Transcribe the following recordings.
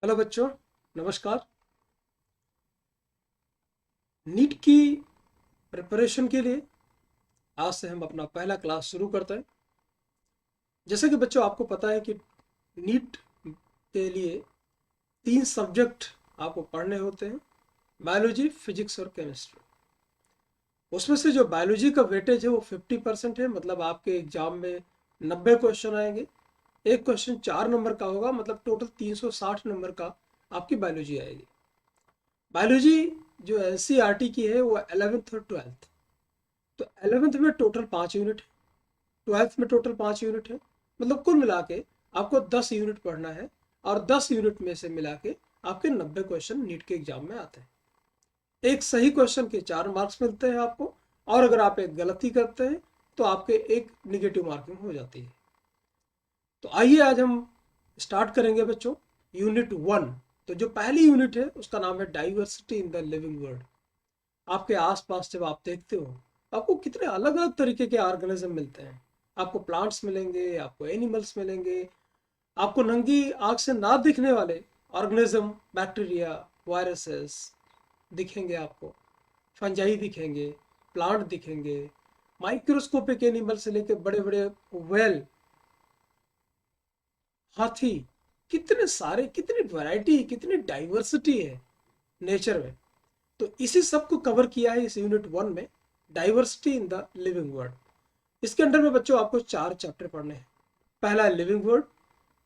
Hello बच्चों, नमस्कार। NEET की प्रिपरेशन के लिए आज से हम अपना पहला क्लास शुरू करते हैं। जैसे कि बच्चों आपको पता है कि नीट के लिए 3 सब्जेक्ट आपको पढ़ने होते हैं, बायोलॉजी, फिजिक्स और केमिस्ट्री। उसमें से जो बायोलॉजी का वेटेज है वो 50% है, मतलब आपके एग्जाम में 90 क्वेश्चन आएंगे। एक क्वेश्चन 4 नंबर का होगा, मतलब टोटल 360 नंबर का आपकी बायोलॉजी आएगी। बायोलॉजी जो एनसीईआरटी की है वो 11th और 12th। तो 11th में टोटल 5 यूनिट है, 12th में टोटल 5 यूनिट है, मतलब कुल मिला के आपको 10 यूनिट पढ़ना है। और 10 यूनिट में से मिला के आपके 90 क्वेश्चन नीट के एग्जाम में आते हैं। एक सही क्वेश्चन के 4 मार्क्स मिलते हैं आपको, और अगर आप एक गलती करते हैं तो आपके एक निगेटिव मार्किंग हो जाती है। तो आइए आज हम स्टार्ट करेंगे बच्चों, यूनिट 1। तो जो पहली यूनिट है उसका नाम है diversity in the living world. आपके आसपास जब आप देखते हो आपको कितने अलग अलग तरीके के ऑर्गेनिज्म मिलते हैं। आपको प्लांट्स मिलेंगे, आपको एनिमल्स मिलेंगे, आपको नंगी आंख से ना दिखने वाले ऑर्गेनिज्म, बैक्टीरिया, वायरसेस दिखेंगे आपको, फंजाई दिखेंगे, प्लांट दिखेंगे, माइक्रोस्कोपिक एनिमल से लेकर बड़े बड़े वेल, हाथी, कितने सारे, कितनी वैरायटी, कितनी डाइवर्सिटी है नेचर में। तो इसी सब को कवर किया है इस यूनिट 1 में, diversity in the living world. इसके अंडर में बच्चों आपको 4 चैप्टर पढ़ने हैं। पहला है लिविंग वर्ल्ड,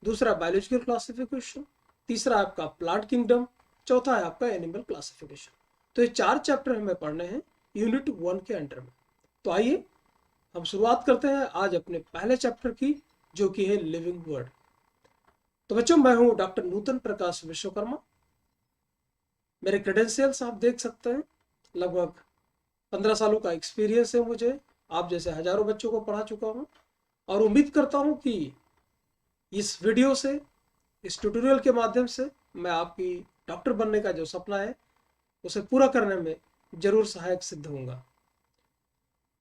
दूसरा बायोलॉजिकल क्लासिफिकेशन, तीसरा आपका प्लांट किंगडम, चौथा है आपका एनिमल क्लासिफिकेशन। तो ये 4 चैप्टर हमें पढ़ने हैं यूनिट 1 के अंडर में। तो आइए हम शुरुआत करते हैं आज अपने पहले चैप्टर की, जो कि है लिविंग वर्ल्ड। तो बच्चों मैं हूं डॉक्टर नूतन प्रकाश विश्वकर्मा। मेरे क्रेडेंशियल्स आप देख सकते हैं, लगभग 15 सालों का एक्सपीरियंस है मुझे। आप जैसे हजारों बच्चों को पढ़ा चुका हूँ, और उम्मीद करता हूँ कि इस वीडियो से, इस ट्यूटोरियल के माध्यम से मैं आपकी डॉक्टर बनने का जो सपना है उसे पूरा करने में जरूर सहायक सिद्ध होऊंगा।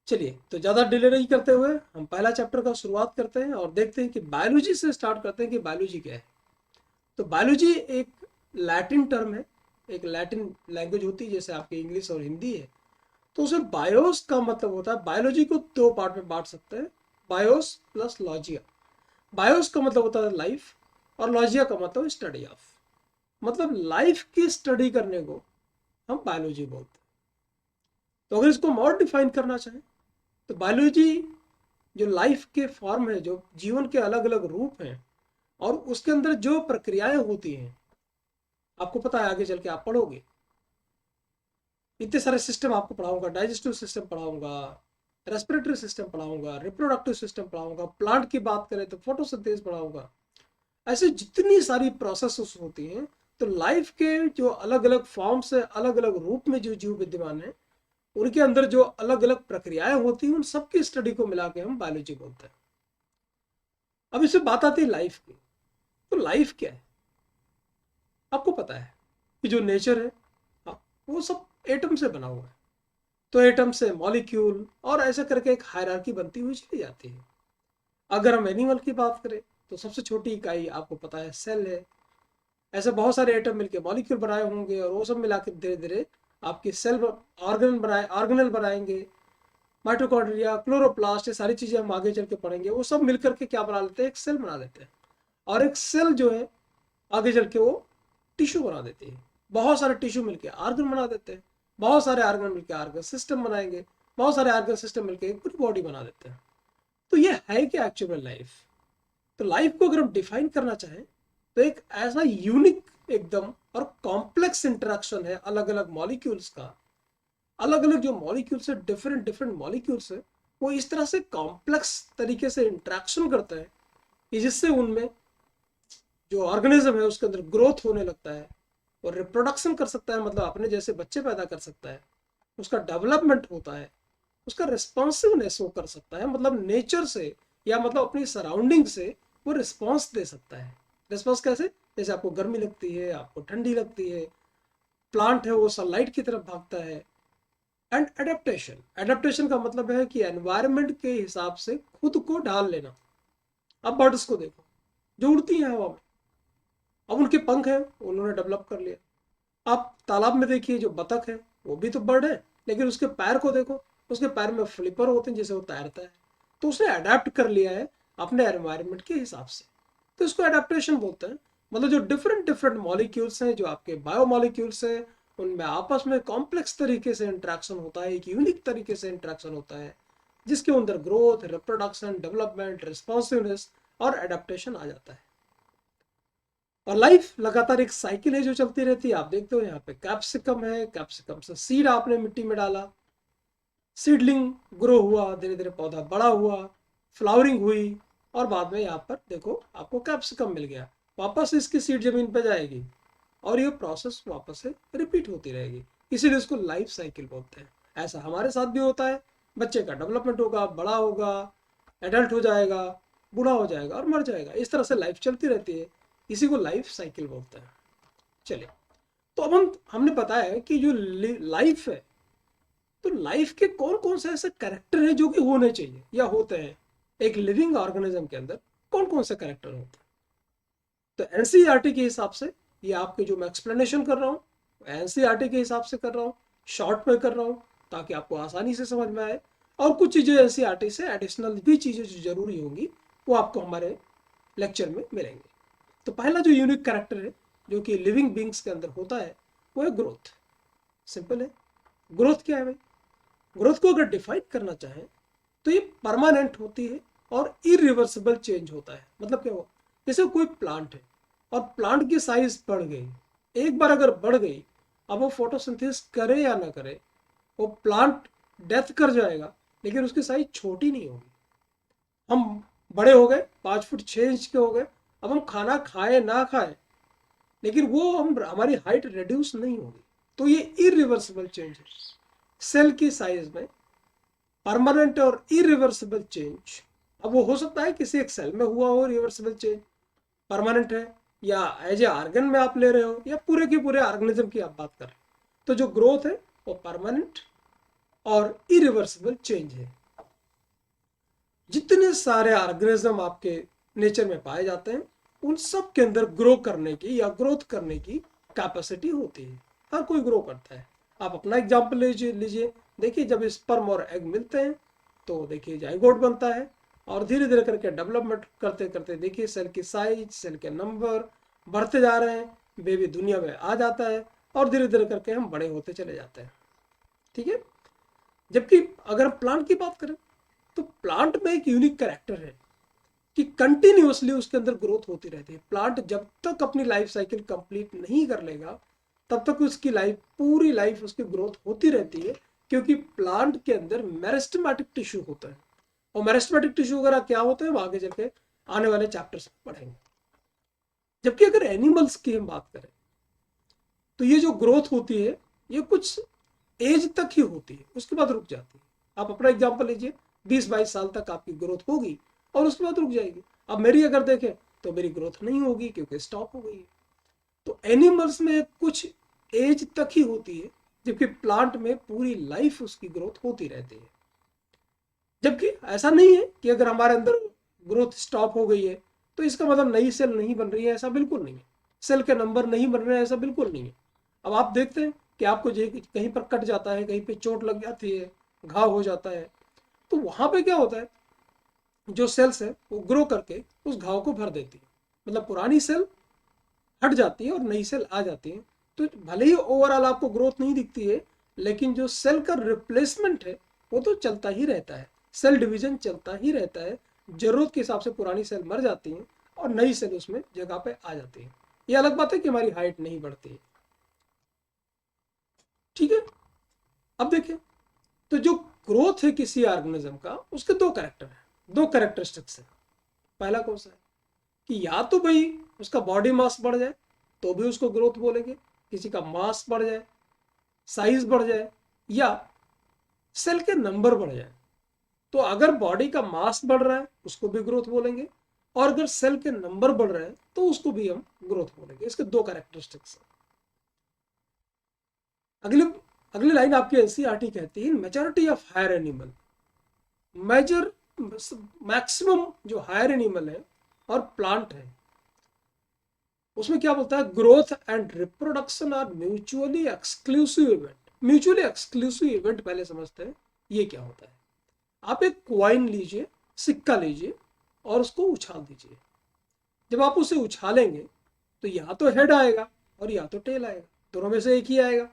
चलिए, तो ज़्यादा डिले नहीं करते हुए हम पहला चैप्टर का शुरुआत करते हैं और देखते हैं कि बायोलॉजी से स्टार्ट करते हैं कि बायोलॉजी क्या है। तो बायोलॉजी एक लैटिन टर्म है, एक लैटिन लैंग्वेज होती है जैसे आपकी इंग्लिश और हिंदी है। तो उसमें बायोस का मतलब होता है, बायोलॉजी को 2 पार्ट में बांट सकते हैं, बायोस प्लस लॉजिया। बायोस का मतलब होता है लाइफ, और लॉजिया का मतलब स्टडी ऑफ, मतलब लाइफ की स्टडी करने को हम बायोलॉजी बोलते हैं। तो अगर इसको और डिफाइन करना चाहें तो बायोलॉजी जो लाइफ के फॉर्म है, जो जीवन के अलग अलग रूप हैं, और उसके अंदर जो प्रक्रियाएं होती हैं, आपको पता है आगे चल के आप पढ़ोगे, इतने सारे सिस्टम आपको पढ़ाऊंगा, डाइजेस्टिव सिस्टम पढ़ाऊंगा, रेस्पिरेटरी सिस्टम पढ़ाऊंगा, रिप्रोडक्टिव सिस्टम पढ़ाऊंगा, प्लांट की बात करें तो फोटोसिंथेसिस पढ़ाऊंगा। ऐसे जितनी सारी प्रोसेस होती हैं, तो लाइफ के जो अलग अलग फॉर्म से, अलग अलग रूप में जो जीव विद्यमान है, उनके अंदर जो अलग अलग प्रक्रियाएं होती हैं, उन सबकी स्टडी को मिला के हम बायोलॉजी बोलते हैं। अब इससे बात आती है लाइफ की। तो लाइफ क्या है, आपको पता है कि जो नेचर है, हाँ, वो सब एटम से बना हुआ है। तो एटम से मॉलिक्यूल, और ऐसा करके एक हायरार्की बनती हुई चली जाती है। अगर हम एनिमल की बात करें तो सबसे छोटी इकाई आपको पता है सेल है। ऐसे बहुत सारे एटम मिलके मॉलिक्यूल बनाए होंगे, और वो सब मिला के धीरे धीरे आपकी सेल ऑर्गेनल बनाएंगे। माइटोकॉन्ड्रिया, क्लोरोप्लास्ट, ये सारी चीजें हम आगे चल के पढ़ेंगे, वो सब मिलकर के क्या बना लेते हैं, एक सेल बना लेते हैं। और एक सेल जो है आगे चल के वो टिश्यू बना देती है। बहुत सारे टिश्यू मिलके आर्गन बना देते हैं, बहुत सारे आर्गन मिलके आर्गन सिस्टम बनाएंगे, बहुत सारे आर्गन सिस्टम मिलके एक पूरी बॉडी बना देते हैं। तो ये है क्या एक्चुअल में लाइफ। तो लाइफ को अगर हम डिफाइन करना चाहें तो एक ऐसा यूनिक एकदम और कॉम्प्लेक्स इंटरेक्शन है अलग अलग मॉलिक्यूल्स का। अलग अलग जो मॉलिक्यूल्स है, डिफरेंट डिफरेंट मॉलिक्यूल्स है, वो इस तरह से कॉम्प्लेक्स तरीके से इंटरेक्शन करते हैं कि जिससे उनमें जो ऑर्गेनिज्म है उसके अंदर ग्रोथ होने लगता है, और रिप्रोडक्शन कर सकता है, मतलब अपने जैसे बच्चे पैदा कर सकता है, उसका डेवलपमेंट होता है, उसका रिस्पॉन्सिवनेस वो कर सकता है, मतलब नेचर से या मतलब अपनी सराउंडिंग से वो रिस्पॉन्स दे सकता है। रिस्पॉन्स कैसे, जैसे आपको गर्मी लगती है, आपको ठंडी लगती है, प्लांट है वो सनलाइट की तरफ भागता है। एंड एडेप्टेशन, एडेप्टेशन का मतलब है कि एनवायरनमेंट के हिसाब से खुद को ढाल लेना। अब बर्ड्स को देखो जो उड़ती हैं हवा में, अब उनके पंख हैं, उन्होंने डेवलप कर लिया। आप तालाब में देखिए, जो बतख है वो भी तो बर्ड है, लेकिन उसके पैर को देखो, उसके पैर में फ्लिपर होते हैं जिसे वो तैरता है। तो उसने अडेप्ट कर लिया है अपने एनवायरनमेंट के हिसाब से। तो इसको अडेप्टेशन बोलते हैं। मतलब जो डिफरेंट डिफरेंट मॉलिक्यूल्स हैं, जो आपके बायोमॉलिक्यूल्स हैं, उनमें आपस में कॉम्प्लेक्स तरीके से इंट्रैक्शन होता है, एक यूनिक तरीके से इंट्रैक्शन होता है, जिसके अंदर ग्रोथ, रिप्रोडक्शन, डेवलपमेंट, रिस्पॉन्सिवनेस और एडेप्टेशन आ जाता है। और लाइफ लगातार एक साइकिल है जो चलती रहती है। आप देखते हो यहाँ पे कैप्सिकम है, कैप्सिकम से सीड आपने मिट्टी में डाला, सीडलिंग ग्रो हुआ, धीरे धीरे पौधा बड़ा हुआ, फ्लावरिंग हुई, और बाद में यहाँ पर देखो आपको कैप्सिकम मिल गया। वापस इसकी सीड जमीन पे जाएगी और ये प्रोसेस वापस से रिपीट होती रहेगी, इसीलिए इसको लाइफ साइकिल बोलते हैं। ऐसा हमारे साथ भी होता है, बच्चे का डेवलपमेंट होगा, बड़ा होगा, एडल्ट हो जाएगा, बूढ़ा हो जाएगा और मर जाएगा। इस तरह से लाइफ चलती रहती है, इसी को लाइफ साइकिल बोलते हैं। चलिए, तो अब हमने बताया कि जो लाइफ है, तो लाइफ के कौन कौन से ऐसे कैरेक्टर हैं जो कि होने चाहिए या होते हैं एक लिविंग ऑर्गेनिज्म के अंदर, कौन कौन से कैरेक्टर होते हैं। तो एनसीईआरटी के हिसाब से, ये आपके जो मैं एक्सप्लेनेशन कर रहा हूँ एनसीईआरटी के हिसाब से कर रहा हूँ, शॉर्ट में कर रहा हूँ ताकि आपको आसानी से समझ में आए। और कुछ चीज़ें एनसीईआरटी से एडिशनल भी चीज़ें जो जरूरी होंगी वो आपको हमारे लेक्चर में मिलेंगे। तो पहला जो यूनिक कैरेक्टर है जो कि लिविंग बींग्स के अंदर होता है वो है ग्रोथ। सिंपल है, ग्रोथ क्या है भाई? ग्रोथ को अगर डिफाइन करना चाहें तो ये परमानेंट होती है और इरिवर्सिबल चेंज होता है। मतलब क्या हुआ, जैसे कोई प्लांट है और प्लांट की साइज बढ़ गई, एक बार अगर बढ़ गई, अब वो फोटोसिंथेसिस करे या ना करे, वो प्लांट डेथ कर जाएगा, लेकिन उसकी साइज छोटी नहीं होगी। हम बड़े हो गए, 5 फुट 6 इंच के हो गए, अब हम खाना खाए ना खाए, लेकिन वो हमारी हाइट रिड्यूस नहीं होगी। तो ये इरिवर्सिबल चेंज है सेल की साइज में, परमानेंट और इरिवर्सिबल चेंज। अब वो हो सकता है किसी एक सेल में हुआ हो रिवर्सिबल चेंज, परमानेंट है, या एज ए ऑर्गन में आप ले रहे हो, या पूरे के पूरे ऑर्गेनिज्म की आप बात कर रहे हो। तो जो ग्रोथ है वो परमानेंट और इरिवर्सिबल चेंज है। जितने सारे ऑर्गेनिज्म आपके नेचर में पाए जाते हैं उन सब के अंदर ग्रो करने की या ग्रोथ करने की कैपेसिटी होती है। हर कोई ग्रो करता है। आप अपना एग्जाम्पल लीजिए, देखिए जब स्पर्म और एग मिलते हैं तो देखिए जाइगोट बनता है, और धीरे धीरे करके डेवलपमेंट करते करते देखिए सेल की साइज, सेल के नंबर बढ़ते जा रहे हैं, बेबी दुनिया में आ जाता है, और धीरे धीरे करके हम बड़े होते चले जाते हैं। ठीक है। जबकि अगर हम प्लांट की बात करें तो प्लांट में एक यूनिक कैरेक्टर है कि कंटिन्यूअसली उसके अंदर ग्रोथ होती रहती है। प्लांट जब तक अपनी लाइफ साइकिल कंप्लीट नहीं कर लेगा तब तक उसकी लाइफ, पूरी लाइफ उसकी ग्रोथ होती रहती है, क्योंकि प्लांट के अंदर मेरिस्टेमेटिक टिश्यू होता है। और मेरिस्टेमेटिक टिश्यू वगैरह क्या होते हैं वो आगे चल के आने वाले चैप्टर्स में पढ़ेंगे। जबकि अगर एनिमल्स की हम बात करें तो ये जो ग्रोथ होती है ये कुछ एज तक ही होती है, उसके बाद रुक जाती है। आप अपना एग्जाम्पल लीजिए, 20-22 साल तक आपकी ग्रोथ होगी और उसके बाद रुक जाएगी। अब मेरी अगर देखें तो मेरी ग्रोथ नहीं होगी क्योंकि स्टॉप हो गई है। तो एनिमल्स में कुछ एज तक ही होती है, जबकि प्लांट में पूरी लाइफ उसकी ग्रोथ होती रहती है। जबकि ऐसा नहीं है कि अगर हमारे अंदर ग्रोथ स्टॉप हो गई है तो इसका मतलब नई सेल नहीं बन रही है, ऐसा बिल्कुल नहीं है। सेल के नंबर नहीं बन रहे हैं, ऐसा बिल्कुल नहीं है। अब आप देखते हैं कि आपको कहीं पर कट जाता है, कहीं पे चोट लग जाती है, घाव हो जाता है, तो वहां पे क्या होता है, जो सेल्स है वो ग्रो करके उस घाव को भर देती है। मतलब पुरानी सेल हट जाती है और नई सेल आ जाती है। तो भले ही ओवरऑल आपको ग्रोथ नहीं दिखती है, लेकिन जो सेल का रिप्लेसमेंट है वो तो चलता ही रहता है, सेल डिवीजन चलता ही रहता है। जरूरत के हिसाब से पुरानी सेल मर जाती हैं और नई सेल उसमें जगह पे आ जाती है। ये अलग बात है कि हमारी हाइट नहीं बढ़ती है। ठीक है। अब देखिए, तो जो ग्रोथ है किसी ऑर्गेनिज्म का, उसके दो कैरेक्टर है, दो कैरेक्टरिस्टिक्स है। पहला कौन सा है कि या तो भाई उसका बॉडी मास बढ़ जाए तो भी उसको ग्रोथ बोलेंगे, किसी का मास बढ़ जाए, साइज बढ़ जाए, या सेल के नंबर बढ़ जाए। तो अगर बॉडी का मास बढ़ रहा है उसको भी ग्रोथ बोलेंगे, और अगर सेल के नंबर बढ़ रहे हैं तो उसको भी हम ग्रोथ बोलेंगे। इसके दो कैरेक्टरिस्टिक्स हैं। अगली अगली लाइन आपकी एनसीईआरटी कहती है majority of higher animal, major maximum जो हायर एनिमल है और प्लांट है उसमें क्या बोलता है, growth and reproduction are mutually exclusive event. Mutually exclusive event पहले समझते हैं ये क्या होता है। आप एक क्वाइन लीजिए, सिक्का लीजिए और उसको उछाल दीजिए। जब आप उसे उछालेंगे तो या तो हेड आएगा और या तो टेल आएगा, दोनों में से एक ही आएगा।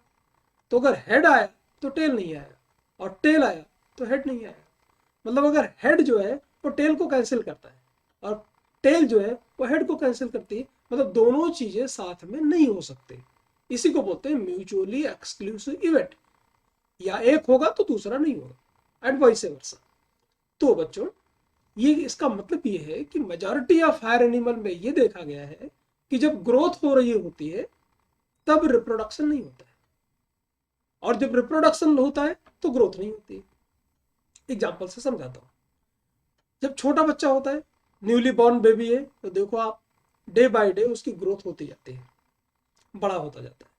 तो अगर हेड आया तो टेल नहीं आएगा, और टेल आया तो हेड नहीं आएगा। मतलब अगर हेड जो है वो टेल को कैंसिल करता है और टेल जो है वो हेड को कैंसिल करती है, मतलब दोनों चीजें साथ में नहीं हो सकते। इसी को बोलते हैं म्यूचुअली एक्सक्लूसिव इवेंट। या एक होगा तो दूसरा नहीं होगा, एंड वाइस वर्सा। तो बच्चों ये इसका मतलब ये है कि मेजॉरिटी ऑफ हायर एनिमल में ये देखा गया है कि जब ग्रोथ हो रही होती है तब रिप्रोडक्शन नहीं होता है, और जब रिप्रोडक्शन होता है तो ग्रोथ नहीं होती है। एग्जाम्पल से समझाता हूँ। जब छोटा बच्चा होता है, न्यूली बॉर्न बेबी है, तो देखो आप डे बाय डे उसकी ग्रोथ होती जाती है, बड़ा होता जाता है।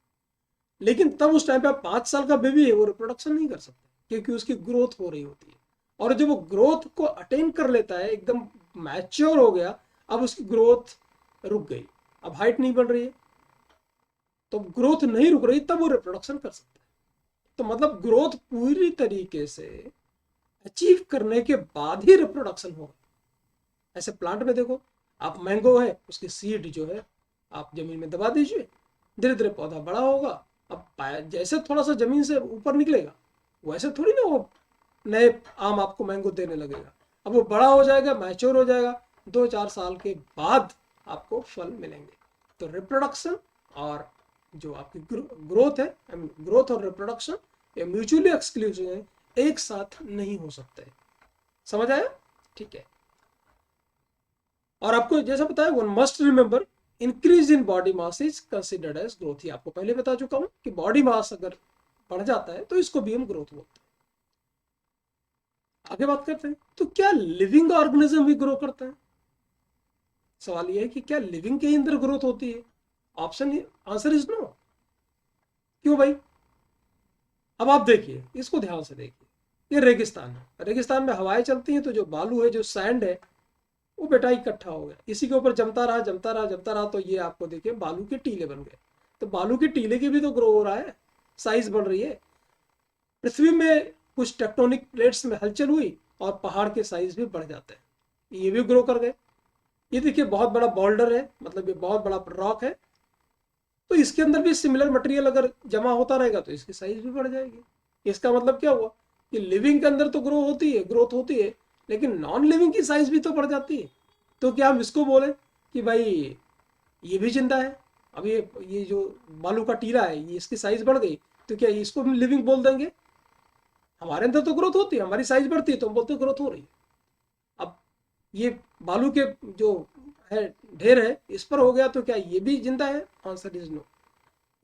लेकिन तब उस टाइम पे 5 साल का बेबी है, वो रिप्रोडक्शन नहीं कर सकता क्योंकि उसकी ग्रोथ हो रही होती है। और जब वो ग्रोथ को अटेन कर लेता है, एकदम मैच्योर हो गया, अब उसकी ग्रोथ रुक गई, अब हाइट नहीं बढ़ रही है, तो ग्रोथ नहीं रुक रही, तब वो रिप्रोडक्शन कर सकता है। तो मतलब ग्रोथ पूरी तरीके से अचीव करने के बाद ही रिप्रोडक्शन होगा। ऐसे प्लांट में देखो, आप मैंगो है, उसकी सीड जो है आप जमीन में दबा दीजिए, धीरे धीरे पौधा बड़ा होगा। अब जैसे थोड़ा सा जमीन से ऊपर निकलेगा वैसे थोड़ी ना वो नए आम आपको मैंगो देने लगेगा। अब वो बड़ा हो जाएगा, मैच्योर हो जाएगा, 2-4 साल के बाद आपको फल मिलेंगे। तो रिप्रोडक्शन और जो आपकी ग्रोथ है, ग्रोथ और रिप्रोडक्शन ये म्यूचुअली एक्सक्लूसिव है, एक साथ नहीं हो सकते। समझ आया? ठीक है। और आपको जैसा पता है, one must remember increase in body mass is considered as growth. ही आपको पहले बता चुका हूं कि बॉडी मास अगर बढ़ जाता है तो इसको भी हम ग्रोथ बोलते हैं। आगे बात करते हैं, तो क्या लिविंग ऑर्गेनिज्म भी ग्रो करता है? सवाल यह है कि क्या लिविंग के अंदर ग्रोथ होती है? Option answer is no. क्यों भाई? अब आप देखिए, इसको ध्यान से देखिए। ये रेगिस्तान है, रेगिस्तान में हवाएं चलती हैं, तो जो बालू है, जो सैंड है, वो बेटा इकट्ठा हो गया, इसी के ऊपर जमता रहा जमता रहा जमता रहा, तो ये आपको देखिए बालू के टीले बन गए। तो बालू के टीले की भी तो ग्रो हो रहा है, साइज बढ़ रही है। पृथ्वी में कुछ टेक्टोनिक प्लेट्स में हलचल हुई और पहाड़ के साइज भी बढ़ जाते हैं, ये भी ग्रो कर गए। ये देखिए बहुत बड़ा बोल्डर है, मतलब ये बहुत बड़ा रॉक है, तो इसके अंदर भी सिमिलर मटेरियल अगर जमा होता रहेगा तो इसकी साइज भी बढ़ जाएगी। इसका मतलब क्या हुआ कि लिविंग के अंदर तो ग्रो होती है, ग्रोथ होती है, लेकिन नॉन लिविंग की साइज भी तो बढ़ जाती है। तो क्या हम इसको बोले कि भाई ये भी जिंदा है? अब ये जो बालू का टीला है, ये इसकी साइज बढ़ गई, तो क्या इसको हम लिविंग बोल देंगे? हमारे अंदर तो ग्रोथ होती है, हमारी साइज बढ़ती है, तो हम बोलते हैं ग्रोथ हो रही है। अब ये बालू के जो है ढेर है, इस पर हो गया, तो क्या ये भी जिंदा है? Answer is no.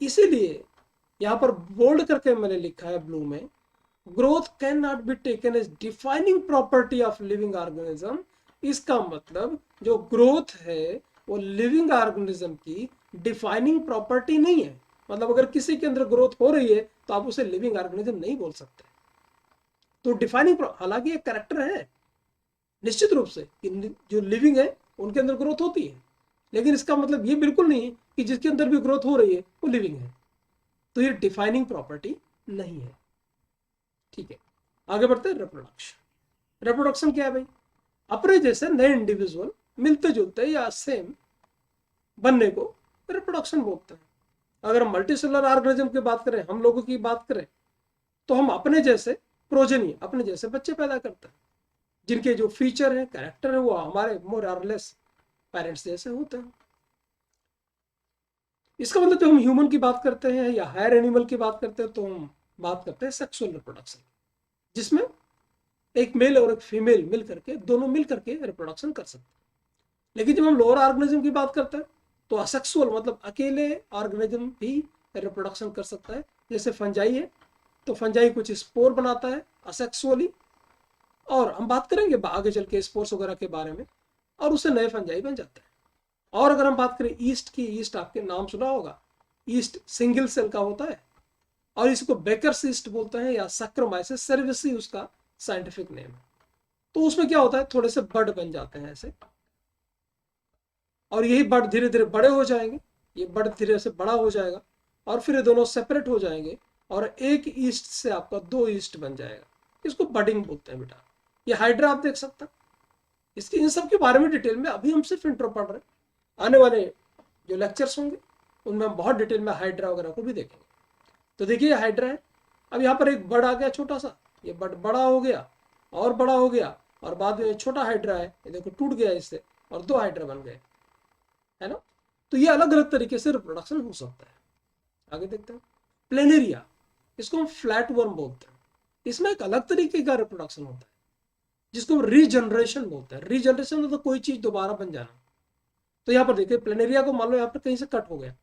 इसीलिए यहाँ पर बोल्ड करके मैंने लिखा है ब्लू में, growth can not be taken as defining property of living organism. इसका मतलब जो ग्रोथ है वो लिविंग ऑर्गेनिज्म की डिफाइनिंग प्रॉपर्टी नहीं है। मतलब अगर किसी के अंदर ग्रोथ हो रही है तो आप उसे लिविंग ऑर्गेनिज्म नहीं बोल सकते। तो डिफाइनिंग, हालांकि एक कैरेक्टर है निश्चित रूप से कि जो लिविंग है उनके अंदर ग्रोथ होती है, लेकिन इसका मतलब ये बिल्कुल नहीं कि जिसके अंदर भी ग्रोथ हो रही है वो लिविंग है। तो ये डिफाइनिंग प्रॉपर्टी नहीं है। ठीक है, आगे बढ़ते हैं। रिप्रोडक्शन। रिप्रोडक्शन क्या है भाई? अपने जैसे नए इंडिविजुअल मिलते जुलते या सेम बनने को रिप्रोडक्शन बोलते हैं। अगर हम मल्टीसेलुलर ऑर्गेनिज्म की बात करें, हम लोगों की बात करें, तो हम अपने जैसे प्रोजेनी, अपने जैसे बच्चे पैदा करते हैं, जिनके जो फीचर है, कैरेक्टर है, वो हमारे मोर और लेस पेरेंट्स जैसे होते हैं। इसका मतलब जब हम ह्यूमन की बात करते हैं या हायर एनिमल की बात करते हैं, तो हम बात करते हैं सेक्सुअल रिप्रोडक्शन, जिसमें एक मेल और एक फीमेल मिल करके, दोनों मिल करके रिप्रोडक्शन कर सकते हैं। लेकिन जब हम लोअर ऑर्गेनिज्म की बात करते हैं तो असेक्सुअल, मतलब अकेले ऑर्गेनिज्म भी रिप्रोडक्शन कर सकता है। जैसे फंजाई है, तो फंजाई कुछ स्पोर बनाता है असेक्सुअली, और हम बात करेंगे आगे चल के स्पोर्स वगैरह के बारे में, और उससे नए फंजाई बन जाते हैं। और अगर हम बात करें ईस्ट की, ईस्ट आपके नाम सुना होगा, ईस्ट सिंगल सेल का होता है, और इसको बेकर्स ईस्ट बोलते हैं या सक्रमाइसिस सर्विसी उसका साइंटिफिक नेम है। तो उसमें क्या होता है, थोड़े से बर्ड बन जाते हैं ऐसे, और यही बर्ड धीरे धीरे बड़े हो जाएंगे, ये बड़े धीरे से बड़ा हो जाएगा और फिर ये दोनों सेपरेट हो जाएंगे और एक ईस्ट से आपका दो ईस्ट बन जाएगा। इसको बडिंग बोलते हैं बेटा। ये हाइड्रा आप देख सकते हैं। इसकी इन सब के बारे में डिटेल में अभी हम सिर्फ इंट्रो पढ़ रहे हैं। आने वाले जो लेक्चर्स होंगे उनमें हम बहुत डिटेल में हाइड्रा वगैरह को भी देखेंगे। तो देखिए ये हाइड्रा है। अब यहाँ पर एक बर्ड आ गया छोटा सा, ये बर्ड बड़ा हो गया और बड़ा हो गया और बाद में छोटा हाइड्रा है, ये देखो टूट गया इससे और दो हाइड्रा बन गए, है ना। तो ये अलग अलग तरीके से रिप्रोडक्शन हो सकता है। आगे देखते हैं प्लेनेरिया, इसको हम फ्लैट वर्म बोलते हैं। इसमें एक अलग तरीके का रिप्रोडक्शन होता है जिसको हम रीजनरेशन बोलते हैं। रीजनरेशन मतलब कोई चीज दोबारा बन जाना। तो यहाँ पर देखिए प्लेनेरिया को मान लो यहाँ पर कहीं से कट हो गया,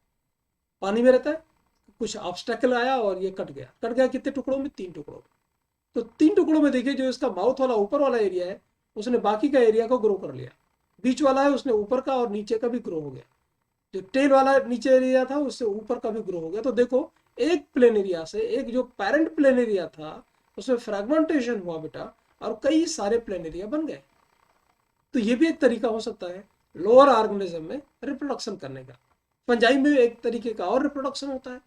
पानी में रहता है, कुछ ऑब्स्टेकल आया और ये कट गया। कट गया कितने टुकड़ों में? 3 टुकड़ों में। तो 3 टुकड़ों में देखिए जो इसका माउथ वाला ऊपर वाला एरिया है उसने बाकी का एरिया को ग्रो कर लिया, बीच वाला है उसने ऊपर का और नीचे का भी ग्रो हो गया, जो टेल वाला नीचे एरिया था उससे ऊपर का भी ग्रो हो गया। तो देखो एक प्लेन एरिया से एक जो पेरेंट प्लेन एरिया था उसमें फ्रेगमेंटेशन हुआ बेटा और कई सारे प्लेन एरिया बन गए। तो ये भी एक तरीका हो सकता है लोअर ऑर्गेनिज्म में रिप्रोडक्शन करने का। फंजाई में एक तरीके का और रिप्रोडक्शन होता है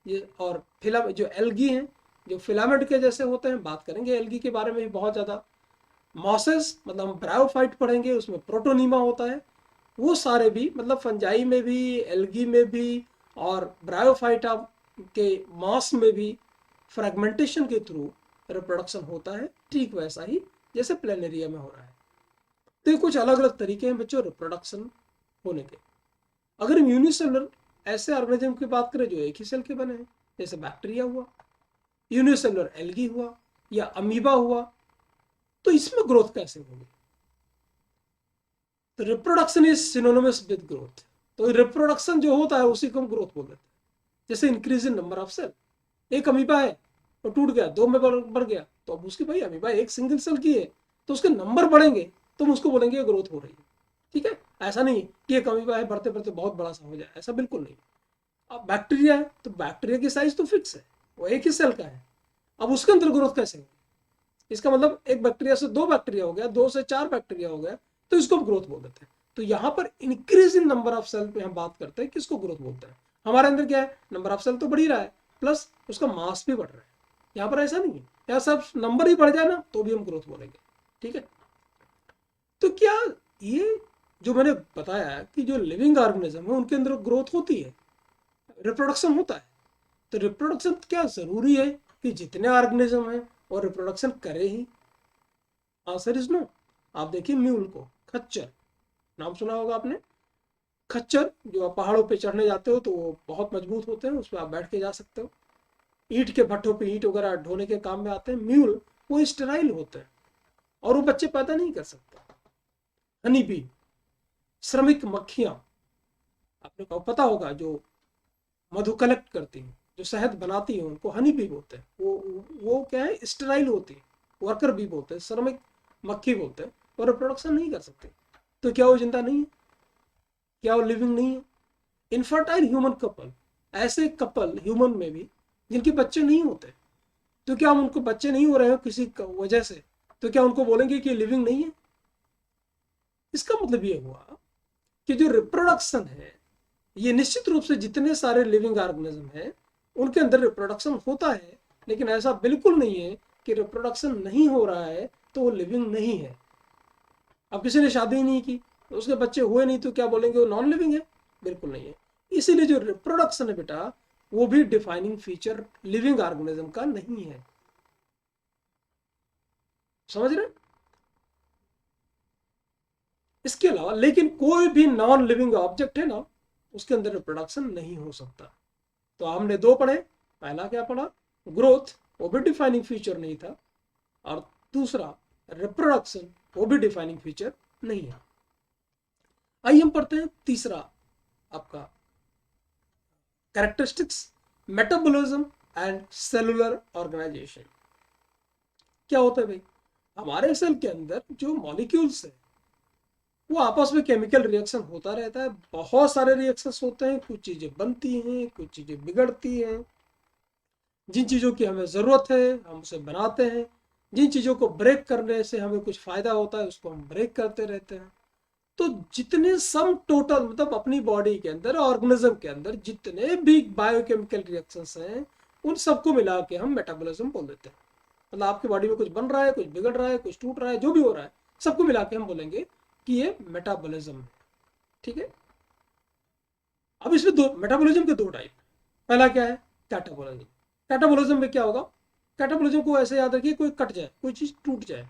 ये। और जो एल्गी हैं जो फिलामेंट के जैसे होते हैं, बात करेंगे एल्गी के बारे में भी बहुत ज़्यादा। मॉसेस मतलब हम ब्रायोफाइट पढ़ेंगे, उसमें प्रोटोनीमा होता है। वो सारे भी मतलब फंजाई में भी, एल्गी में भी और ब्रायोफाइटा के मॉस में भी फ्रेगमेंटेशन के थ्रू रिप्रोडक्शन होता है, ठीक वैसा ही जैसे प्लेनेरिया में हो रहा है। तो ये कुछ अलग अलग तरीके हैं बच्चों रिप्रोडक्शन होने के। अगर हम यूनिसेलुलर ऐसे ऑर्गेनिज्म की बात करें जो एक ही सेल के बने हैं, जैसे बैक्टीरिया हुआ, यूनिसेलुलर एल्गी हुआ या अमीबा हुआ, तो इसमें ग्रोथ कैसे होगी? तो reproduction is synonymous with growth. तो रिप्रोडक्शन जो होता है उसी को हम ग्रोथ बोल देते हैं। जैसे increase in number of cell, एक अमीबा है वो टूट गया, 2 में बढ़ गया, तो अब उसकी भाई अमीबा एक सिंगल सेल की है तो उसके नंबर बढ़ेंगे तो हम उसको बोलेंगे ग्रोथ हो रही है। ठीक है, ऐसा नहीं कि एक अमीबा है बढ़ते बढ़ते बहुत बड़ा सा हो जाए, ऐसा बिल्कुल नहीं। अब बैक्टीरिया है तो बैक्टीरिया की साइज तो फिक्स है, वो एक ही सेल का है, अब उसके अंदर ग्रोथ कैसे होगी? इसका मतलब एक बैक्टीरिया से 2 बैक्टीरिया हो गया, 2 से 4 बैक्टीरिया हो गया, तो इसको हम ग्रोथ बोल देते हैं। तो यहाँ पर increase in number of cell पे हम बात करते हैं, किसको ग्रोथ बोलते हैं? हमारे अंदर क्या है, नंबर ऑफ सेल तो बढ़ ही रहा है प्लस उसका मास भी बढ़ रहा है। यहाँ पर ऐसा नहीं है, यहाँ सब नंबर ही बढ़ जाए ना तो भी हम ग्रोथ बोलेंगे। ठीक है, तो क्या ये जो मैंने बताया कि जो लिविंग ऑर्गेनिज्म है उनके अंदर ग्रोथ होती है, रिप्रोडक्शन होता है, तो रिप्रोडक्शन क्या जरूरी है कि जितने ऑर्गेनिज्म हैं और रिप्रोडक्शन करे ही? Answer is no. आप देखिए म्यूल को, खच्चर नाम सुना होगा आपने। खच्चर जो आप पहाड़ों पे चढ़ने जाते हो तो वो बहुत मजबूत होते हैं, उस पर आप बैठ के जा सकते हो। ईंट के भट्ठों पे ईंट वगैरह ढोने के काम में आते हैं। म्यूल वो स्टेराइल होते हैं और वो बच्चे पैदा नहीं कर सकते। हनी बी, श्रमिक मक्खियां, आपने को पता होगा जो मधु कलेक्ट करती हैं, जो शहद बनाती है, उनको हनी बी बोलते हैं। वो क्या है, स्टेराइल होती है, वर्कर बी बोलते हैं, श्रमिक मक्खी बोलते हैं, और रिप्रोडक्शन नहीं कर सकते। तो क्या वो जिंदा नहीं है? क्या वो लिविंग नहीं है? इनफर्टाइल ह्यूमन कपल, ऐसे कपल ह्यूमन में भी जिनके बच्चे नहीं होते, तो क्या हम उनको बच्चे नहीं हो रहे हो किसी वजह से, तो क्या उनको बोलेंगे कि लिविंग नहीं है? इसका मतलब ये हुआ कि जो रिप्रोडक्शन है ये निश्चित रूप से जितने सारे लिविंग ऑर्गेनिज्म हैं उनके अंदर रिप्रोडक्शन होता है, लेकिन ऐसा बिल्कुल नहीं है कि रिप्रोडक्शन नहीं हो रहा है तो वो लिविंग नहीं है। अब किसी ने शादी ही नहीं की तो उसके बच्चे हुए नहीं, तो क्या बोलेंगे वो नॉन लिविंग है? बिल्कुल नहीं है। इसीलिए जो रिप्रोडक्शन है बेटा वो भी डिफाइनिंग फीचर लिविंग ऑर्गेनिज्म का नहीं है। समझ रहे? इसके अलावा लेकिन कोई भी नॉन लिविंग ऑब्जेक्ट है ना उसके अंदर रिप्रोडक्शन नहीं हो सकता। तो हमने 2 पढ़े, पहला क्या पढ़ा, ग्रोथ, वो भी डिफाइनिंग फीचर नहीं था, और दूसरा रिप्रोडक्शन, वो भी डिफाइनिंग फीचर नहीं है। आइए हम पढ़ते हैं तीसरा आपका characteristics, metabolism and cellular organisation. क्या होता है भाई, हमारे सेल के अंदर जो मॉलिक्यूल्स है वो आपस में केमिकल रिएक्शन होता रहता है। बहुत सारे रिएक्शंस होते हैं, कुछ चीजें बनती हैं, कुछ चीजें बिगड़ती हैं। जिन चीज़ों की हमें ज़रूरत है हम उसे बनाते हैं, जिन चीज़ों को ब्रेक करने से हमें कुछ फ़ायदा होता है उसको हम ब्रेक करते रहते हैं। तो जितने सम टोटल मतलब अपनी बॉडी के अंदर ऑर्गेनिज्म के अंदर जितने भी बायोकेमिकल रिएक्शंस हैं उन सबको मिला के हम मेटाबॉलिज्म बोल देते हैं। मतलब आपकी बॉडी में कुछ बन रहा है, कुछ बिगड़ रहा है, कुछ टूट रहा है, जो भी हो रहा है सबको मिला के हम बोलेंगे कि ये मेटाबॉलिज्म है। ठीक है। अब इसमें दो मेटाबॉलिज्म के दो टाइप। पहला क्या है? कैटाबॉलिज्म। कैटाबॉलिज्म में क्या होगा? कैटाबॉलिज्म को ऐसे याद रखिए, कोई कट जाए, कोई चीज टूट जाए,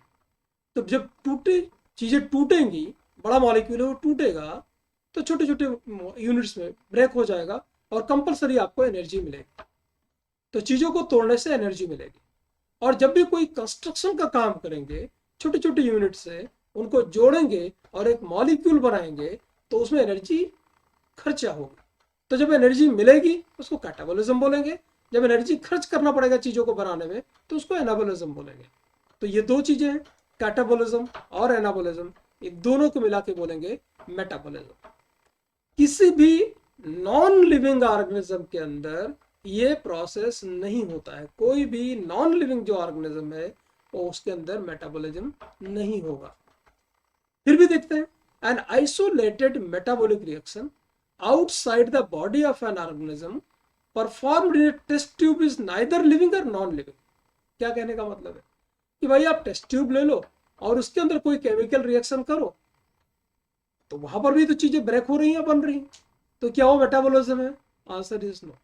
तो जब टूटे चीजें टूटेंगी, बड़ा मॉलिक्यूल है वो टूटेगा, तो छोटे छोटे यूनिट्स में ब्रेक हो जाएगा और कंपलसरी आपको एनर्जी मिलेगी। तो चीजों को तोड़ने से एनर्जी मिलेगी। और जब भी कोई कंस्ट्रक्शन का काम करेंगे, छोटे छोटे यूनिट से उनको जोड़ेंगे और एक मॉलिक्यूल बनाएंगे, तो उसमें एनर्जी खर्चा होगी। तो जब एनर्जी मिलेगी उसको कैटाबॉलिज्म बोलेंगे। जब एनर्जी खर्च करना पड़ेगा चीज़ों को बनाने में तो उसको एनाबॉलिज्म बोलेंगे। तो ये दो चीज़ें हैं, कैटाबॉलिज्म और एनाबॉलिज्म, ये दोनों को मिला के बोलेंगे मेटाबॉलिज्म। किसी भी नॉन लिविंग ऑर्गेनिज्म के अंदर ये प्रोसेस नहीं होता है। कोई भी नॉन लिविंग जो ऑर्गेनिज्म है वो उसके अंदर मेटाबॉलिज्म नहीं होगा। फिर भी देखते हैं, an isolated metabolic reaction outside the body of an organism performed in a test tube is neither living or non living। क्या कहने का मतलब है कि भाई आप टेस्ट ट्यूब ले लो और उसके अंदर कोई केमिकल रिएक्शन करो, तो वहां पर भी तो चीजें ब्रेक हो रही हैं, बन रही हैं, तो क्या वो मेटाबॉलिज्म है? Answer is no.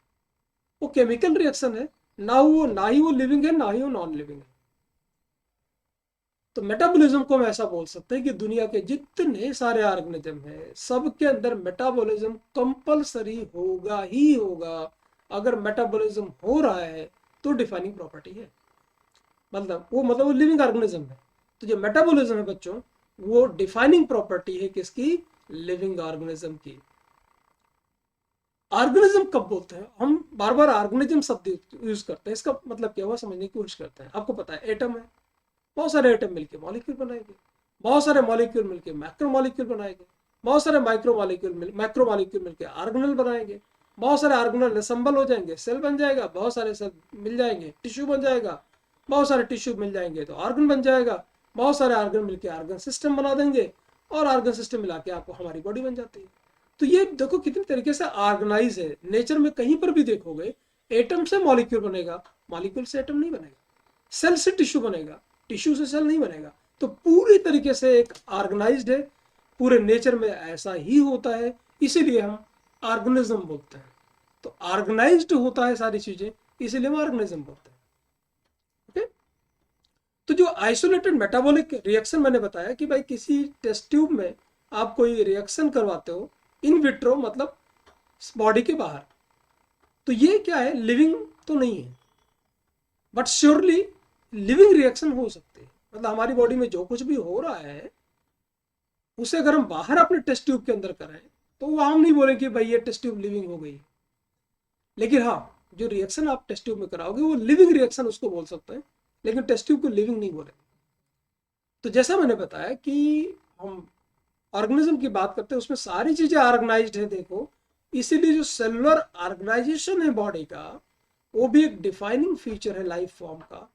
वो केमिकल रिएक्शन है, ना ही वो लिविंग है ना ही वो नॉन लिविंग है। तो मेटाबॉलिज्म को हम ऐसा बोल सकते हैं कि दुनिया के जितने सारे ऑर्गेनिज्म हैं सबके अंदर मेटाबॉलिज्म कंपलसरी होगा ही होगा। अगर मेटाबॉलिज्म हो रहा है तो डिफाइनिंग प्रॉपर्टी है, मतलब वो लिविंग ऑर्गेनिज्म है। तो जो मेटाबॉलिज्म है बच्चों, वो डिफाइनिंग प्रॉपर्टी है किसकी? लिविंग ऑर्गेनिज्म की। ऑर्गेनिज्म कब बोलते हैं हम? बार बार ऑर्गेनिज्म शब्द यूज करते हैं, इसका मतलब क्या हुआ समझने की कोशिश करते हैं। आपको पता है एटम है, बहुत सारे एटम मिलके मॉलिक्यूल बनाएंगे, बहुत सारे मॉलिक्यूल मिलके मैक्रो मॉलिक्यूल बनाएंगे, बहुत सारे मैक्रो मॉलिक्यूल मिलके ऑर्गेनल बनाएंगे, बहुत सारे ऑर्गेनल असेंबल हो जाएंगे, सेल बन जाएगा, बहुत सारे सेल मिल जाएंगे, टिश्यू बन जाएगा, बहुत सारे टिश्यू मिल जाएंगे तो ऑर्गन बन जाएगा, बहुत सारे ऑर्गन मिलके ऑर्गन सिस्टम बना देंगे और ऑर्गन सिस्टम मिला के आपको हमारी बॉडी बन जाती है। तो ये देखो कितनी तरीके से ऑर्गेनाइज है। नेचर में कहीं पर भी देखोगे एटम से मॉलिक्यूल बनेगा, मॉलिक्यूल से एटम नहीं बनेगा, सेल से टिश्यू बनेगा, टिश्यू से सेल नहीं बनेगा। तो पूरी तरीके से एक ऑर्गेनाइज्ड है, पूरे नेचर में ऐसा ही होता है, इसीलिए हम ऑर्गेनिज्म बोलते हैं। तो ऑर्गेनाइज्ड होता है सारी चीजें, इसीलिए हम ऑर्गेनिज्म बोलते हैं। ओके। तो जो आइसोलेटेड मेटाबॉलिक रिएक्शन मैंने बताया कि भाई किसी टेस्ट ट्यूब में आप कोई रिएक्शन करवाते हो इन विट्रो, मतलब बॉडी के बाहर, तो ये क्या है? लिविंग तो नहीं है, बट श्योरली लिविंग रिएक्शन हो सकते हैं। मतलब हमारी बॉडी में जो कुछ भी हो रहा है उसे अगर हम बाहर अपने टेस्ट ट्यूब के अंदर करें तो वो हम नहीं बोलेंगे कि भाई ये टेस्ट ट्यूब लिविंग हो गई। लेकिन हाँ, जो रिएक्शन आप टेस्ट ट्यूब में कराओगे वो लिविंग रिएक्शन उसको बोल सकते हैं, लेकिन टेस्ट ट्यूब को लिविंग नहीं बोलेंगे। तो जैसा मैंने बताया कि हम ऑर्गेनिज्म की बात करते हैं उसमें सारी चीजें ऑर्गेनाइज्ड है। देखो, इसीलिए जो सेलुलर ऑर्गेनाइजेशन है बॉडी का, वो भी एक डिफाइनिंग फीचर है लाइफ फॉर्म का।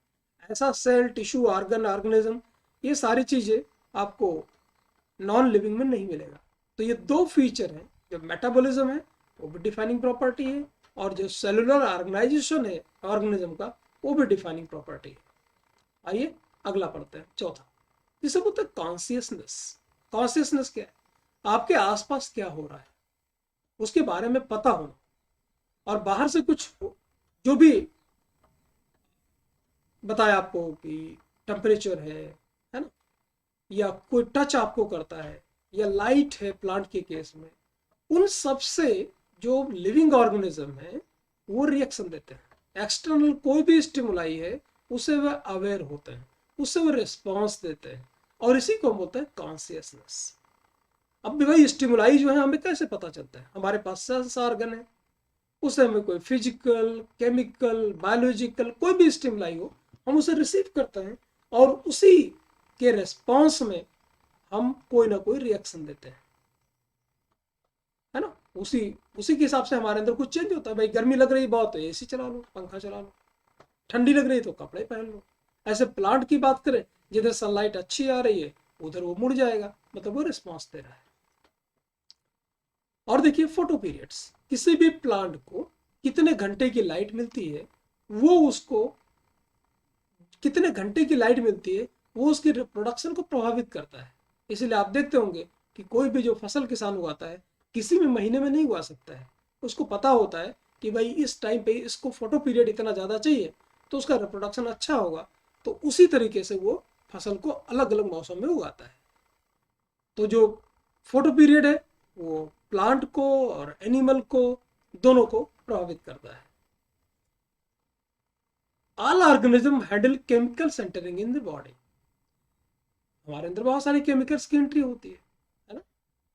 ऐसा सेल, टिश्यू, ऑर्गन, ऑर्गेनिज्म, ये सारी चीजें आपको नॉन लिविंग में नहीं मिलेगा। तो ये दो फीचर हैं, जो मेटाबॉलिज्म है वो भी डिफाइनिंग प्रॉपर्टी है, और जो सेलुलर ऑर्गेनाइजेशन है ऑर्गेनिज्म का वो भी डिफाइनिंग प्रॉपर्टी है। आइए अगला पढ़ते हैं, चौथा, जिसे बोलते हैं कॉन्शियसनेस। कॉन्शियसनेस क्या है? आपके आसपास क्या हो रहा है उसके बारे में पता होना, और बाहर से कुछ जो भी बताया आपको कि टेम्परेचर है ना, या कोई टच आपको करता है, या लाइट है प्लांट के केस में, उन सब से जो लिविंग ऑर्गेनिज्म है वो रिएक्शन देते हैं। एक्सटर्नल कोई भी स्टिमुलाई है उससे वह अवेयर होते हैं, उससे वो रिस्पॉन्स देते हैं, और इसी को बोलते हैं कॉन्शियसनेस। अब भी भाई स्टिमुलाई जो है हमें कैसे पता चलता है? हमारे पास सेंस ऑर्गन है, उससे हमें कोई फिजिकल, केमिकल, बायोलॉजिकल कोई भी स्टिमुलाई हो हम उसे रिसीव करते हैं, और उसी के रिस्पॉन्स में हम कोई ना कोई रिएक्शन देते हैं, है ना। उसी उसी के हिसाब से हमारे अंदर कुछ चेंज होता है। भाई गर्मी लग रही बहुत तो एसी चला लो, पंखा चला लो, ठंडी लग रही तो कपड़े पहन लो। ऐसे प्लांट की बात करें, जिधर सनलाइट अच्छी आ रही है उधर वो मुड़ जाएगा, मतलब वो रिस्पॉन्स दे रहा है। और देखिए फोटो पीरियड्स, किसी भी प्लांट को कितने घंटे की लाइट मिलती है, वो उसको कितने घंटे की लाइट मिलती है वो उसकी प्रोडक्शन को प्रभावित करता है। इसलिए आप देखते होंगे कि कोई भी जो फसल किसान उगाता है किसी भी महीने में नहीं उगा सकता है। उसको पता होता है कि भाई इस टाइम पे इसको फोटो पीरियड इतना ज़्यादा चाहिए तो उसका रिप्रोडक्शन अच्छा होगा, तो उसी तरीके से वो फसल को अलग अलग मौसम में उगाता है। तो जो फोटो पीरियड है वो प्लांट को और एनिमल को दोनों को प्रभावित करता है। All organism handle chemical centering in the body, हमारे अंदर बहुत सारी केमिकल्स की एंट्री होती है ना।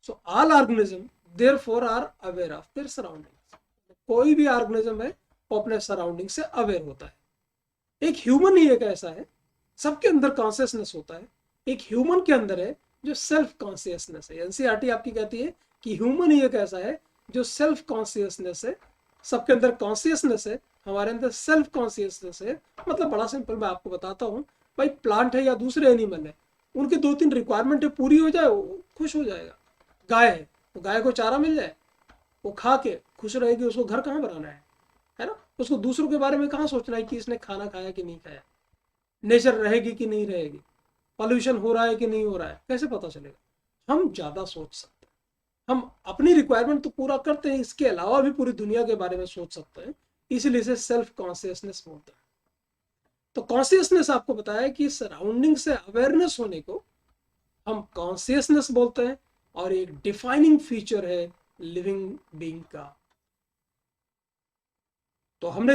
So all organism therefore are aware of their surroundings, कोई भी ऑर्गेनिज्म है वो अपने सराउंडिंग से अवेयर होता है। एक ह्यूमन ही एक ऐसा है, सबके अंदर कॉन्शियसनेस होता है। एक ह्यूमन के अंदर है जो सेल्फ कॉन्शियसनेस है। एनसीईआरटी आपकी कहती है कि ह्यूमन ही एक ऐसा है जो सेल्फ कॉन्शियसनेस है। सबके अंदर कॉन्शियसनेस है, हमारे अंदर सेल्फ कॉन्शियसनेस है। मतलब बड़ा सिंपल मैं आपको बताता हूँ, भाई प्लांट है या दूसरे एनिमल है, उनके 2-3 रिक्वायरमेंट पूरी हो जाए वो खुश हो जाएगा। गाय है तो गाय को चारा मिल जाए, वो खा के खुश रहेगी। उसको घर कहाँ बनाना है ना। उसको दूसरों के बारे में कहाँ सोचना है कि इसने खाना खाया कि नहीं खाया, नेचर रहेगी कि नहीं रहेगी, पॉल्यूशन हो रहा है कि नहीं हो रहा है, कैसे पता चलेगा। हम ज़्यादा सोच सकते हैं, हम अपनी रिक्वायरमेंट तो पूरा करते हैं, इसके अलावा भी पूरी दुनिया के बारे में सोच सकते हैं। इसीलिए इसे सेल्फ कॉन्शियसनेस बोलते हैं। तो कॉन्शियसनेस आपको बताया कि सराउंडिंग से अवेयरनेस होने को हम कॉन्शियसनेस बोलते हैं, और एक डिफाइनिंग फीचर है लिविंग बीइंग का। तो हमने,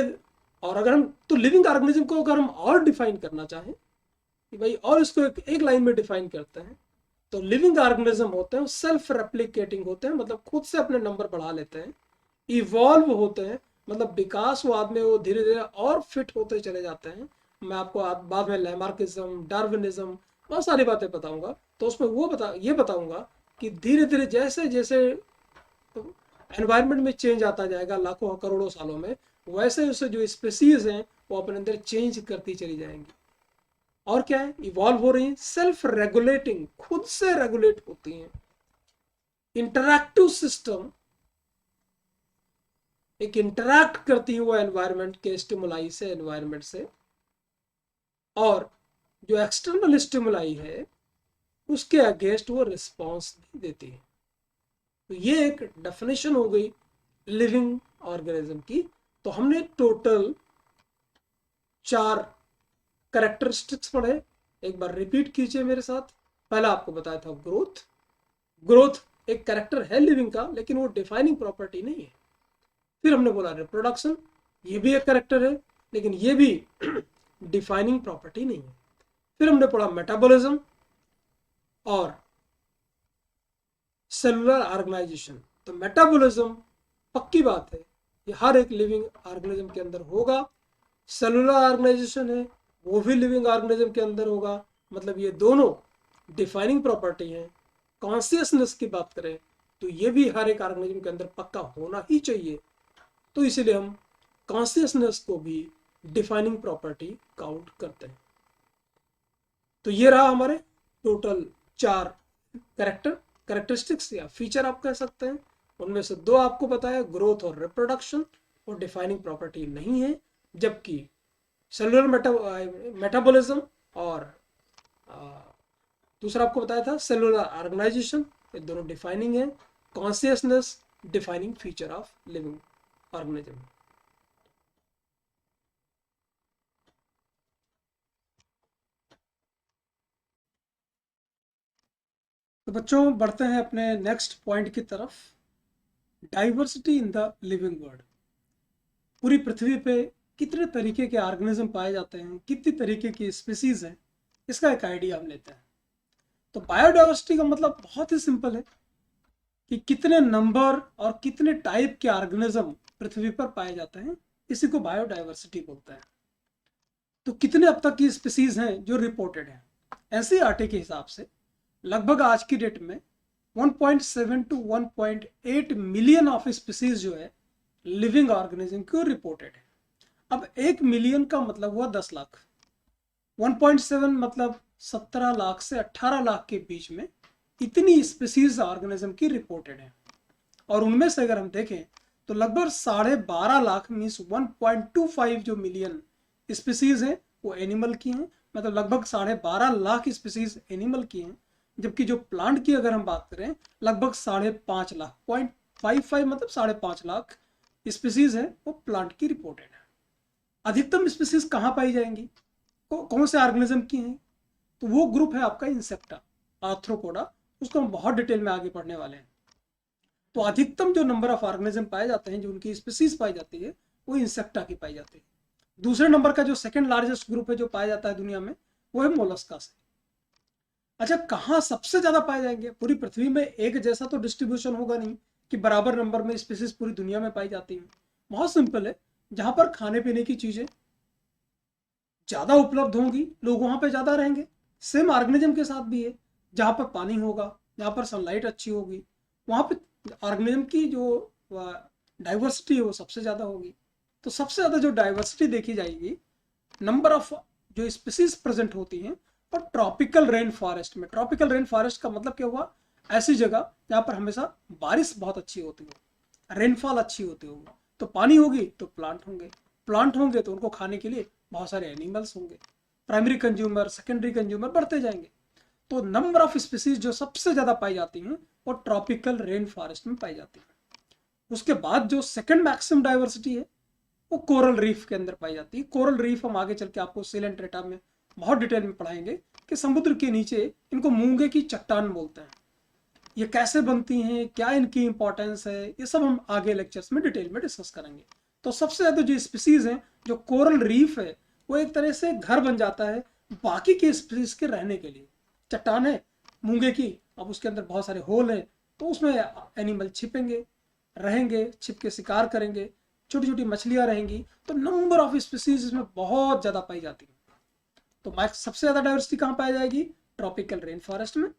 और अगर हम तो लिविंग ऑर्गेनिज्म को अगर हम और डिफाइन करना चाहें कि भाई और इसको एक लाइन में डिफाइन करते हैं, तो लिविंग ऑर्गेनिज्म होते हैं सेल्फ रेप्लिकेटिंग होते हैं, मतलब खुद से अपने नंबर बढ़ा लेते हैं। इवॉल्व होते हैं, मतलब विकासवाद में वो धीरे धीरे और फिट होते चले जाते हैं। मैं आपको बाद में लैमार्किज्म, डार्विनिज्म, बहुत सारी बातें बताऊंगा। तो उसमें वो ये बताऊंगा कि धीरे धीरे जैसे जैसे एनवायरनमेंट में चेंज आता जाएगा लाखों करोड़ों सालों में, वैसे वैसे जो स्पेसीज हैं वो अपने अंदर चेंज करती चली जाएंगी। और क्या है, इवॉल्व हो रही हैं, सेल्फ रेगुलेटिंग, खुद से रेगुलेट होती हैं। इंटरैक्टिव सिस्टम, एक इंटरैक्ट करती है वो एनवायरनमेंट के स्टिमुलाई से, एनवायरनमेंट से, और जो एक्सटर्नल स्टिमुलाई है उसके अगेंस्ट वो रिस्पॉन्स भी देती है। तो ये एक डेफिनेशन हो गई लिविंग ऑर्गेनिज्म की। तो हमने टोटल 4 कैरेक्टरिस्टिक्स पढ़े, एक बार रिपीट कीजिए मेरे साथ। पहला आपको बताया था ग्रोथ। ग्रोथ एक कैरेक्टर है लिविंग का, लेकिन वो डिफाइनिंग प्रॉपर्टी नहीं है। फिर हमने बोला रिप्रोडक्शन, ये भी एक कैरेक्टर है लेकिन ये भी डिफाइनिंग प्रॉपर्टी नहीं है। फिर हमने पढ़ा मेटाबॉलिज्म और सेलुलर ऑर्गेनाइजेशन। तो मेटाबॉलिज्म पक्की बात है ये हर एक लिविंग ऑर्गेनिज्म के अंदर होगा। सेलुलर ऑर्गेनाइजेशन है वो भी लिविंग ऑर्गेनिज्म के अंदर होगा। मतलब ये दोनों डिफाइनिंग प्रॉपर्टी हैं। कॉन्शियसनेस की बात करें तो ये भी हर एक ऑर्गेनिज्म के अंदर पक्का होना ही चाहिए। तो इसीलिए हम कॉन्शियसनेस को भी डिफाइनिंग प्रॉपर्टी काउंट करते हैं। तो ये रहा हमारे टोटल 4 कैरेक्टरिस्टिक्स या फीचर आप कह सकते हैं। उनमें से 2 आपको बताया, ग्रोथ और रिप्रोडक्शन, और डिफाइनिंग प्रॉपर्टी नहीं है। जबकि सेलुलर मेटाबॉलिज्म और दूसरा आपको बताया था सेलुलर ऑर्गेनाइजेशन, ये दोनों डिफाइनिंग है। Consciousness defining feature of living organism. तो बच्चों बढ़ते हैं अपने नेक्स्ट पॉइंट की तरफ, diversity in the living world. पूरी पृथ्वी पे कितने तरीके के ऑर्गेनिज्म पाए जाते हैं, कितनी तरीके की स्पीसीज हैं, इसका एक आइडिया हम लेते हैं। तो बायोडाइवर्सिटी का मतलब बहुत ही सिंपल है कि कितने नंबर और कितने टाइप के ऑर्गेनिज्म पृथ्वी पर पाए जाते हैं, इसी को बायोडाइवर्सिटी बोलते हैं। तो कितने अब तक की स्पीसीज हैं जो रिपोर्टेड हैं, एनसीईआरटी के हिसाब से लगभग आज की डेट में 1.7 टू 1.8 मिलियन ऑफ स्पीसीज जो है लिविंग ऑर्गेनिज्म को रिपोर्टेड है। अब 1 मिलियन का मतलब हुआ 10 लाख, 1.7 मतलब 17 लाख से 18 लाख के बीच में इतनी स्पीसीज ऑर्गेनिज्म की रिपोर्टेड है। और उनमें से अगर हम देखें तो लगभग 12.5 लाख मीन्स 1.25 जो मिलियन स्पीसीज हैं वो एनिमल की हैं, मतलब लगभग 12.5 लाख स्पीसीज एनिमल की हैं, जबकि जो प्लांट की अगर हम बात करें लगभग 5.5 लाख 0.55 मतलब 5.5 लाख स्पीसीज है वो प्लांट की रिपोर्टेड है। अधिकतम स्पीसीज कहाँ पाई जाएंगी, कौन से ऑर्गेनिज्म की हैं, तो वो ग्रुप है आपका इंसेक्टा आर्थ्रोपोडा, उसको हम बहुत डिटेल में आगे पढ़ने वाले हैं। तो अधिकतम जो नंबर ऑफ ऑर्गेनिज्म पाए जाते हैं, जो उनकी स्पीसीज पाई जाती है, वो इंसेक्टा की पाई जाती है। दूसरे नंबर का जो सेकंड लार्जेस्ट ग्रुप है जो पाया जाता है दुनिया में, वो है मोलस्का से। अच्छा, कहाँ सबसे ज्यादा पाए जाएंगे? पूरी पृथ्वी में एक जैसा तो डिस्ट्रीब्यूशन होगा नहीं कि बराबर नंबर में स्पीसीज पूरी दुनिया में पाई जाती हैं। बहुत सिंपल है, जहां पर खाने पीने की चीजें ज्यादा उपलब्ध होंगी लोग वहां पे ज्यादा रहेंगे। सेम ऑर्गेनिज्म के साथ भी है, जहां पर पानी होगा, जहां पर सनलाइट अच्छी होगी, वहां पे ऑर्गेनिज्म की जो डाइवर्सिटी है वो सबसे ज्यादा होगी। तो सबसे ज्यादा जो डाइवर्सिटी देखी जाएगी नंबर ऑफ जो स्पीसीज प्रेजेंट होती हैं और ट्रॉपिकल रेन फॉरेस्ट में। ट्रॉपिकल रेन फॉरेस्ट का मतलब क्या हुआ? ऐसी जगह जहां पर हमेशा बारिश बहुत अच्छी होती हो, रेनफॉल अच्छी होती होगी, तो पानी होगी तो प्लांट होंगे, प्लांट होंगे तो उनको खाने के लिए बहुत सारे एनिमल्स होंगे, प्राइमरी कंज्यूमर सेकेंडरी कंज्यूमर बढ़ते जाएंगे। तो नंबर ऑफ स्पीसीज जो सबसे ज्यादा पाई जाती हैं वो ट्रॉपिकल रेन फॉरेस्ट में पाई जाती है। उसके बाद जो सेकंड मैक्सिमम डाइवर्सिटी है वो कोरल रीफ के अंदर पाई जाती है। कोरल रीफ हम आगे चल के आपको सीलेंट डेटा में बहुत डिटेल में पढ़ाएंगे कि समुद्र के नीचे इनको मूंगे की चट्टान बोलते हैं। ये कैसे बनती हैं, क्या इनकी इंपॉर्टेंस है, ये सब हम आगे लेक्चर्स में डिटेल में डिस्कस करेंगे। तो सबसे ज्यादा जो स्पीसीज हैं, जो कोरल रीफ है, वो एक तरह से घर बन जाता है बाकी के स्पीसीज के रहने के लिए। चट्टान है मूंगे की, अब उसके अंदर बहुत सारे होल हैं, तो उसमें एनिमल छिपेंगे, रहेंगे, छिप के शिकार करेंगे, छोटी छोटी मछलियां रहेंगी, तो नंबर ऑफ स्पीसीज इसमें बहुत ज्यादा पाई जाती है। तो सबसे ज्यादा डाइवर्सिटी कहाँ पाई जाएगी? ट्रॉपिकल रेन फॉरेस्ट में।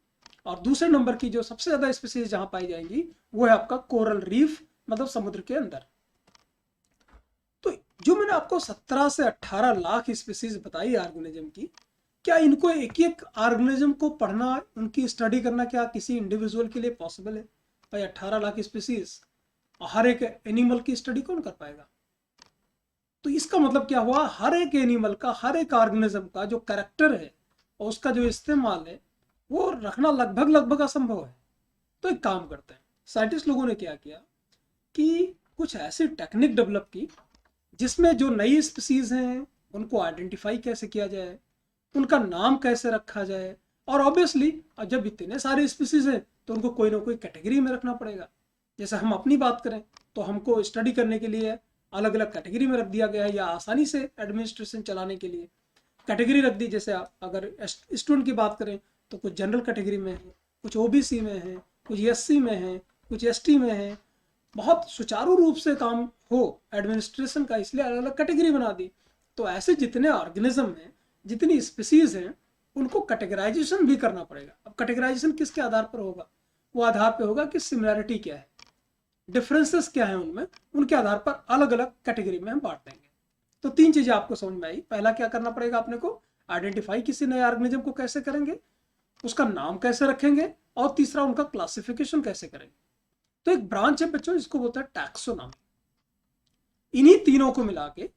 और दूसरे नंबर की जो सबसे ज्यादा स्पीसीज जहां पाई जाएंगी वो है आपका कोरल रीफ, मतलब समुद्र के अंदर। तो जो मैंने आपको 17 से 18 लाख स्पीसीज बताई ऑर्गेनिज्म की, क्या इनको एक एक ऑर्गेनिज्म को पढ़ना, उनकी स्टडी करना क्या किसी इंडिविजुअल के लिए पॉसिबल है? भाई 18 लाख स्पीसीज हर एक एनिमल की स्टडी कौन कर पाएगा? तो इसका मतलब क्या हुआ? हर एक एनिमल का, हर एक ऑर्गेनिज्म का जो कैरेक्टर है और उसका जो इस्तेमाल है वो रखना लगभग लगभग असंभव है। तो एक काम करते हैं, साइंटिस्ट लोगों ने क्या किया कि कुछ ऐसी टेक्निक डेवलप की जिसमें जो नई स्पीसीज हैं उनको आइडेंटिफाई कैसे किया जाए, उनका नाम कैसे रखा जाए, और ऑब्वियसली जब इतने सारे स्पीसीज हैं तो उनको कोई ना कोई कैटेगरी में रखना पड़ेगा। जैसे हम अपनी बात करें तो हमको स्टडी करने के लिए अलग अलग कैटेगरी में रख दिया गया है, या आसानी से एडमिनिस्ट्रेशन चलाने के लिए कैटेगरी रख दी। जैसे अगर स्टूडेंट की बात करें तो कुछ जनरल कैटेगरी में है, कुछ ओबीसी में है, कुछ एससी में है, कुछ एसटी में है। बहुत सुचारू रूप से काम हो एडमिनिस्ट्रेशन का, इसलिए अलग अलग कैटेगरी बना दी। तो ऐसे जितने ऑर्गेनिज्म हैं, जितनी स्पीसीज हैं, उनको कैटेगराइजेशन भी करना पड़ेगा। अब कैटेगराइजेशन किसके आधार पर होगा? वो आधार पर होगा कि सिमिलैरिटी क्या है, डिफरेंसेस क्या है उनमें, उनके आधार पर अलग अलग कैटेगरी में हम बांट देंगे। तो 3 चीजें आपको समझ में आई। पहला क्या करना पड़ेगा अपने को? आइडेंटिफाई किसी नए ऑर्गेनिज्म को कैसे करेंगे, उसका नाम कैसे रखेंगे, और तीसरा उनका क्लासिफिकेशन कैसे करेंगे। तो एक ब्रांच है बच्चों, इसको बोलता है टैक्सोनॉमी। इन्हीं तीनों को मिला के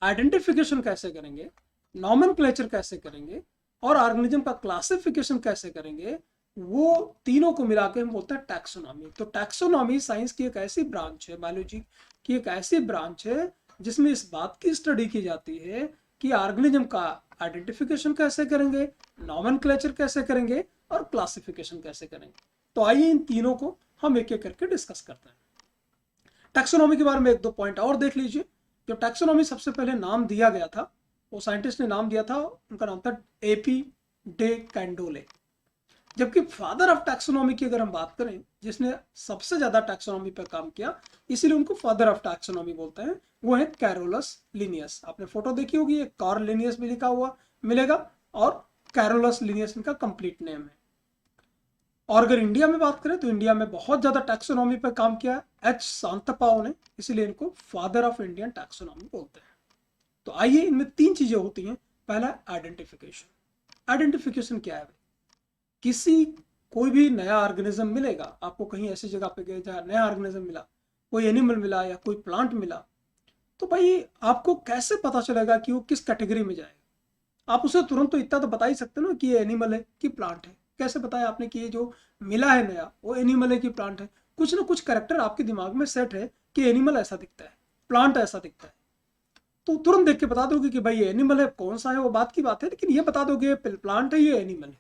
आइडेंटिफिकेशन कैसे करेंगे, नॉमेनक्लेचर कैसे करेंगे, और ऑर्गेनिज्म का क्लासिफिकेशन कैसे करेंगे, वो तीनों को मिला के हम बोलते हैं टैक्सोनॉमी। तो टैक्सोनॉमी साइंस की एक ऐसी ब्रांच है, बायोलॉजी की एक ऐसी ब्रांच है जिसमें इस बात की स्टडी की जाती है कि ऑर्गेनिज्म का आइडेंटिफिकेशन कैसे करेंगे, नॉमेनक्लेचर कैसे करेंगे, और क्लासिफिकेशन कैसे करेंगे। तो आइए इन तीनों को हम एक एक करके डिस्कस करते हैं। टैक्सोनॉमी के बारे में 1-2 पॉइंट और देख लीजिए। जो टैक्सोनॉमी सबसे पहले नाम दिया गया था, वो साइंटिस्ट ने नाम दिया था, उनका नाम था एपी डे कैंडोले। जबकि फादर ऑफ टैक्सोनॉमी की अगर हम बात करें, जिसने सबसे ज्यादा टैक्सोनॉमी पर काम किया, इसीलिए उनको फादर ऑफ टैक्सोनॉमी बोलते हैं, वो है कैरोलस लिनियस। आपने फोटो देखी होगी, एक कार्ल लिनियस भी लिखा हुआ मिलेगा, और कैरोलस लिनियस इनका कंप्लीट नेम है। और अगर इंडिया में बात करें तो इंडिया में बहुत ज्यादा टैक्सोनॉमी पर काम किया है एच शांतपाओ ने, इसीलिए इनको फादर ऑफ इंडियन टैक्सोनॉमी बोलते हैं। तो आइए, इनमें 3 चीजें होती हैं। पहला आइडेंटिफिकेशन। आइडेंटिफिकेशन क्या है? किसी कोई भी नया ऑर्गेनिज्म मिलेगा आपको, कहीं ऐसी जगह पे गए जहाँ नया ऑर्गेनिज्म मिला, कोई एनिमल मिला या कोई प्लांट मिला, तो भाई आपको कैसे पता चलेगा कि वो किस कैटेगरी में जाएगा? आप उसे तुरंत तो इतना तो बता ही सकते हो ना कि ये एनिमल है कि प्लांट है। कैसे बताया आपने कि ये जो मिला है नया वो एनिमल है कि प्लांट है? कुछ ना कुछ करेक्टर आपके दिमाग में सेट है कि एनिमल ऐसा दिखता है, प्लांट ऐसा दिखता है, तो तुरंत देख के बता दोगे कि भाई ये एनिमल है। कौन सा है वो बात की बात है, लेकिन ये बता दोगे ये प्लांट है ये एनिमल है।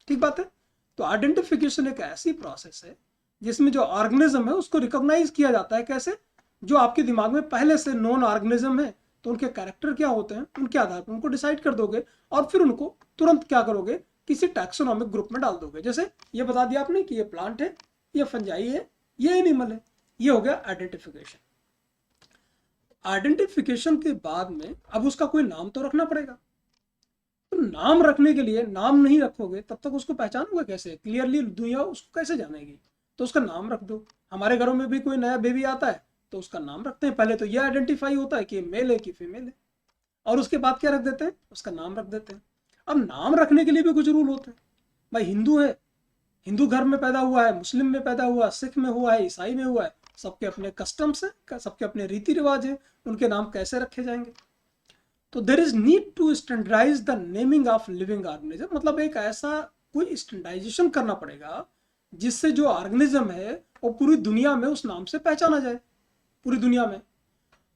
ठीक बात है। तो आइडेंटिफिकेशन एक ऐसी प्रोसेस है जिसमें जो ऑर्गेनिज्म है उसको रिकॉग्नाइज किया जाता है। कैसे? जो आपके दिमाग में पहले से नॉन ऑर्गेनिज्म है तो उनके कैरेक्टर क्या होते हैं, उनके आधार पर उनको डिसाइड कर दोगे और फिर उनको तुरंत क्या करोगे, किसी टैक्सोनॉमिक ग्रुप में डाल दोगे। जैसे ये बता दिया आपने कि ये प्लांट है, ये फंजाई है, ये एनिमल है। ये हो गया आइडेंटिफिकेशन। आइडेंटिफिकेशन के बाद में अब उसका कोई नाम तो रखना पड़ेगा। तो नाम रखने के लिए, नाम नहीं रखोगे तब तक उसको पहचानोगे कैसे? क्लियरली दुनिया उसको कैसे जानेगी? तो उसका नाम रख दो। हमारे घरों में भी कोई नया बेबी आता है तो उसका नाम रखते हैं। पहले तो ये आइडेंटिफाई होता है कि मेल है कि फीमेल है, और उसके बाद क्या रख देते हैं? उसका नाम रख देते हैं। अब नाम रखने के लिए भी कुछ रूल होते हैं। भाई हिंदू है, हिंदू धर्म में पैदा हुआ है, मुस्लिम में पैदा हुआ, सिख में हुआ है, ईसाई में हुआ है, सबके अपने कस्टम्स हैं, सबके अपने रीति रिवाज हैं, उनके नाम कैसे रखे जाएंगे? तो there is need to standardise the naming of living organism. मतलब एक ऐसा कोई स्टैंडर्डाइजेशन करना पड़ेगा जिससे जो ऑर्गेनिज्म है वो पूरी दुनिया में उस नाम से पहचाना जाए, पूरी दुनिया में।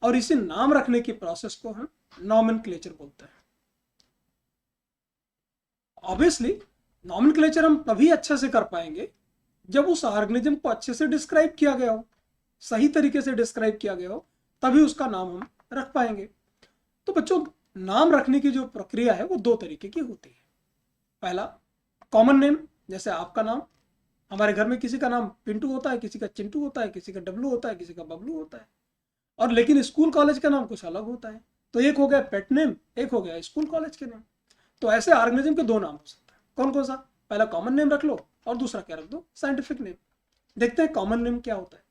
और इसे नाम रखने की प्रोसेस को हम नॉमेनक्लेचर बोलते हैं। ऑब्वियसली नॉमेनक्लेचर हम तभी अच्छे से कर पाएंगे जब उस ऑर्गेनिज्म को अच्छे से डिस्क्राइब किया गया हो, सही तरीके से डिस्क्राइब किया गया हो, तभी उसका नाम हम रख पाएंगे। तो बच्चों, नाम रखने की जो प्रक्रिया है वो दो तरीके की होती है। पहला कॉमन नेम, जैसे आपका नाम। हमारे घर में किसी का नाम पिंटू होता है, किसी का चिंटू होता है, किसी का डब्लू होता है, किसी का बबलू होता है। और लेकिन स्कूल कॉलेज का नाम कुछ अलग होता है। तो एक हो गया पेट नेम, एक हो गया स्कूल कॉलेज के नेम। तो ऐसे ऑर्गेनिज्म के दो नाम हो सकते हैं। कौन कौन सा? पहला कॉमन नेम रख लो और दूसरा क्या रख दो? Scientific name. देखते हैं कॉमन नेम क्या होता है।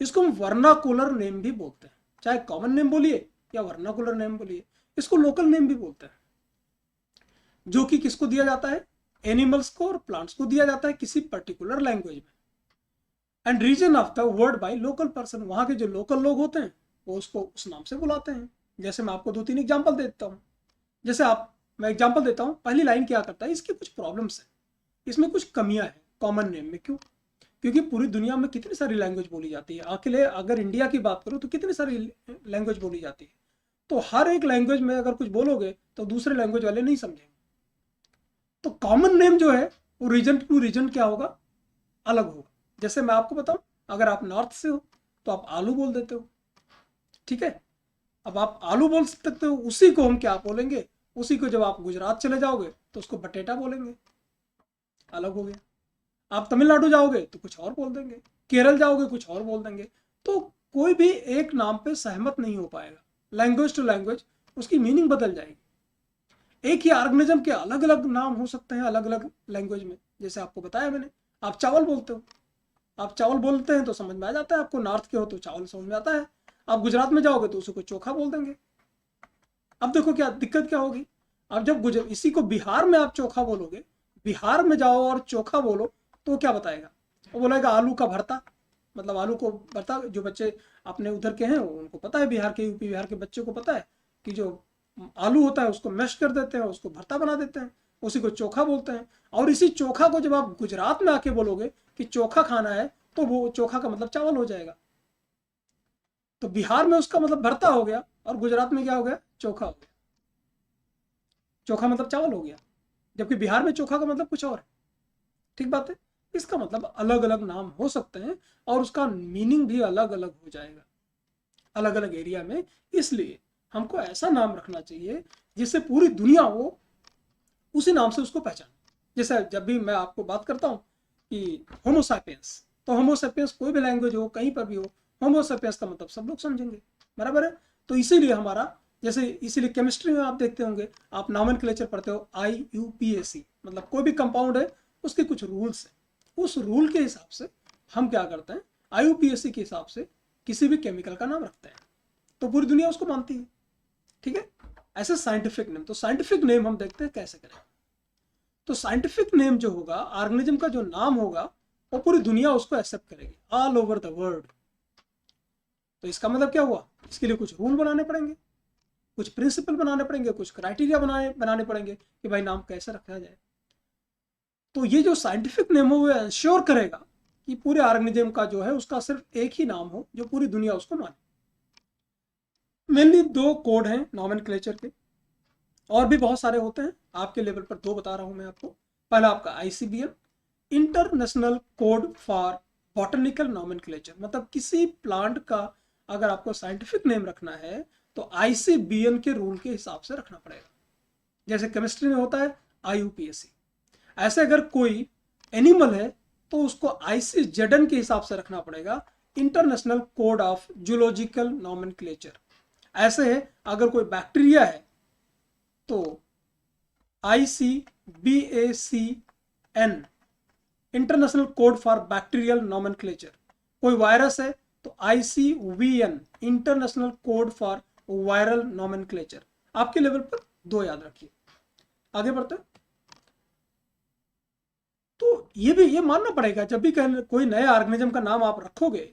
इसको हम वर्नाकुलर नेम भी बोलते हैं। चाहे कॉमन नेम बोलिए या वर्नाकुलर नेम बोलिए, इसको लोकल नेम भी बोलते हैं। जो कि किसको दिया जाता है? एनिमल्स को और प्लांट्स को दिया जाता है किसी पर्टिकुलर लैंग्वेज में। And region of the word by local person. वहां के जो लोकल लोग होते हैं वो उसको उस नाम से बुलाते हैं। जैसे मैं आपको दो तीन एग्जाम्पल देता हूँ। जैसे मैं एग्जाम्पल देता हूँ। पहली लाइन क्या करता है, इसकी कुछ प्रॉब्लम्स है, इसमें कुछ कमियां हैं कॉमन नेम में। क्यों? क्योंकि पूरी दुनिया में कितनी सारी लैंग्वेज बोली जाती है। अकेले अगर इंडिया की बात करूँ तो कितनी सारी लैंग्वेज बोली जाती है। तो हर एक लैंग्वेज में अगर कुछ बोलोगे तो दूसरे लैंग्वेज वाले नहीं समझेंगे। तो कॉमन नेम जो है वो रीजन टू रीजन क्या होगा? अलग होगा। जैसे मैं आपको बताऊं, अगर आप नॉर्थ से हो तो आप आलू बोल देते हो, ठीक है। अब आप आलू बोल सकते हो, उसी को हम क्या बोलेंगे? उसी को जब आप गुजरात चले जाओगे तो उसको बटेटा बोलेंगे, अलग हो गया। आप तमिलनाडु जाओगे तो कुछ और बोल देंगे, केरल जाओगे कुछ और बोल देंगे। तो कोई भी एक नाम पे सहमत नहीं हो पाएगा। लैंग्वेज टू लैंग्वेज उसकी मीनिंग बदल जाएगी। एक ही ऑर्गेनिज्म के अलग अलग नाम हो सकते हैं अलग अलग लैंग्वेज में। जैसे आपको बताया मैंने, आप चावल बोलते हो, आप चावल बोलते हैं तो समझ में आ जाता है आपको, नॉर्थ के हो तो चावल समझ में आता है। आप गुजरात में जाओगे तो उसको चोखा बोल देंगे। अब देखो क्या दिक्कत क्या होगी। अब जब इसी को बिहार में आप चोखा बोलोगे, बिहार में जाओ और चोखा बोलो तो क्या बताएगा? वो बोलेगा आलू का भरता। मतलब आलू को भरता। जो बच्चे अपने उधर के हैं उनको पता है, बिहार के यूपी बिहार के बच्चों को पता है कि जो आलू होता है उसको मैश कर देते हैं, उसको भरता बना देते हैं, उसी को चोखा बोलते हैं। और इसी चोखा को जब आप गुजरात में आके बोलोगे कि चोखा खाना है तो वो चोखा का मतलब चावल हो जाएगा। तो बिहार में उसका मतलब भरता हो गया और गुजरात में क्या हो गया? चोखा हो गया। चोखा मतलब चावल हो गया, जबकि बिहार में चोखा का मतलब कुछ और है। ठीक बात है। इसका मतलब अलग अलग नाम हो सकते हैं और उसका मीनिंग भी अलग अलग हो जाएगा अलग अलग एरिया में। इसलिए हमको ऐसा नाम रखना चाहिए जिससे पूरी दुनिया हो उसी नाम से उसको पहचाने। जैसे जब भी मैं आपको बात करता हूँ कि होमोसैपियंस, तो होमोसैपियंस कोई भी लैंग्वेज हो कहीं पर भी हो, होमोसैपियंस का मतलब सब लोग समझेंगे, बराबर है। तो इसीलिए हमारा, जैसे इसीलिए केमिस्ट्री में आप देखते होंगे, आप नॉमेनक्लेचर पढ़ते हो IUPAC, मतलब कोई भी कंपाउंड है उसके कुछ रूल्स है। उस रूल के हिसाब से हम क्या करते हैं, IUPAC के हिसाब से किसी भी केमिकल का नाम रखते हैं, तो पूरी दुनिया उसको मानती है। ठीक है। ऐसे साइंटिफिक नेम, तो साइंटिफिक नेम हम देखते हैं कैसे करें। तो साइंटिफिक नेम जो होगा, ऑर्गेनिज्म का जो नाम होगा, वो पूरी दुनिया उसको एक्सेप्ट करेगी, ऑल ओवर द वर्ल्ड। तो इसका मतलब क्या हुआ, इसके लिए कुछ रूल बनाने पड़ेंगे, कुछ प्रिंसिपल बनाने पड़ेंगे, कुछ क्राइटेरिया बनाने पड़ेंगे कि भाई नाम कैसे रखा जाए। तो ये जो साइंटिफिक नेम हो वो इंश्योर करेगा कि पूरे ऑर्गेनिज्म का जो है उसका सिर्फ एक ही नाम हो जो पूरी दुनिया उसको माने। मेनली दो कोड हैं नॉमेनक्लेचर के, और भी बहुत सारे होते हैं, आपके लेवल पर दो बता रहा हूं मैं आपको। पहला आपका ICBN, international code for botanical nomenclature, मतलब किसी प्लांट का अगर आपको साइंटिफिक नेम रखना है तो आईसीबीएन के रूल के हिसाब से रखना पड़ेगा। जैसे केमिस्ट्री में होता है आईयूपीएसी, ऐसे अगर कोई एनिमल है तो उसको आईसीजेडएन के हिसाब से रखना पड़ेगा, international code of zoological nomenclature. ऐसे है अगर कोई बैक्टीरिया है तो ICBACN, international code for bacterial nomenclature. कोई वायरस है तो ICVN, international code for viral nomenclature. आपके लेवल पर दो याद रखिए। आगे बढ़ते हैं। तो ये मानना पड़ेगा जब भी कोई नए ऑर्गेनिज्म का नाम आप रखोगे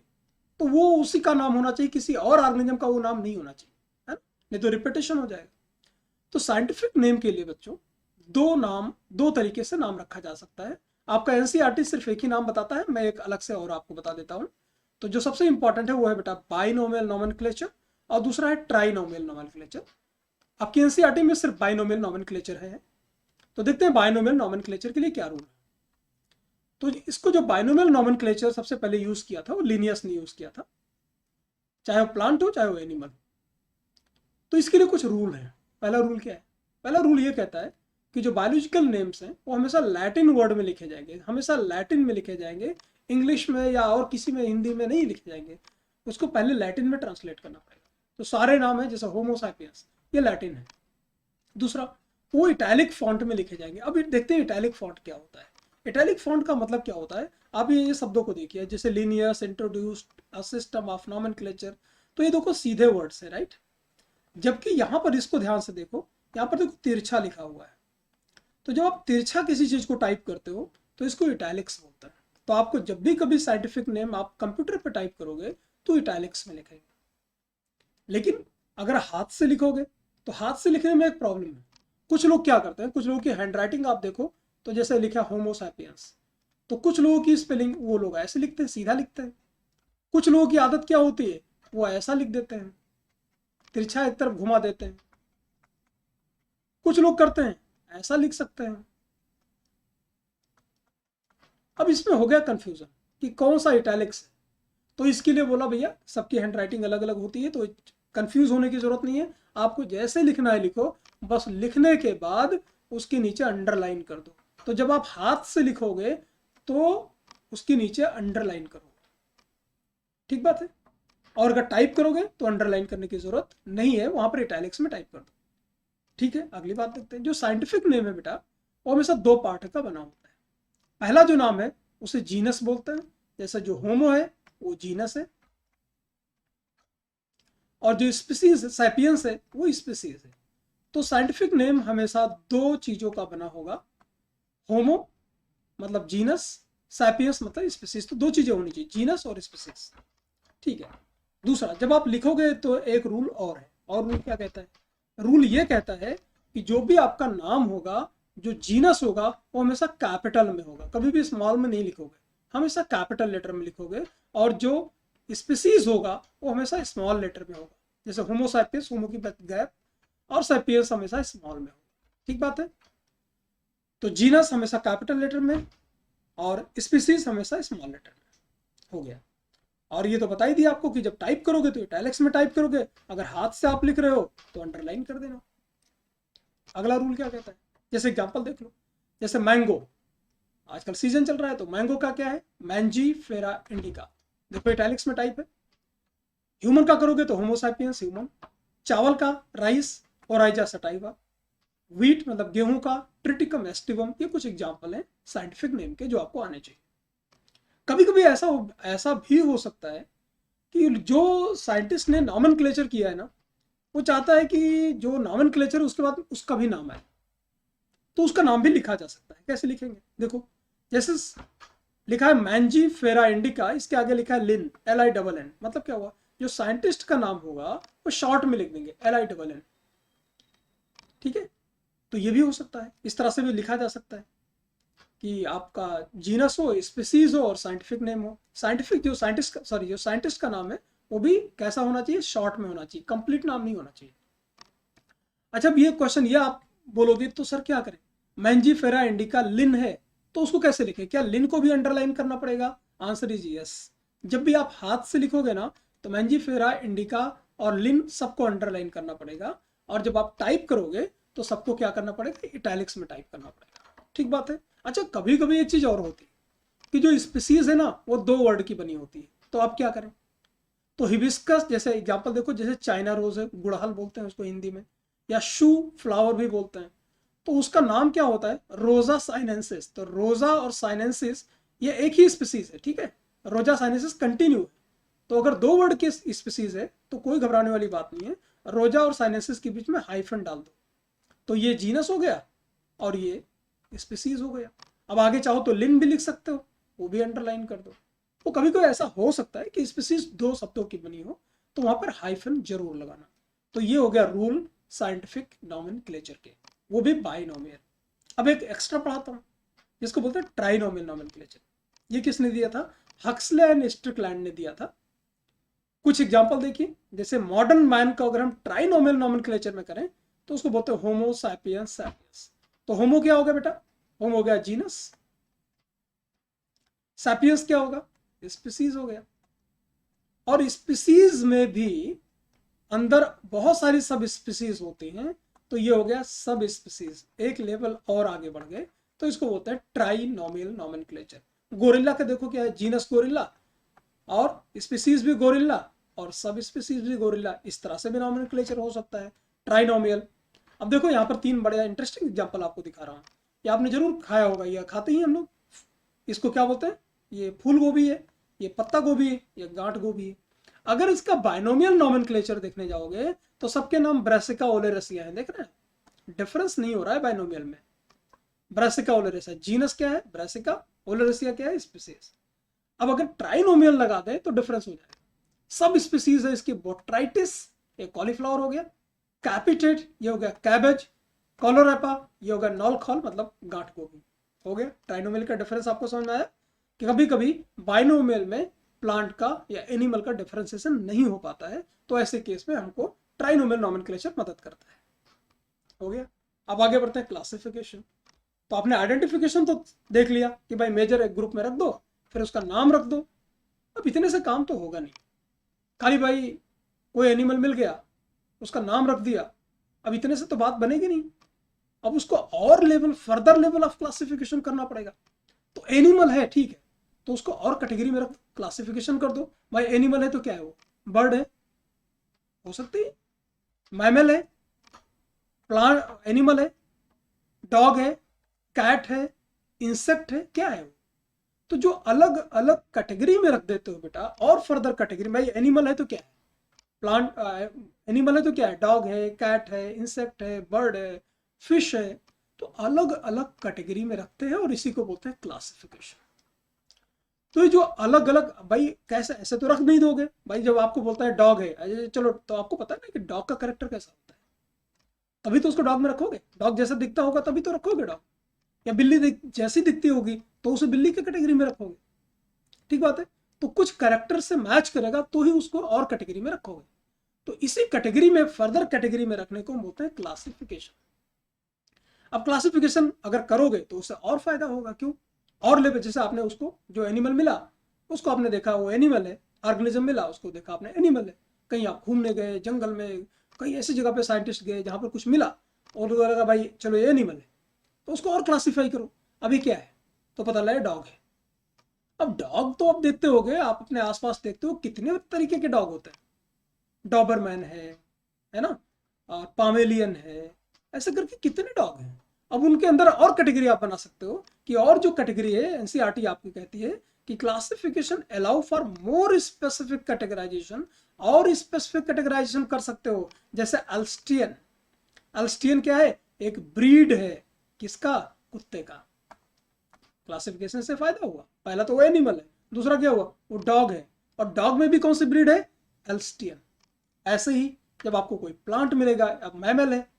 तो वो उसी का नाम होना चाहिए, किसी और ऑर्गेनिज्म का वो नाम नहीं होना चाहिए, है ना, नहीं तो रिपीटेशन हो जाएगा। तो साइंटिफिक नेम के लिए बच्चों दो तरीके से नाम रखा जा सकता है। आपका एनसीईआरटी सिर्फ एक ही नाम बताता है, मैं एक अलग से और आपको बता देता हूँ। तो जो सबसे इंपॉर्टेंट है वो है बेटा बाइनोमियल नॉमेनक्लेचर, और दूसरा है ट्राइनोमियल नॉमेनक्लेचर। आपकी एनसीईआरटी में सिर्फ बाइनोमियल नॉमेनक्लेचर है। तो देखते हैं बाइनोमियल नॉमेनक्लेचर के लिए क्या रूल है। तो इसको जो बाइनोमियल नॉमेनक्लेचर सबसे पहले यूज किया था वो लिनियस ने यूज किया था, चाहे वो प्लांट हो चाहे वो एनिमल। तो इसके लिए कुछ रूल है। पहला रूल क्या है, पहला रूल ये कहता है कि जो बायोलॉजिकल नेम्स हैं वो हमेशा लैटिन वर्ड में लिखे जाएंगे, हमेशा लैटिन में लिखे जाएंगे, इंग्लिश में या और किसी में हिंदी में नहीं लिखे जाएंगे, उसको पहले लैटिन में ट्रांसलेट करना पड़ेगा। तो सारे नाम है जैसे होमो सैपियंस ये लैटिन है। दूसरा, वो इटैलिक फॉन्ट में लिखे जाएंगे। अब देखते हैं इटैलिक फॉन्ट क्या होता है। इटैलिक फॉन्ट का मतलब क्या होता है, आप ये शब्दों को देखिए, जैसे Linnaeus, introduced, a system of nomenclature, तो ये देखो सीधे वर्ड्स है, राइट। जबकि यहाँ पर इसको ध्यान से देखो, यहाँ पर देखो तिरछा लिखा हुआ है। तो जब आप तिरछा किसी चीज को टाइप करते हो तो इसको इटैलिक्स बोलता है। तो आपको जब भी कभी साइंटिफिक नेम आप कंप्यूटर पर टाइप करोगे तो इटैलिक्स में लिखेंगे। लेकिन अगर हाथ से लिखोगे तो हाथ से लिखने में एक प्रॉब्लम है। कुछ लोग क्या करते हैं, कुछ लोगों की हैंडराइटिंग आप देखो तो जैसे लिखा होमो सैपियंस, तो कुछ लोगों की स्पेलिंग वो लोग ऐसे लिखते हैं, सीधा लिखते हैं। कुछ लोगों की आदत क्या होती है, वो ऐसा लिख देते हैं, तिरछा एक तरफ घुमा देते हैं। कुछ लोग करते हैं ऐसा लिख सकते हैं। अब इसमें हो गया कंफ्यूजन कि कौन सा इटैलिक्स है। तो इसके लिए बोला भैया सबकी हैंडराइटिंग अलग अलग होती है, तो कंफ्यूज होने की जरूरत नहीं है। आपको जैसे लिखना है लिखो, बस लिखने के बाद उसके नीचे अंडरलाइन कर दो। तो जब आप हाथ से लिखोगे तो उसके नीचे अंडरलाइन करो, ठीक बात है। और अगर टाइप करोगे तो अंडरलाइन करने की जरूरत नहीं है, वहां पर इटैलिक्स में टाइप कर दो, ठीक है। अगली बात देखते हैं। जो साइंटिफिक नेम है बेटा वो हमेशा दो पार्ट का बना होता है। पहला जो नाम है उसे जीनस बोलते हैं, जैसे जो होमो है वो जीनस है, और जो स्पीसीज सैपियंस है वो स्पीसीज है। तो साइंटिफिक नेम हमेशा दो चीजों का बना होगा, होमो मतलब जीनस, सैपियंस मतलब स्पीसीज। तो दो चीजें होनी चाहिए, जीनस और स्पीसीज, ठीक है। दूसरा, जब आप लिखोगे तो एक रूल और है, और रूल क्या कहता है, रूल ये कहता है कि जो भी आपका नाम होगा, जो जीनस होगा वो हमेशा कैपिटल में होगा, कभी भी स्मॉल में नहीं लिखोगे, हमेशा कैपिटल लेटर में लिखोगे। और जो स्पीसीज होगा वो हमेशा स्मॉल लेटर में होगा, जैसे होमो सैपियंस, होमो की गैप, और सैपियंस हमेशा स्मॉल में होगा, ठीक बात है। तो जीनस हमेशा कैपिटल लेटर में और स्पीसीज हमेशा स्मॉल लेटर में, हो गया। और ये तो बता ही दिया आपको कि जब टाइप करोगे तो इटैलिक्स में टाइप करोगे, अगर हाथ से आप लिख रहे हो तो अंडरलाइन कर देना। अगला रूल क्या कहता है, जैसे एग्जांपल देख लो, जैसे मैंगो, आजकल सीजन चल रहा है तो मैंगो का क्या है, मैंजी फेरा इंडिका, देखो इटैलिक्स में टाइप है। ह्यूमन का करोगे तो होमो सैपियंस ह्यूमन। चावल का राइस, ओराइजा सटाइवा। व्हीट मतलब गेहूं का ट्रिटिकम एस्टिवम। ये कुछ एग्जांपल हैं साइंटिफिक नेम के जो आपको आने चाहिए। कभी कभी ऐसा भी हो सकता है कि जो साइंटिस्ट ने नॉमेनक्लेचर किया है ना, वो चाहता है कि जो नॉमेनक्लेचर उसके बाद उसका भी नाम आए। तो उसका नाम भी लिखा जा सकता है। कैसे लिखेंगे, देखो जैसे लिखा है मैंजी फेरा इंडिका, इसके आगे लिखा है लिन, LINN, मतलब क्या हुआ, जो साइंटिस्ट का नाम होगा वो शॉर्ट में लिख देंगे LINN, ठीक है। तो ये भी हो सकता है, इस तरह से भी लिखा जा सकता है कि आपका जीनस हो, स्पीसीज हो और साइंटिफिक नेम हो। साइंटिफिक जो साइंटिस्ट का नाम है वो भी कैसा होना चाहिए, शॉर्ट में होना चाहिए, कंप्लीट नाम नहीं होना चाहिए। अच्छा, अब ये क्वेश्चन ये आप बोलोगे तो सर क्या करें, मैंजी फेरा इंडिका लिन है तो उसको कैसे लिखें, क्या लिन को भी अंडरलाइन करना पड़ेगा? Answer is yes. जब भी आप हाथ से लिखोगे ना तो मैंजी फेरा इंडिका और लिन सबको अंडरलाइन करना पड़ेगा, और जब आप टाइप करोगे तो सबको क्या करना पड़ेगा, इटैलिक्स में टाइप करना पड़ेगा, ठीक बात है। अच्छा, कभी कभी एक चीज और होती है कि जो स्पीसीज है ना वो 2 वर्ड की बनी होती है, तो आप क्या करें, तो हिबिस्कस जैसे एग्जाम्पल देखो, जैसे चाइना रोज है, गुड़हल बोलते हैं उसको हिंदी में, या शू फ्लावर भी बोलते हैं, तो उसका नाम क्या होता है, रोजा साइनेंसिस। तो रोजा और साइनेंसिस ये एक ही स्पीसीज है, ठीक है, रोजा साइनेंसिस कंटिन्यू है। तो अगर 2 वर्ड के स्पीसीज है तो कोई घबराने वाली बात नहीं है, रोजा और साइनेंसिस के बीच में हाइफन डाल दो, तो ये जीनस हो गया और ये स्पीसीज हो गया। अब आगे चाहो तो लिन भी लिख सकते हो, वो भी अंडरलाइन कर दो। तो कभी कभी ऐसा हो सकता है कि स्पीसीज 2 शब्दों की बनी हो, तो वहां पर हाइफन जरूर लगाना। तो ये हो गया रूल साइंटिफिक नॉमेनक्लेचर के, वो भी बाइनोमियल। अब एक एक्स्ट्रा पढ़ाता हूँ जिसको बोलते हैं ट्राइनोमियल नॉमेनक्लेचर। ये किसने दिया था, हक्सले एंड स्ट्रिकलैंड ने दिया था। कुछ एग्जांपल देखिए, जैसे मॉडर्न मैन को अगर हम ट्राइनोमियल नॉमेनक्लेचर में करें तो उसको बोलते हैं होमो सैपियंस सैपियंस। तो होमो क्या होगा बेटा, होमो हो गया जीनस, सैपियंस क्या होगा, स्पीसीज हो गया। और स्पीसीज में भी अंदर बहुत सारी सब स्पीसीज होती हैं, तो ये हो गया सब स्पीसीज, एक लेवल और आगे बढ़ गए, तो इसको बोलते हैं ट्राइनोमियल नॉमेनक्लेचर। गोरिल्ला का देखो क्या है, जीनस गोरिल्ला और स्पीसीज भी गोरिल्ला और सब स्पीसीज भी गोरिल्ला, इस तरह से भी नॉमेनक्लेचर हो सकता है ट्राइनोमियल। अब देखो यहाँ पर 3 बड़े इंटरेस्टिंग एग्जांपल आपको दिखा रहा हूँ, ये आपने जरूर खाया होगा, ये खाते ही हम लोग। इसको क्या बोलते हैं, ये फूल गोभी है, ये पत्ता गोभी है, ये गांठ गोभी है। अगर इसका बाइनोमियल नॉमेनक्लेचर देखने जाओगे तो सबके नाम ब्रासिका ओलेरसिया है, देख रहे हैं, डिफरेंस नहीं हो रहा है बाइनोमियल में। ब्रासिका ओलेरसिया जीनस क्या है, ब्रासिका ओलेरसिया क्या है, स्पीसीज। अब अगर ट्राइनोमियल लगा दे तो डिफरेंस हो जाएगा। सब स्पीसीज है इसकी, बोट्राइटिस ये कॉलीफ्लावर हो गया, कैपिटेट ये हो गया कैबेज, कॉलोरेपा ये हो गया नॉलखॉल मतलब गांठ गोभी, हो गया। ट्राइनोमियल का डिफरेंस आपको समझ में आया कि कभी कभी बाइनोमियल में प्लांट का या एनिमल का डिफरेंशिएशन नहीं हो पाता है, तो ऐसे केस में हमको ट्राइनोमियल नॉमेनक्लेचर मदद करता है, हो गया। अब आगे बढ़ते हैं क्लासिफिकेशन। तो आपने आइडेंटिफिकेशन तो देख लिया कि भाई मेजर एक ग्रुप में रख दो, फिर उसका नाम रख दो। अब इतने से काम तो होगा नहीं, खाली भाई कोई एनिमल मिल गया उसका नाम रख दिया, अब इतने से तो बात बनेगी नहीं। अब उसको और level, further level of classification करना पड़ेगा। तो एनिमल है, ठीक है, तो उसको और कैटेगरी में रख, क्लासिफिकेशन कर दो। भाई एनिमल है तो क्या है, वो बर्ड है, हो सकती है, मैमल है, प्लांट एनिमल है, डॉग है, कैट है, इंसेक्ट है, क्या है वो। तो जो अलग अलग कैटेगरी में रख देते हो बेटा, और फर्दर कैटेगरी, भाई एनिमल है तो क्या है, प्लांट एनिमल है तो क्या है, डॉग है, कैट है, इंसेक्ट है, बर्ड है, फिश है, तो अलग अलग कैटेगरी में रखते हैं और इसी को बोलते हैं क्लासिफिकेशन। तो ये जो अलग अलग, भाई कैसे, ऐसे तो रख नहीं दोगे भाई, जब आपको बोलता है डॉग है, चलो तो आपको पता है ना कि डॉग का कैरेक्टर कैसा होता है, तभी तो उसको डॉग में रखोगे, डॉग जैसा दिखता होगा तभी तो रखोगे डॉग, या बिल्ली जैसी दिखती होगी तो उसे बिल्ली के कैटेगरी में रखोगे, ठीक बात है। तो कुछ कैरेक्टर से मैच करेगा तो ही उसको और कैटेगरी में रखोगे, तो इसी कैटेगरी में फर्दर कैटेगरी में रखने को बोलते हैं क्लासिफिकेशन। अब क्लासिफिकेशन अगर करोगे तो उससे और फायदा होगा, क्यों, और लेवल, जैसे आपने उसको जो एनिमल मिला उसको आपने देखा वो एनिमल है, ऑर्गेनिज्म मिला उसको देखा आपने एनिमल है, कहीं आप घूमने गए जंगल में, कहीं ऐसी जगह पे साइंटिस्ट गए जहाँ पर कुछ मिला और लगा भाई चलो ये एनिमल है, तो उसको और क्लासीफाई करो, अभी क्या है तो पता लगे डॉग है। अब डॉग तो आप देखते होगे, आप अपने आसपास देखते हो कितने तरीके के डॉग होते हैं, डॉबरमैन है ना, और पामेलियन है, ऐसे करके कितने डॉग हैं। अब उनके अंदर और कैटेगरी आप बना सकते हो कि और जो कैटेगरी है एनसीईआरटी आपकी कहती है कि classification allow for more specific categorisation, और स्पेसिफिक कैटेगराइजेशन कर सकते हो, जैसे अल्स्टियन। अल्स्टियन क्या है, एक ब्रीड है, किसका? कुत्ते का। क्लासिफिकेशन से फायदा हुआ। पहला तो वो एनिमल है, दूसरा क्या हुआ? वो डॉग है, और डॉग में भी कौन सी ब्रीड है? एल्स्टियन। ऐसे ही जब आपको कोई प्लांट मिलेगा, अब मैमल है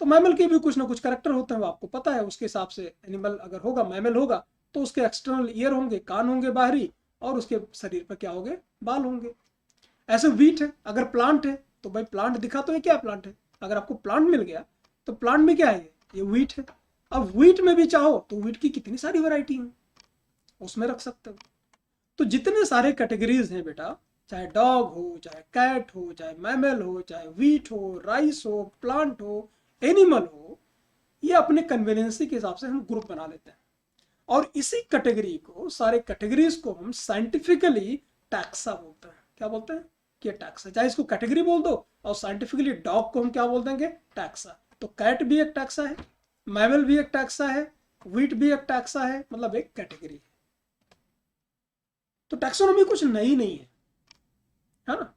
तो मैमल के भी कुछ ना कुछ करेक्टर होते हैं, वो आपको पता है। उसके हिसाब से एनिमल अगर होगा, मैमल होगा, तो उसके एक्सटर्नल ईयर होंगे, कान होंगे बाहरी, और उसके शरीर पर क्या होंगे? बाल होंगे। ऐसे व्हीट है, अगर प्लांट है तो भाई प्लांट दिखा तो ये क्या प्लांट है। अगर आपको प्लांट मिल गया तो प्लांट में क्या है? ये व्हीट है। अब व्हीट में भी चाहो तो व्हीट की कितनी सारी वैरायटी है, उसमें रख सकते हो। तो जितने सारे कैटेगरीज हैं बेटा, चाहे डॉग हो, चाहे कैट हो, चाहे मैमल हो, चाहे व्हीट हो, राइस हो, प्लांट हो, एनिमल हो, ये अपने कन्वीनियंसी के हिसाब से हम ग्रुप बना लेते हैं। और इसी कैटेगरी को, सारे कैटेगरीज को हम साइंटिफिकली टैक्सा बोलते हैं। क्या बोलते हैं? कि टैक्सा। चाहे इसको कैटेगरी बोल दो, और साइंटिफिकली डॉग को हम क्या बोल देंगे? टैक्सा। तो कैट भी एक टैक्सा है, मैमल भी एक टैक्सा है, व्हीट भी एक टैक्सा है, मतलब एक कैटेगरी है। तो टैक्सोनॉमी कुछ नई नहीं है ना।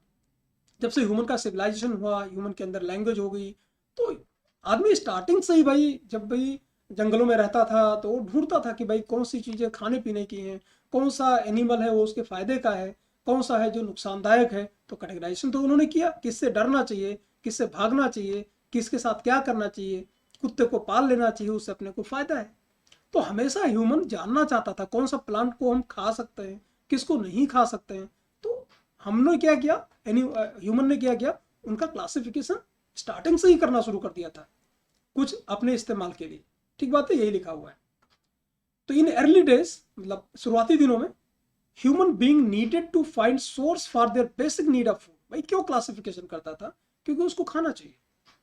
जब से ह्यूमन का सिविलाइजेशन हुआ, ह्यूमन के अंदर लैंग्वेज हो गई, तो आदमी स्टार्टिंग से ही भाई, जब भाई जंगलों में रहता था तो वो ढूंढता था कि भाई कौन सी चीज़ें खाने पीने की हैं, कौन सा एनिमल है वो उसके फायदे का है, कौन सा है जो नुकसानदायक है। तो कैटेगराइजेशन तो उन्होंने किया, किससे डरना चाहिए, किससे भागना चाहिए, किसके साथ क्या करना चाहिए। कुत्ते को पाल लेना चाहिए, उससे अपने को फायदा है। तो हमेशा ह्यूमन जानना चाहता था कौन सा प्लांट को हम खा सकते हैं, किसको नहीं खा सकते हैं। तो हमने क्या किया, ह्यूमन ने क्या किया, उनका क्लासिफिकेशन स्टार्टिंग से ही करना शुरू कर दिया था, कुछ अपने इस्तेमाल के लिए। ठीक बात है, यही लिखा हुआ है। तो इन अर्ली डेज, मतलब शुरुआती दिनों में, human being needed to find source for their basic need of food. भाई क्यों क्लासिफिकेशन करता था? क्योंकि उसको खाना चाहिए,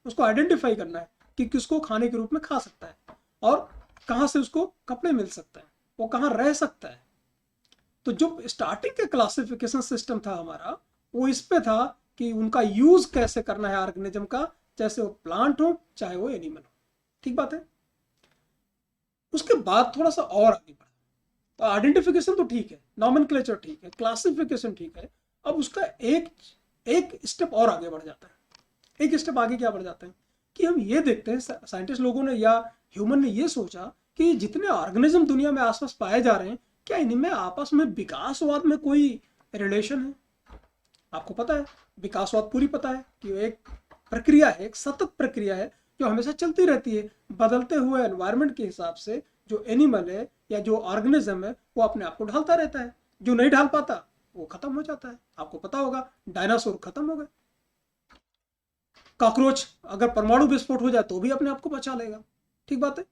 उसको आइडेंटिफाई करना है कि किसको खाने के रूप में खा सकता है, और कहाँ से उसको कपड़े मिल सकते हैं, वो कहाँ रह सकता है। तो जो स्टार्टिंग का क्लासिफिकेशन सिस्टम था हमारा, वो इस पे था कि उनका यूज कैसे करना है ऑर्गेनिज्म का, चाहे वो प्लांट हो चाहे वो एनिमल हो। ठीक बात है। उसके बाद थोड़ा सा और आगे बढ़ा, तो आइडेंटिफिकेशन तो ठीक है, नॉमेनक्लेचर ठीक है, क्लासिफिकेशन ठीक है। अब उसका एक एक स्टेप और आगे बढ़ जाता है। एक स्टेप आगे क्या बढ़ जाता है कि हम ये देखते हैं, साइंटिस्ट लोगों ने या ह्यूमन ने ये सोचा कि जितने ऑर्गेनिज्म दुनिया में आसपास पाए जा रहे हैं, क्या इनमें आपस में विकासवाद में कोई रिलेशन है? आपको पता है, विकासवाद पूरी पता है कि एक प्रक्रिया है, एक सतत प्रक्रिया है जो हमेशा चलती रहती है। बदलते हुए एनवायरनमेंट के हिसाब से जो एनिमल है या जो ऑर्गेनिज्म है वो अपने आप को ढालता रहता है। जो नहीं ढाल पाता वो खत्म हो जाता है। आपको पता होगा, डायनासोर खत्म हो गए। कॉकरोच अगर परमाणु विस्फोट हो जाए तो भी अपने आप को बचा लेगा। ठीक बात है।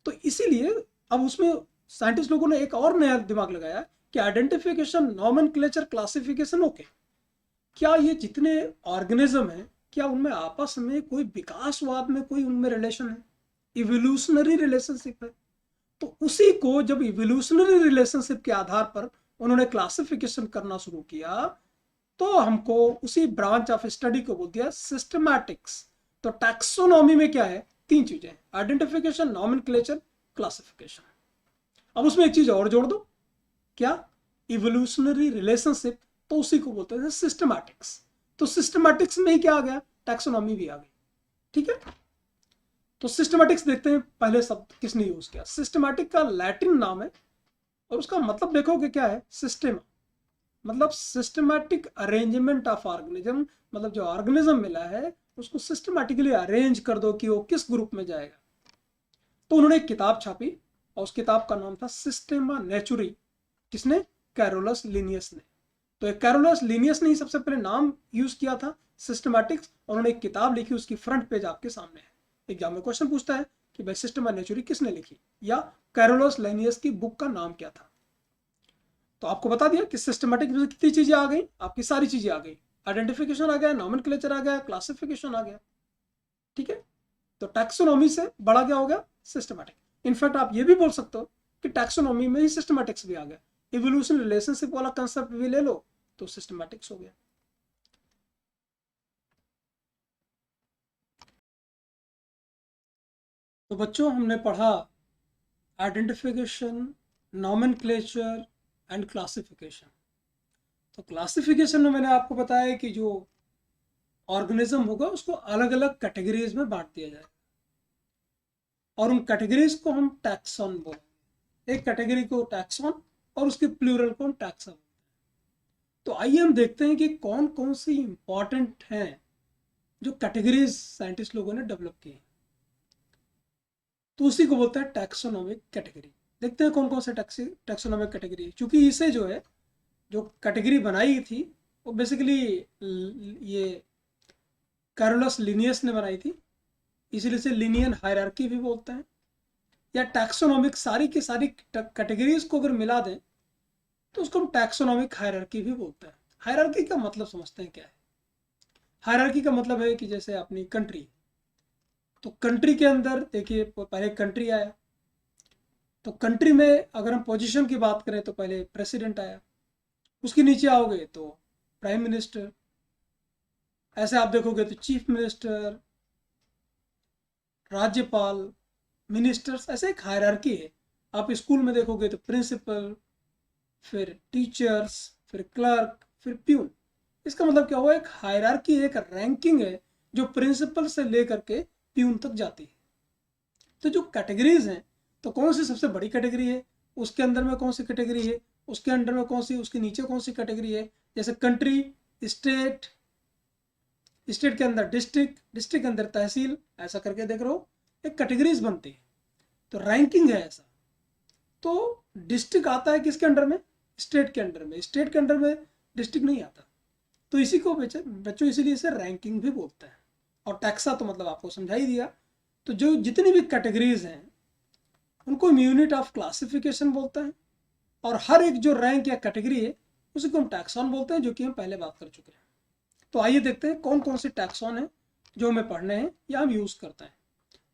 तो इसीलिए अब उसमें साइंटिस्ट लोगों ने एक और नया दिमाग लगाया कि आइडेंटिफिकेशन, नॉमेनक्लेचर, क्लासिफिकेशन, ओके, क्या ये जितने ऑर्गेनिज्म हैं, क्या उनमें आपस में कोई विकासवाद में कोई उनमें रिलेशन है, इवोल्यूशनरी रिलेशनशिप है। तो उसी को जब इवोल्यूशनरी रिलेशनशिप के आधार पर उन्होंने क्लासिफिकेशन करना शुरू किया, तो हमको उसी ब्रांच ऑफ स्टडी को बोल दिया सिस्टमैटिक्स। तो टैक्सोनॉमी में क्या है? तीन चीजें, आइडेंटिफिकेशन, नॉमेनक्लेचर, क्लासिफिकेशन। अब उसमें एक चीज और जोड़ दो, क्या? Evolutionary relationship. तो उसी को बोलते हैं सिस्टमैटिक्स। तो सिस्टमैटिक्स में ही क्या आ गया? टैक्सोनॉमी भी आ गई। ठीक है। तो सिस्टमैटिक्स देखते हैं, पहले शब्द किसने यूज किया। सिस्टमैटिक का लैटिन नाम है, और उसका मतलब देखोगे क्या है? सिस्टम, मतलब सिस्टमैटिक अरेंजमेंट ऑफ ऑर्गेनिज्म। मतलब जो ऑर्गेनिज्म मिला है उसको सिस्टमैटिकली अरेंज कर दो कि वो किस ग्रुप में जाएगा। तो उन्होंने एक किताब छापी, और उस किताब का नाम था सिस्टेमा नेचुरी। किसने? कैरोलस लिनियस ने। तो एक कैरोलस लिनियस ने ही सबसे पहले नाम यूज किया था सिस्टमैटिक्स, और उन्होंने एक किताब लिखी, उसकी फ्रंट पेज आपके सामने है। एग्जाम में क्वेश्चन पूछता है कि भाई सिस्टेमा नेचुरी किसने लिखी, या कैरोलस लिनियस की बुक का नाम क्या था। तो आपको बता दिया कि सिस्टमैटिक में कितनी चीजें आ गई, आपकी सारी चीजें आ गई। आइडेंटिफिकेशन आ गया, नॉमेनक्लेचर आ गया, क्लासिफिकेशन आ गया। ठीक है। तो टैक्सोनॉमी से बड़ा क्या हो गया? सिस्टमैटिक। इनफैक्ट आप ये भी बोल सकते हो कि टैक्सोनॉमी में ही सिस्टमैटिक्स भी आ गया। इवोल्यूशन रिलेशनशिप वाला कंसेप्ट भी ले लो तो सिस्टमैटिक्स हो गया। तो बच्चों, हमने पढ़ा आइडेंटिफिकेशन, नॉमेनक्लेचर एंड क्लासिफिकेशन। तो क्लासिफिकेशन में मैंने आपको बताया कि जो ऑर्गेनिज्म होगा उसको अलग अलग कैटेगरीज में बांट दिया जाए, और उन कैटेगरीज को हम टैक्सॉन बोलेंगे। एक कैटेगरी को टैक्सॉन और उसके प्लूरल को हम टैक्सा। तो आइए हम देखते हैं कि कौन कौन सी इंपॉर्टेंट हैं जो कैटेगरीज साइंटिस्ट लोगों ने डेवलप की। तो उसी को बोलते हैं टैक्सोनॉमिक कैटेगरी। देखते हैं कौन कौन से टैक्सोनॉमिक कैटेगरी है। क्योंकि इसे जो है, जो कैटेगरी बनाई थी वो बेसिकली ये कैरोलस लिनियस ने बनाई थी, इसीलिए इसे लिनियन हायरार्की भी बोलते हैं। या टैक्सोनॉमिक, सारी की सारी कैटेगरीज को अगर मिला दें तो उसको हम टैक्सोनॉमिक हायरार्की भी बोलते हैं। हायरार्की का मतलब समझते हैं क्या है। हायरार्की का मतलब है कि जैसे अपनी कंट्री, तो कंट्री के अंदर देखिए पहले कंट्री आया, तो कंट्री में अगर हम पोजीशन की बात करें तो पहले प्रेसिडेंट आया, उसके नीचे आओगे तो प्राइम मिनिस्टर, ऐसे आप देखोगे तो चीफ मिनिस्टर, राज्यपाल, मिनिस्टर्स, ऐसे एक हायरार्की है। आप स्कूल में देखोगे तो प्रिंसिपल, फिर टीचर्स, फिर क्लर्क, फिर प्यून। इसका मतलब क्या हुआ, एक हायरार्की, एक रैंकिंग है जो प्रिंसिपल से लेकर के प्यून तक जाती है। तो जो कैटेगरीज हैं, तो कौन सी सबसे बड़ी कैटेगरी है, उसके अंदर में कौन सी कैटेगरी है, उसके अंडर में कौन सी, उसके नीचे कौन सी कैटेगरी है। जैसे कंट्री, स्टेट, स्टेट के अंदर डिस्ट्रिक्ट, डिस्ट्रिक्ट के अंदर तहसील, ऐसा करके देख रहे हो एक कैटेगरीज बनती है। तो रैंकिंग है ऐसा। तो डिस्ट्रिक्ट आता है किसके अंडर में, स्टेट के अंडर में, स्टेट के अंडर में डिस्ट्रिक्ट नहीं आता। तो इसी को बच्चों इसीलिए इसे रैंकिंग भी बोलते हैं। और टैक्सा तो मतलब आपको समझा ही दिया। तो जो जितनी भी कैटेगरीज हैं उनको हम यूनिट ऑफ क्लासिफिकेशन बोलते हैं, और हर एक जो रैंक या कैटेगरी है उसी को हम टैक्सॉन बोलते हैं, जो कि हम पहले बात कर चुके हैं। तो आइए देखते हैं कौन कौन से टैक्सॉन हैं जो हमें पढ़ने हैं या हम यूज़ करते हैं।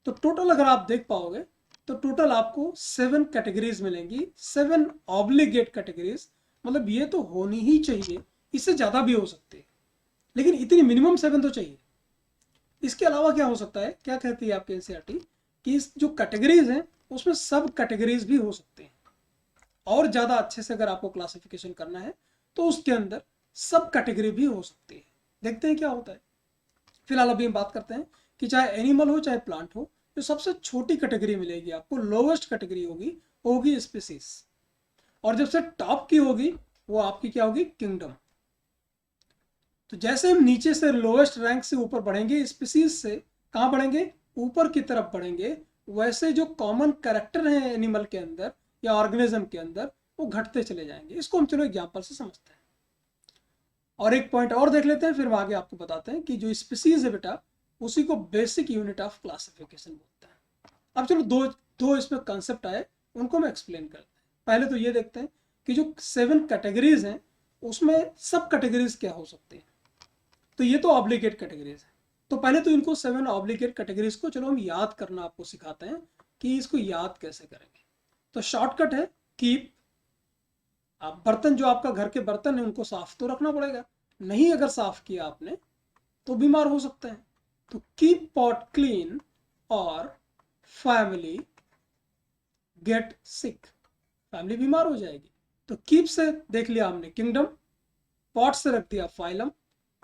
तो टोटल अगर आप देख पाओगे तो टोटल आपको 7 कैटेगरीज मिलेंगी, 7 ऑब्लिगेट कैटेगरीज। मतलब ये तो होनी ही चाहिए, इससे ज़्यादा भी हो सकती है, लेकिन इतनी मिनिमम 7 तो चाहिए। इसके अलावा क्या हो सकता है, क्या कहती है आपके एनसीईआरटी, कि इस जो कैटेगरीज हैं उसमें सब कैटेगरीज भी हो सकते हैं। और ज़्यादा अच्छे से अगर आपको क्लासिफिकेशन करना है तो उसके अंदर सब कैटेगरी भी हो सकती है। देखते हैं क्या होता है। फिलहाल अभी हम बात करते हैं कि चाहे एनिमल हो चाहे प्लांट हो, जो सबसे छोटी कैटेगरी मिलेगी आपको, लोवेस्ट कैटेगरी होगी स्पीसीज। और जब से टॉप की होगी वो आपकी क्या होगी, किंगडम। तो जैसे हम नीचे से लोवेस्ट रैंक से ऊपर बढ़ेंगे, स्पीसीज से कहाँ बढ़ेंगे, ऊपर की तरफ बढ़ेंगे, वैसे जो कॉमन कैरेक्टर हैं एनिमल के अंदर या ऑर्गेनिज्म के अंदर वो घटते चले जाएंगे। इसको हम चलो एग्जाम्पल से समझते हैं। और एक पॉइंट और देख लेते हैं, फिर आगे आपको बताते हैं कि जो स्पीसीज है बेटा, उसी को बेसिक यूनिट ऑफ क्लासिफिकेशन बोलते हैं। अब चलो दो दो इसमें कंसेप्ट आए, उनको मैं एक्सप्लेन करते हैं। पहले तो ये देखते हैं कि जो 7 कैटेगरीज हैं उसमें सब कैटेगरीज क्या हो सकती हैं। तो ये तो ऑब्लिगेट कैटेगरीज है। तो पहले तो इनको 7 ऑब्लिगेट कैटेगरीज को चलो हम याद करना आपको सिखाते हैं कि इसको याद कैसे करेंगे। तो शॉर्टकट है कीप। आप बर्तन, जो आपका घर के बर्तन है उनको साफ तो रखना पड़ेगा, नहीं अगर साफ किया आपने तो बीमार हो सकते हैं। तो कीप पॉट क्लीन और फैमिली गेट सिक, फैमिली बीमार हो जाएगी। तो कीप से देख लिया हमने किंगडम, पॉट से रख दिया फाइलम,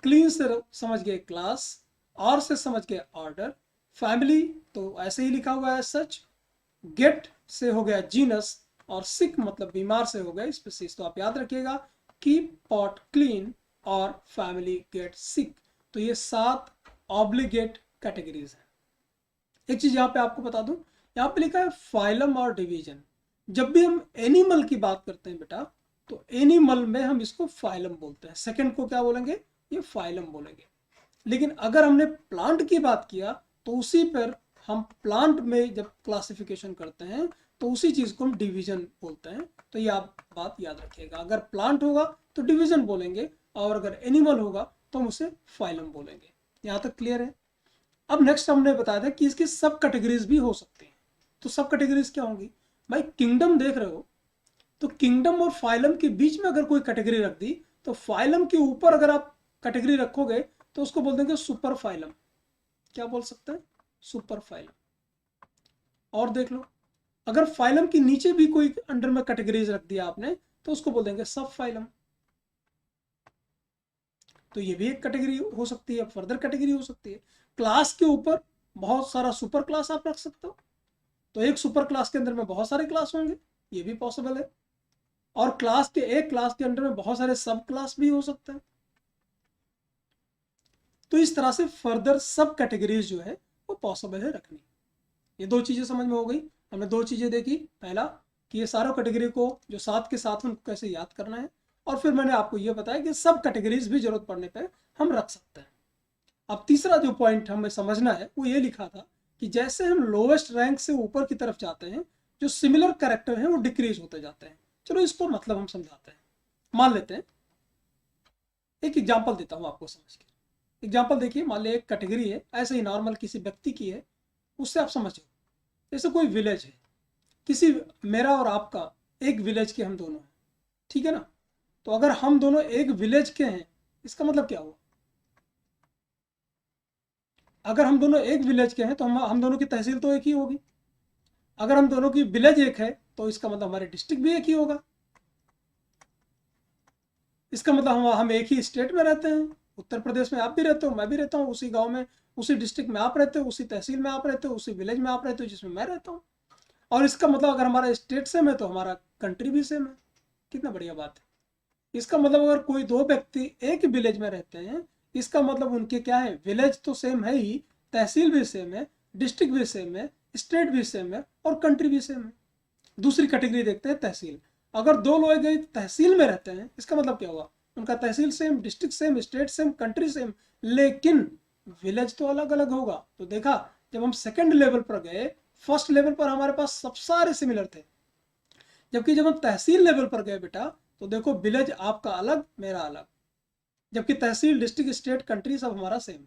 क्लीन से समझ गए क्लास, और से समझ गए ऑर्डर, फैमिली तो ऐसे ही लिखा हुआ है सच, गेट से हो गया जीनस, और सिक मतलब बीमार से हो गया स्पीसीज। तो आप याद रखिएगा कीप पॉट क्लीन और फैमिली गेट सिक। तो ये 7 ऑब्लिगेट कैटेगरीज हैं। एक चीज यहाँ पे आपको बता दूं, यहाँ पे लिखा है फाइलम और डिवीजन। जब भी हम एनिमल की बात करते हैं बेटा, तो एनिमल में हम इसको फाइलम बोलते हैं, सेकंड को क्या बोलेंगे, ये फाइलम बोलेंगे। लेकिन अगर हमने प्लांट की बात किया तो उसी पर हम प्लांट में जब क्लासिफिकेशन करते हैं तो उसी चीज को हम डिवीजन बोलते हैं। तो ये आप बात याद रखिएगा, अगर प्लांट होगा तो डिवीजन बोलेंगे, और अगर एनिमल होगा तो हम उसे फाइलम बोलेंगे। यहाँ तक क्लियर है। अब नेक्स्ट हमने बताया था कि इसकी सब कैटेगरीज भी हो सकती हैं। तो सब कैटेगरीज क्या होंगी भाई, किंगडम देख रहे हो, तो किंगडम और फाइलम के बीच में अगर कोई कैटेगरी रख दी, तो फाइलम के ऊपर अगर आप कैटेगरी रखोगे तो उसको बोल देंगे सुपर फाइलम। क्या बोल सकते हैं, सुपर फाइलम। और देख लो, अगर फाइलम के नीचे भी कोई अंडर में कैटेगरीज रख दिया आपने तो उसको बोल देंगे सब फाइलम। तो ये भी एक कैटेगरी हो सकती है, फर्दर कैटेगरी हो सकती है। क्लास के ऊपर बहुत सारा सुपर क्लास आप रख सकते हो, तो एक सुपर क्लास के अंदर में बहुत सारे क्लास होंगे, ये भी पॉसिबल है। और क्लास के एक क्लास के अंदर में बहुत सारे सब क्लास भी हो सकते हैं। तो इस तरह से फर्दर सब कैटेगरीज जो है वो पॉसिबल है रखनी। ये दो चीज़ें समझ में हो गई। हमने दो चीज़ें देखी, पहला कि ये सारों कैटेगरी को जो साथ के साथ उनको कैसे याद करना है, और फिर मैंने आपको ये बताया कि सब कैटेगरीज भी जरूरत पड़ने पर हम रख सकते हैं। अब तीसरा जो पॉइंट हमें समझना है वो ये लिखा था कि जैसे हम लोवेस्ट रैंक से ऊपर की तरफ जाते हैं, जो सिमिलर कैरेक्टर हैं वो डिक्रीज होते जाते हैं। चलो इसको मतलब हम समझाते हैं। मान लेते हैं, एक एग्जाम्पल देता हूँ आपको समझ के। एग्जाम्पल देखिए, मान लीजिए एक कैटेगरी है, ऐसे ही नॉर्मल किसी व्यक्ति की है, उससे आप समझो। जैसे कोई विलेज है, किसी मेरा और आपका एक विलेज के हम दोनों हैं, ठीक है ना। तो अगर हम दोनों एक विलेज के हैं, इसका मतलब क्या हुआ? अगर हम दोनों एक विलेज के हैं तो हम दोनों की तहसील तो एक ही होगी। अगर हम दोनों की विलेज एक है तो इसका मतलब हमारे डिस्ट्रिक्ट भी एक ही होगा। इसका मतलब हम एक ही स्टेट में रहते हैं। उत्तर प्रदेश में आप भी रहते हो, मैं भी रहता हूँ, उसी गांव में, उसी डिस्ट्रिक्ट में आप रहते हो, उसी तहसील में आप रहते हो, उसी विलेज में आप रहते हो जिसमें मैं रहता हूँ। और इसका मतलब अगर हमारा स्टेट सेम है तो हमारा कंट्री भी सेम है। कितना बढ़िया बात है। इसका मतलब अगर कोई दो व्यक्ति एक विलेज में रहते हैं, इसका मतलब उनके क्या है, विलेज तो सेम है ही, तहसील भी सेम है, डिस्ट्रिक्ट भी सेम है, स्टेट भी सेम है और कंट्री भी सेम है। दूसरी कैटेगरी देखते हैं, तहसील। अगर दो लोग एक तहसील में रहते हैं, इसका मतलब क्या हुआ, उनका tehsil same, district same, state same, country same, लेकिन विलेज तो अलग अलग होगा। तो देखा, जब हम सेकंड लेवल पर गए, फर्स्ट लेवल पर हमारे पास सब सारे सिमिलर थे, जबकि जब हम तहसील लेवल पर गए बेटा, तो देखो विलेज आपका अलग, मेरा अलग, जबकि तहसील, डिस्ट्रिक्ट, स्टेट, कंट्री सब हमारा सेम।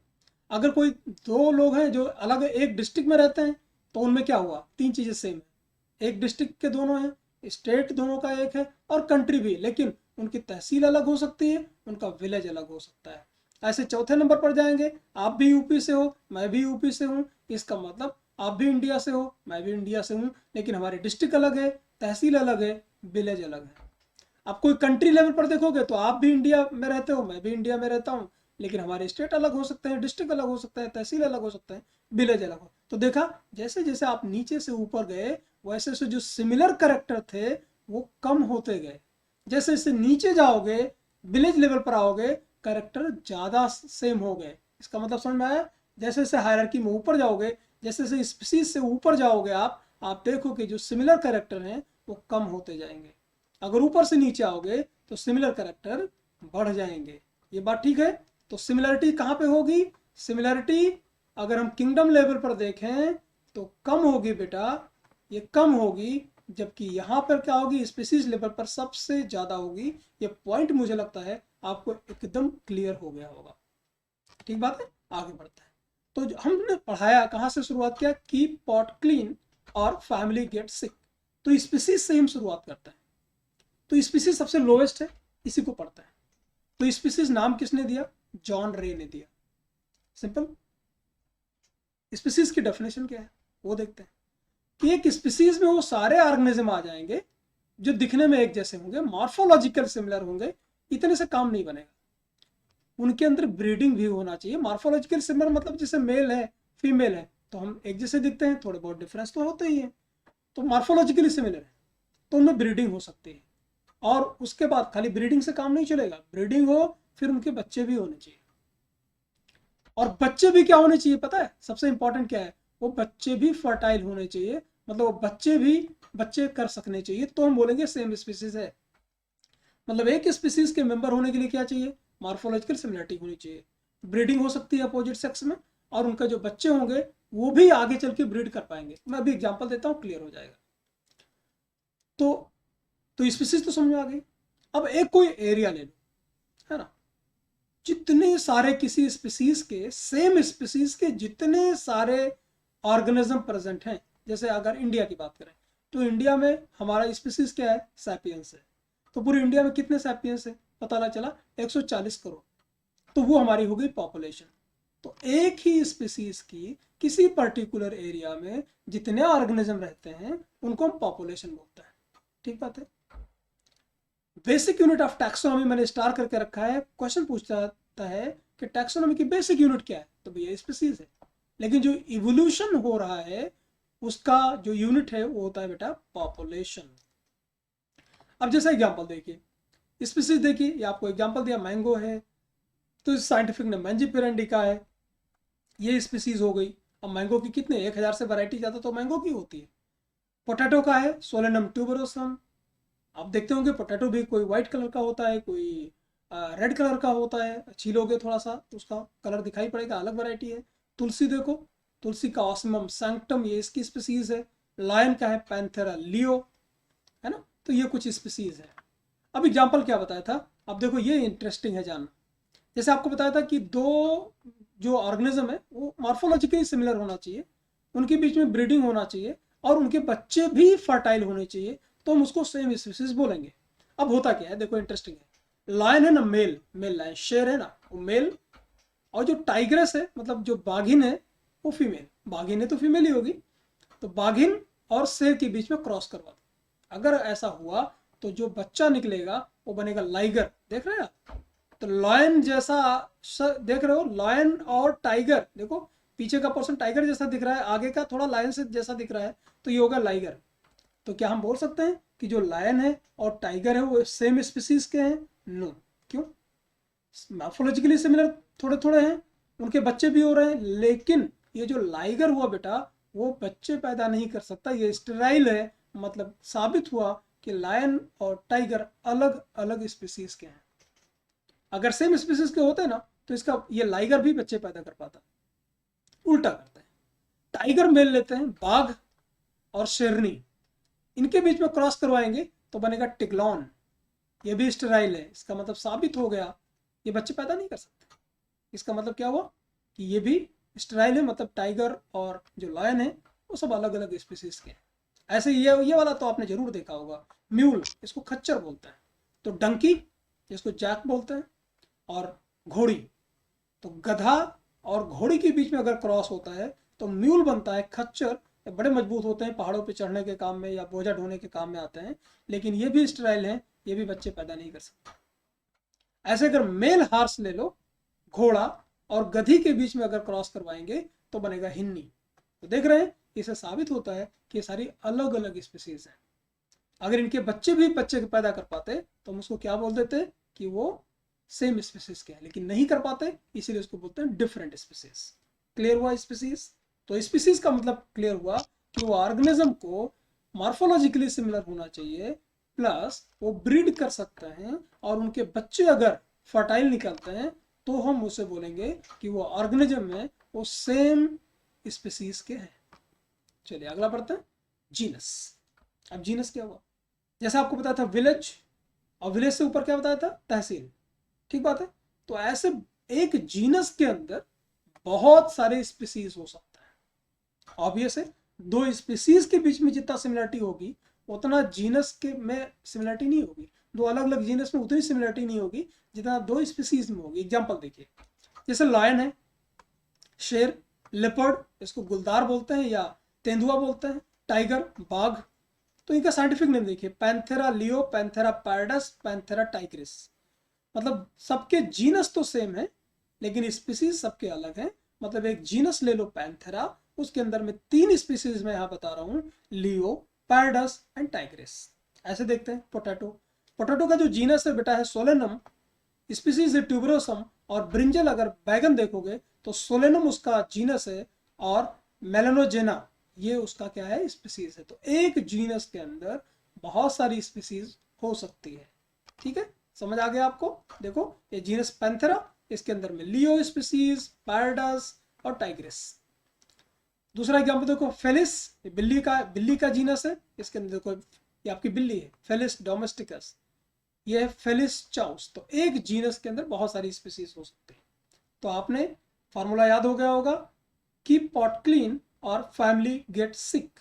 अगर कोई दो लोग हैं जो अलग एक डिस्ट्रिक्ट में रहते हैं, तो उनमें क्या हुआ, तीन चीज़ें सेम है। एक डिस्ट्रिक्ट के दोनों हैं, स्टेट दोनों का एक है, और कंट्री भी, लेकिन उनकी तहसील अलग हो सकती है, उनका विलेज अलग हो सकता है। ऐसे चौथे नंबर पर जाएंगे, आप भी यूपी से हो, मैं भी यूपी से हूँ, इसका मतलब आप भी इंडिया से हो, मैं भी इंडिया से हूँ, लेकिन हमारे डिस्ट्रिक्ट अलग है, तहसील अलग है, विलेज अलग है। आप कोई कंट्री लेवल पर देखोगे तो आप भी इंडिया में रहते हो, मैं भी इंडिया में रहता हूँ, लेकिन हमारे स्टेट अलग हो सकते हैं, डिस्ट्रिक्ट अलग हो सकता है, तहसील अलग हो सकता है, विलेज अलग हो। तो देखा, जैसे जैसे आप नीचे से ऊपर गए, वैसे वैसे जो सिमिलर कैरेक्टर थे वो कम होते गए। जैसे जैसे नीचे जाओगे, विलेज लेवल पर आओगे, कैरेक्टर ज़्यादा सेम हो गए। इसका मतलब समझ में आया? जैसे जैसे हायरार्की में ऊपर जाओगे, जैसे जैसे स्पीसीज से ऊपर जाओगे, आप देखोगे जो सिमिलर कैरेक्टर हैं वो कम होते जाएंगे। अगर ऊपर से नीचे आओगे तो सिमिलर कैरेक्टर बढ़ जाएंगे। ये बात ठीक है? तो सिमिलरिटी कहाँ पे होगी? सिमिलरिटी अगर हम किंगडम लेवल पर देखें तो कम होगी बेटा, ये कम होगी, जबकि यहाँ पर क्या होगी, स्पीसीज लेवल पर सबसे ज़्यादा होगी। ये पॉइंट मुझे लगता है आपको एकदम क्लियर हो गया होगा। ठीक बात है, आगे बढ़ता है। तो हमने पढ़ाया, कहाँ से शुरुआत किया, कीप पॉट क्लीन और फैमिली गेट सिक। तो स्पीसीज से हम शुरुआत करते हैं। तो स्पीसीज सबसे लोवेस्ट है, इसी को पढ़ता है। तो स्पीसीज नाम किसने दिया? जॉन रे ने दिया। सिंपल। स्पीसीज की डेफिनेशन क्या है वो देखते हैं कि एक स्पीसीज में वो सारे ऑर्गेनिज्म आ जाएंगे जो दिखने में एक जैसे होंगे, मॉर्फोलॉजिकल सिमिलर होंगे, इतने से काम नहीं बनेगा। उनके अंदर ब्रीडिंग भी होना चाहिए। मॉर्फोलॉजिकल सिमिलर मतलब जैसे मेल है, फीमेल है, तो हम एक जैसे दिखते हैं, थोड़े बहुत डिफरेंस तो होते ही है, तो मॉर्फोलॉजिकली सिमिलर है, तो उनमें ब्रीडिंग हो सकती है। और उसके बाद खाली ब्रीडिंग से काम नहीं चलेगा, ब्रीडिंग हो फिर उनके बच्चे भी होने चाहिए। और बच्चे भी क्या होने चाहिए पता है? सबसे इंपॉर्टेंट क्या है, वो बच्चे भी फर्टाइल होने चाहिए, मतलब वो बच्चे भी बच्चे कर सकने चाहिए, तो हम बोलेंगे सेम स्पीसीज है। मतलब एक स्पीसीज के मेंबर होने के लिए क्या चाहिए? मॉर्फोलॉजिकल सिमिलरिटी होनी चाहिए, ब्रीडिंग हो सकती है अपोजिट सेक्स में, और उनका जो बच्चे होंगे वो भी आगे चल के ब्रीड कर पाएंगे। मैं अभी एग्जाम्पल देता हूँ, क्लियर हो जाएगा। तो स्पीसीज तो समझ में आ गई। अब एक कोई एरिया ले लो, है ना, जितने सारे किसी स्पीसीज के, सेम स्पीसीज के जितने सारे ऑर्गेनिज्म प्रेजेंट हैं, जैसे अगर इंडिया की बात करें तो इंडिया में हमारा स्पीसीज क्या है? सैपियंस है। तो पूरे इंडिया में कितने सैपियंस है? पता चला 140 करोड़। तो वो हमारी हो गई पॉपुलेशन। तो एक ही स्पीसीज की किसी पर्टिकुलर एरिया में जितने ऑर्गेनिज्म रहते हैं उनको हम पॉपुलेशन बोलते हैं। ठीक बात है। बेसिक यूनिट ऑफ टैक्सोनॉमी मैंने स्टार करके रखा है। क्वेश्चन पूछता है कि टैक्सोनॉमी की बेसिक यूनिट क्या है, तो भैया स्पीसीज है। लेकिन जो इवोल्यूशन हो रहा है उसका जो यूनिट है वो होता है बेटा पॉपुलेशन। अब जैसा एग्जांपल देखिए, स्पीसीज देखिए, ये आपको एग्जांपल दिया मैंगो है, तो इस साइंटिफिक नेम मैंजीपेरेंडिका है, ये स्पीसीज हो गई। अब मैंगो की कितने 1000 से वैरायटी ज़्यादा तो मैंगो की होती है। पोटैटो का है सोलेनम ट्यूबरोसम। आप देखते होंगे पोटैटो भी कोई वाइट कलर का होता है, कोई रेड कलर का होता है, छीलोगे थोड़ा सा तो उसका कलर दिखाई पड़ेगा, अलग वैरायटी है। तुलसी देखो, तुलसी का ऑस्मियम सैंक्टम, ये इसकी स्पीसीज है। लायन का है पैंथेरा लियो, है ना। तो ये कुछ स्पीसीज है। अब एग्जाम्पल क्या बताया था, अब देखो ये इंटरेस्टिंग है जानना। जैसे आपको बताया था कि दो जो ऑर्गेनिज्म है वो मॉर्फोलॉजिकली सिमिलर होना चाहिए, उनके बीच में ब्रीडिंग होना चाहिए और उनके बच्चे भी फर्टाइल होने चाहिए, तो हम उसको सेम स्पीसीज बोलेंगे। अब होता क्या है देखो, इंटरेस्टिंग है। लायन है ना, मेल मेल लायन, शेर है ना वो मेल, और जो टाइग्रेस है मतलब जो बाघिन है वो फीमेल। बाघिन है तो फीमेल ही होगी, तो बाघिन और शेर के बीच में क्रॉस करवा दो। अगर ऐसा हुआ तो जो बच्चा निकलेगा वो बनेगा लाइगर। देख रहे हैं आप, तो लॉयन जैसा देख रहे हो, लॉयन और टाइगर देखो, पीछे का पोर्शन टाइगर जैसा दिख रहा है, आगे का थोड़ा लायन से जैसा दिख रहा है, तो ये होगा लाइगर। तो क्या हम बोल सकते हैं कि जो लायन है और टाइगर है वो सेम स्पीसीज के हैं? नो। क्यों? मॉर्फोलॉजिकली सिमिलर थोड़े थोड़े हैं, उनके बच्चे भी हो रहे हैं, लेकिन ये जो लाइगर हुआ बेटा वो बच्चे पैदा नहीं कर सकता, ये स्टेराइल है। मतलब साबित हुआ कि लायन और टाइगर अलग अलग स्पीसीज के हैं। अगर सेम स्पीसीज के होते ना तो इसका ये लाइगर भी बच्चे पैदा कर पाता। उल्टा करते हैं, टाइगर मेल लेते हैं, बाघ और शेरनी, इनके बीच में क्रॉस करवाएंगे तो बनेगा टिग्लॉन। ये भी स्टेराइल है। इसका मतलब साबित हो गया ये बच्चे पैदा नहीं कर सकते। इसका मतलब क्या हुआ कि ये भी स्टेराइल है, मतलब टाइगर और जो लायन है वो सब अलग अलग स्पीसीज के हैं। ऐसे ये वाला तो आपने जरूर देखा होगा, म्यूल, इसको खच्चर बोलते हैं। तो डंकी, इसको जैक बोलते हैं। और घोड़ी, तो गधा और घोड़ी के बीच में अगर क्रॉस होता है तो म्यूल बनता है खच्चर। बड़े मजबूत होते हैं, पहाड़ों पे चढ़ने के काम में या बोझा ढोने के काम में आते हैं, लेकिन ये भी स्टेराइल हैं, ये भी बच्चे पैदा नहीं कर सकते। ऐसे अगर मेल हार्स ले लो, घोड़ा और गधी के बीच में अगर क्रॉस करवाएंगे तो बनेगा हिन्नी। तो देख रहे हैं, इसे साबित होता है कि ये सारी अलग अलग स्पीसीज हैं। अगर इनके बच्चे भी बच्चे पैदा कर पाते तो हम उसको क्या बोल देते कि वो सेम स्पीसीज के हैं, लेकिन नहीं कर पाते, इसीलिए उसको बोलते हैं डिफरेंट स्पीसीज। क्लियर हुआ स्पीसीज? तो स्पीसीज का मतलब क्लियर हुआ कि वो ऑर्गेनिज्म को मॉर्फोलॉजिकली सिमिलर होना चाहिए, प्लस वो ब्रीड कर सकते हैं, और उनके बच्चे अगर फर्टाइल निकलते हैं तो हम उसे बोलेंगे कि वो ऑर्गेनिज्म में वो सेम स्पीसीज के हैं। चलिए अगला पढ़ते हैं, जीनस। अब जीनस क्या हुआ, जैसा आपको बताया था विलेज, और विलेज से ऊपर क्या बताया था, तहसील। ठीक बात है। तो ऐसे एक जीनस के अंदर बहुत सारे स्पीसीज हो सकता है। ऑब्वियस है, दो स्पीसीज के बीच में जितना सिमिलरिटी होगी उतना जीनस के में सिमिलरिटी नहीं होगी। दो अलग अलग जीनस में उतनी सिमिलरिटी नहीं होगी जितना दो स्पीसीज में होगी। एग्जांपल देखिए, जैसे लायन है, शेर, लेपर्ड, इसको गुलदार बोलते हैं या तेंदुआ बोलते हैं, टाइगर, बाघ। तो इनका साइंटिफिक नेम देखिए, panthera leo, panthera pardus, panthera tigris. मतलब सबके जीनस तो सेम है लेकिन स्पीसीज सबके अलग हैं। मतलब एक जीनस ले लो पैंथेरा, उसके अंदर में 3 स्पीसीज मैं यहाँ बता रहा हूँ, लियो, पैरडस एंड टाइग्रिस। ऐसे देखते हैं पोटैटो। पोटैटो का जो जीनस है बेटा है सोलेनम, स्पीसीज है ट्यूबरोसम, और ब्रिंजल अगर बैगन देखोगे तो सोलेनम उसका जीनस है और मेलानोजेना ये उसका क्या है, स्पीसीज है। तो एक जीनस के अंदर बहुत सारी स्पीसीज हो सकती है। ठीक है, समझ आ गया आपको? देखो ये जीनस पैंथेरा, इसके अंदर में लियो स्पीसीज, पैरडस और टाइग्रिस। दूसरा एग्जाम्पल देखो, फेलिस, बिल्ली का जीनस है, इसके अंदर देखो ये आपकी बिल्ली है, फेलिस डोमेस्टिकस, ये है फेलिस चाउस। तो एक जीनस के अंदर बहुत सारी स्पीसीज हो सकती है। तो आपने फार्मूला याद हो गया होगा, कीप पॉट क्लीन और फैमिली गेट सिक।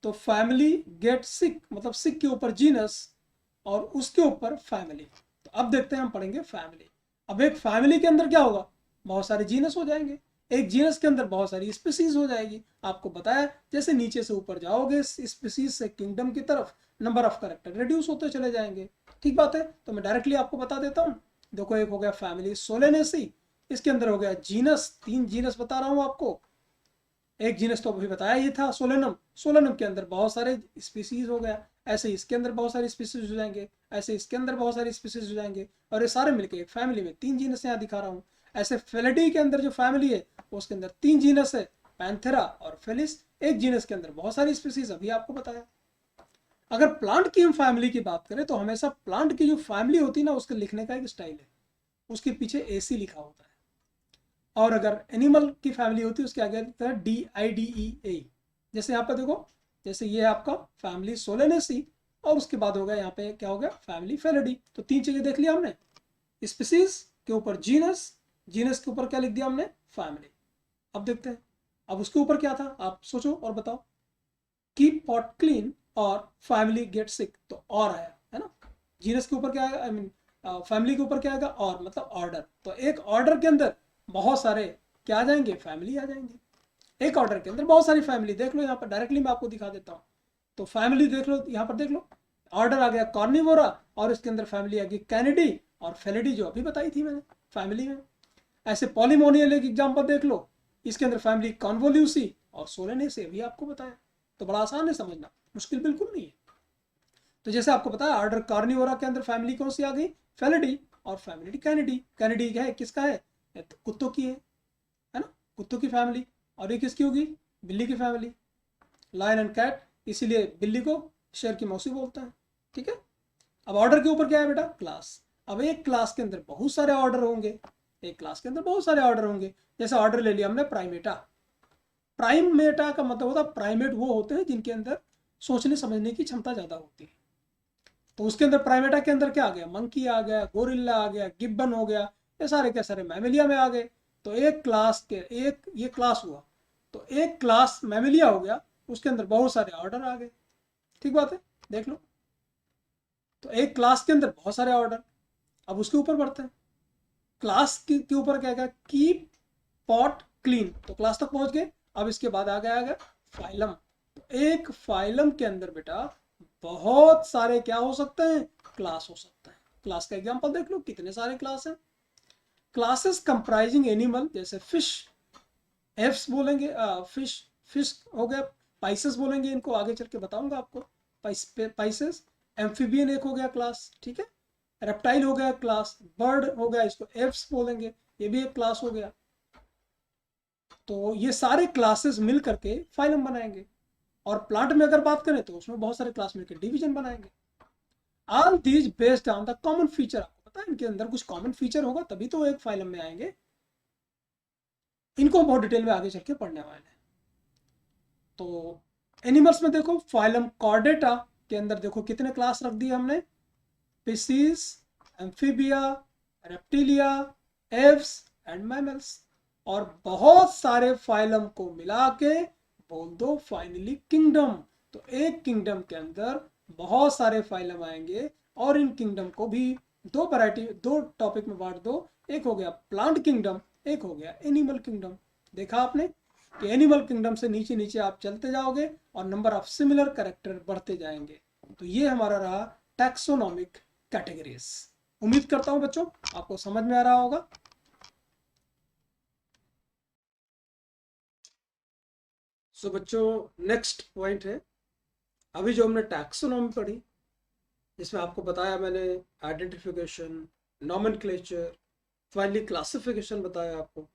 तो फैमिली गेट सिक मतलब सिक के ऊपर जीनस और उसके ऊपर फैमिली। तो अब देखते हैं, हम पढ़ेंगे फैमिली। अब एक फैमिली के अंदर क्या होगा, बहुत सारे जीनस हो जाएंगे, एक जीनस के अंदर बहुत सारी स्पीसीज हो जाएगी। आपको बताया जैसे नीचे से ऊपर जाओगे स्पीसीज से किंगडम की तरफ, नंबर ऑफ कैरेक्टर रिड्यूस होते चले जाएंगे। ठीक बात है, तो मैं डायरेक्टली आपको बता देता हूँ। देखो एक हो गया फैमिली सोलेनेसी, इसके अंदर हो गया जीनस, 3 जीनस बता रहा हूँ आपको, एक जीनस तो अभी बताया ये था सोलेनम, सोलेनम के अंदर बहुत सारे स्पीसीज हो गया, ऐसे इसके अंदर बहुत सारे स्पीसीज हो जाएंगे, ऐसे इसके अंदर बहुत सारे स्पीसीज हो जाएंगे, और ये सारे मिलके एक फैमिली में 3 जीनस यहाँ दिखा रहा हूँ। ऐसे फेलिडी के अंदर जो फैमिली है उसके अंदर 3 जीनस है, पैंथेरा और फेलिस। एक जीनस के अंदर बहुत सारी स्पीसीज अभी आपको बताया। अगर प्लांट की हम फैमिली की बात करें तो हमेशा प्लांट की जो फैमिली होती है ना उसके लिखने का एक स्टाइल है, उसके पीछे एसी लिखा होता है। और अगर एनिमल की फैमिली होती है उसके आगे लिखता है DIDEA। जैसे यहाँ पर देखो, जैसे ये आपका फैमिली सोलेनेसी, और उसके बाद हो गया यहाँ पे क्या हो गया, फैमिली फेलिडी। तो 3 चीजें देख लिया हमने, स्पीसीज के ऊपर जीनस, जीनस के ऊपर क्या लिख दिया हमने, फैमिली। अब देखते हैं, अब उसके ऊपर क्या था, आप सोचो और बताओ। कीप पॉट क्लीन और फैमिली गेट सिक, तो और आया है ना। जीनस के ऊपर क्या आएगा, आई मीन फैमिली के ऊपर क्या आएगा, और मतलब ऑर्डर। तो एक ऑर्डर के अंदर बहुत सारे क्या आ जाएंगे, फैमिली आ जाएंगे। एक ऑर्डर के अंदर बहुत सारी फैमिली, देख लो यहाँ पर डायरेक्टली मैं आपको दिखा देता हूँ। तो फैमिली देख लो, यहाँ पर देख लो, ऑर्डर आ गया कॉर्निवोरा, और इसके अंदर फैमिली आ गई कैनिडी और फेलिडी, जो अभी बताई थी मैंने फैमिली में। ऐसे पॉलीमोनियल एक एग्जाम्पल देख लो, इसके अंदर फैमिली कॉन्वोल्यूसी और सोलेनेसी, अभी आपको बताया। तो बड़ा आसान है समझना, मुश्किल बिल्कुल नहीं है। तो जैसे आपको पता है ऑर्डर कार्निवोरा के अंदर फैमिली कौन सी आ गई, फेलिडी, और फैमिली कैनिडी। कैनिडी क्या है, किसका है, तो कुत्तों की है ना, कुत्तों की फैमिली। और ये किसकी होगी, बिल्ली की फैमिली, लायन एंड कैट, इसीलिए बिल्ली को शेर की मौसी बोलता है। ठीक है। अब ऑर्डर के ऊपर क्या है बेटा, क्लास। अब एक क्लास के अंदर बहुत सारे ऑर्डर होंगे, एक क्लास के अंदर बहुत सारे ऑर्डर होंगे। जैसे ऑर्डर ले लिया हमने प्राइमेटा। प्राइमेटा का मतलब होता है, प्राइमेट वो होते हैं जिनके अंदर सोचने समझने की क्षमता ज्यादा होती है। तो उसके अंदर प्राइमेटा के अंदर क्या आ गया, मंकी आ गया, गोरिल्ला आ गया, गिब्बन हो गया, ये सारे के सारे मैमेलिया में आ गए। तो एक क्लास के एक ये क्लास हुआ, तो एक क्लास मैमेलिया हो गया, उसके अंदर बहुत सारे ऑर्डर आ गए। ठीक बात है, देख लो। तो एक क्लास के अंदर बहुत सारे ऑर्डर। अब उसके ऊपर बढ़ते हैं, क्लास के ऊपर क्या क्या, कीप पॉट क्लीन, तो क्लास तक पहुंच गए। अब इसके बाद आ गया फाइलम। तो एक फाइलम के अंदर बेटा बहुत सारे क्या हो सकते हैं, क्लास हो सकते हैं। क्लास का एग्जांपल देख लो, कितने सारे क्लास हैं। क्लासेस कंप्राइजिंग एनिमल, जैसे फिश, एफ्स बोलेंगे, फिश, फिश हो गया। पाइसेस बोलेंगे इनको, आगे चल के बताऊंगा आपको। पाइसेस। एम्फीबियन एक हो गया क्लास, ठीक है। रेप्टाइल हो गया क्लास, बर्ड हो गया, इसको एफ्स बोलेंगे, ये भी एक क्लास हो गया। तो ये सारे क्लासेस मिल करके फाइलम बनाएंगे। और प्लांट में अगर बात करें तो उसमें बहुत सारे क्लास मिलकर डिवीजन बनाएंगे। All these based on the common feature, आपको पता है इनके अंदर कुछ कॉमन फीचर होगा तभी तो एक फाइलम में आएंगे। इनको बहुत डिटेल में आगे चल के पढ़ने वाले हैं। तो एनिमल्स में देखो, फाइलम कॉर्डेटा के अंदर देखो कितने क्लास रख दिए हमने, species, amphibia, reptilia, Aves and mammals. और बहुत सारे फाइलम को मिला के बोल दो फाइनली किंगडम। तो एक किंगडम के अंदर बहुत सारे फाइलम आएंगे, और इन किंगडम को भी दो वैरायटी, दो टॉपिक में बांट दो। एक हो गया प्लांट किंगडम, एक हो गया एनिमल किंगडम। देखा आपने कि एनिमल किंगडम से नीचे नीचे आप चलते जाओगे और नंबर ऑफ सिमिलर कैरेक्टर बढ़ते जाएंगे। तो ये हमारा रहा टैक्सोनॉमिक कैटेगरीज। उम्मीद करता हूं बच्चों आपको समझ में आ रहा होगा। सो बच्चों, नेक्स्ट पॉइंट है, अभी जो हमने टैक्सोनॉमी पढ़ी, जिसमें आपको बताया मैंने आइडेंटिफिकेशन, नॉमेनक्लेचर, फाइनली क्लासिफिकेशन बताया आपको।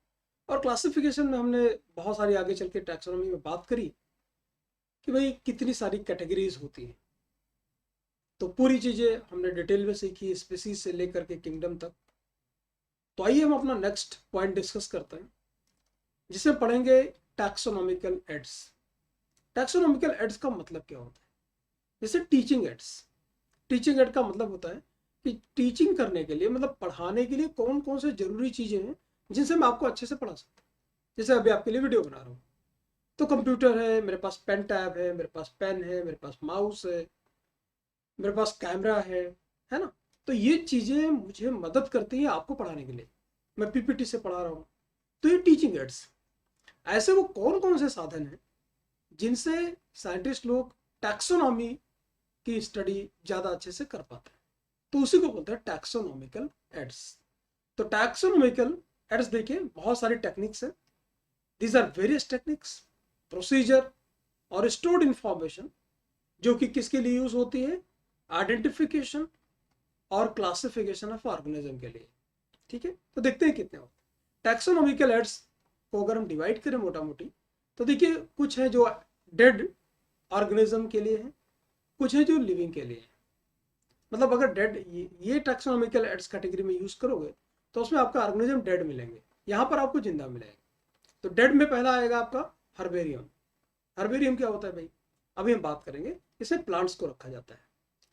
और क्लासिफिकेशन में हमने बहुत सारी आगे चल के टैक्सोनॉमी में बात करी कि भाई कितनी सारी कैटेगरीज होती हैं। तो पूरी चीज़ें हमने डिटेल में सीखी, स्पीसीज से लेकर के किंगडम तक। तो आइए हम अपना नेक्स्ट पॉइंट डिस्कस करते हैं, जिसे पढ़ेंगे टैक्सोनॉमिकल एड्स। टैक्सोनॉमिकल एड्स का मतलब क्या होता है, जैसे टीचिंग एड्स। टीचिंग एड का मतलब होता है कि टीचिंग करने के लिए, मतलब पढ़ाने के लिए कौन कौन से जरूरी चीज़ें हैं जिनसे मैं आपको अच्छे से पढ़ा सकता हूँ। जैसे अभी आपके लिए वीडियो बना रहा हूँ, तो कंप्यूटर है मेरे पास, पेन टैब है मेरे पास, पेन है मेरे पास, माउस है मेरे पास, कैमरा है ना। तो ये चीज़ें मुझे मदद करती हैं आपको पढ़ाने के लिए। मैं पीपीटी से पढ़ा रहा हूँ, तो ये टीचिंग एड्स। ऐसे वो कौन कौन से साधन हैं जिनसे साइंटिस्ट लोग टैक्सोनॉमी की स्टडी ज़्यादा अच्छे से कर पाते हैं, तो उसी को बोलते हैं टैक्सोनॉमिकल एड्स। तो टैक्सोनॉमिकल एड्स देखिए, बहुत सारी टेक्निक्स है, these are various techniques. Procedure और स्टोर्ड इंफॉर्मेशन, जो कि किसके लिए यूज होती है, आइडेंटिफिकेशन और क्लासिफिकेशन ऑफ ऑर्गेनिज्म के लिए। ठीक है, तो देखते हैं कितने होते हैं। टैक्सोनॉमिकल एड्स को अगर हम डिवाइड करें मोटा मोटी, तो देखिए कुछ है जो डेड ऑर्गेनिज्म के लिए है, कुछ है जो लिविंग के लिए है। मतलब अगर डेड ये टैक्सोनॉमिकल एड्स कैटेगरी में यूज करोगे तो उसमें आपका ऑर्गेनिज्म डेड मिलेंगे, यहाँ पर आपको जिंदा मिलेगा। तो डेड में पहला आएगा आपका हर्बेरियम। हर्बेरियम क्या होता है भाई, अभी हम बात करेंगे। इसमें प्लांट्स को रखा जाता है,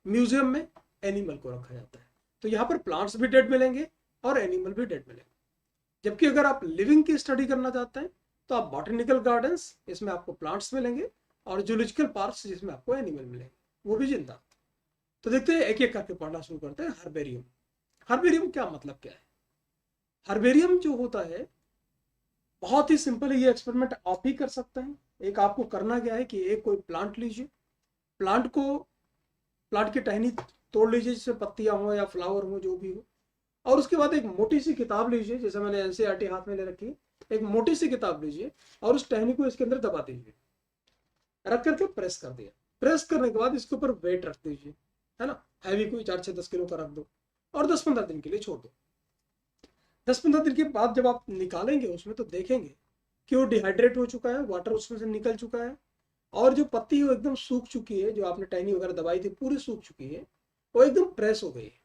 म्यूजियम में एनिमल को रखा जाता है। तो यहाँ पर प्लांट्स भी डेड मिलेंगे और एनिमल भी डेड मिलेंगे। जबकि अगर आप लिविंग की स्टडी करना चाहते हैं तो आप बॉटनिकल गार्डन्स, इसमें आपको प्लांट्स मिलेंगे, और जूलॉजिकल पार्क्स जिसमें आपको एनिमल मिलेंगे, वो भी जिंदा। तो देखते हैं, एक एक करके पढ़ना शुरू करते हैं। हर्बेरियम, हर्बेरियम क्या मतलब क्या है। हर्बेरियम जो होता है बहुत ही सिंपल है, ये एक्सपेरिमेंट आप ही कर सकते हैं। एक आपको करना क्या है कि एक कोई प्लांट लीजिए, प्लांट की टहनी तोड़ लीजिए जिसमें पत्तियां हो या फ्लावर हो जो भी हो, और उसके बाद एक मोटी सी किताब लीजिए, जैसे मैंने एनसीईआरटी हाथ में ले रखी, एक मोटी सी किताब लीजिए और उस टहनी को इसके अंदर दबा दीजिए, रख करके प्रेस कर दिया। प्रेस करने के बाद इसके ऊपर वेट रख दीजिए, है ना, हैवी कोई 4 से 10 किलो का रख दो, और 10-15 दिन के लिए छोड़ दो। 10-15 दिन के बाद जब आप निकालेंगे उसमें तो देखेंगे कि वो डिहाइड्रेट हो चुका है, वाटर उसमें से निकल चुका है, और जो पत्ती वो एकदम सूख चुकी है, जो आपने टहनी वगैरह दबाई थी पूरी सूख चुकी है, वो एकदम प्रेस हो गई है।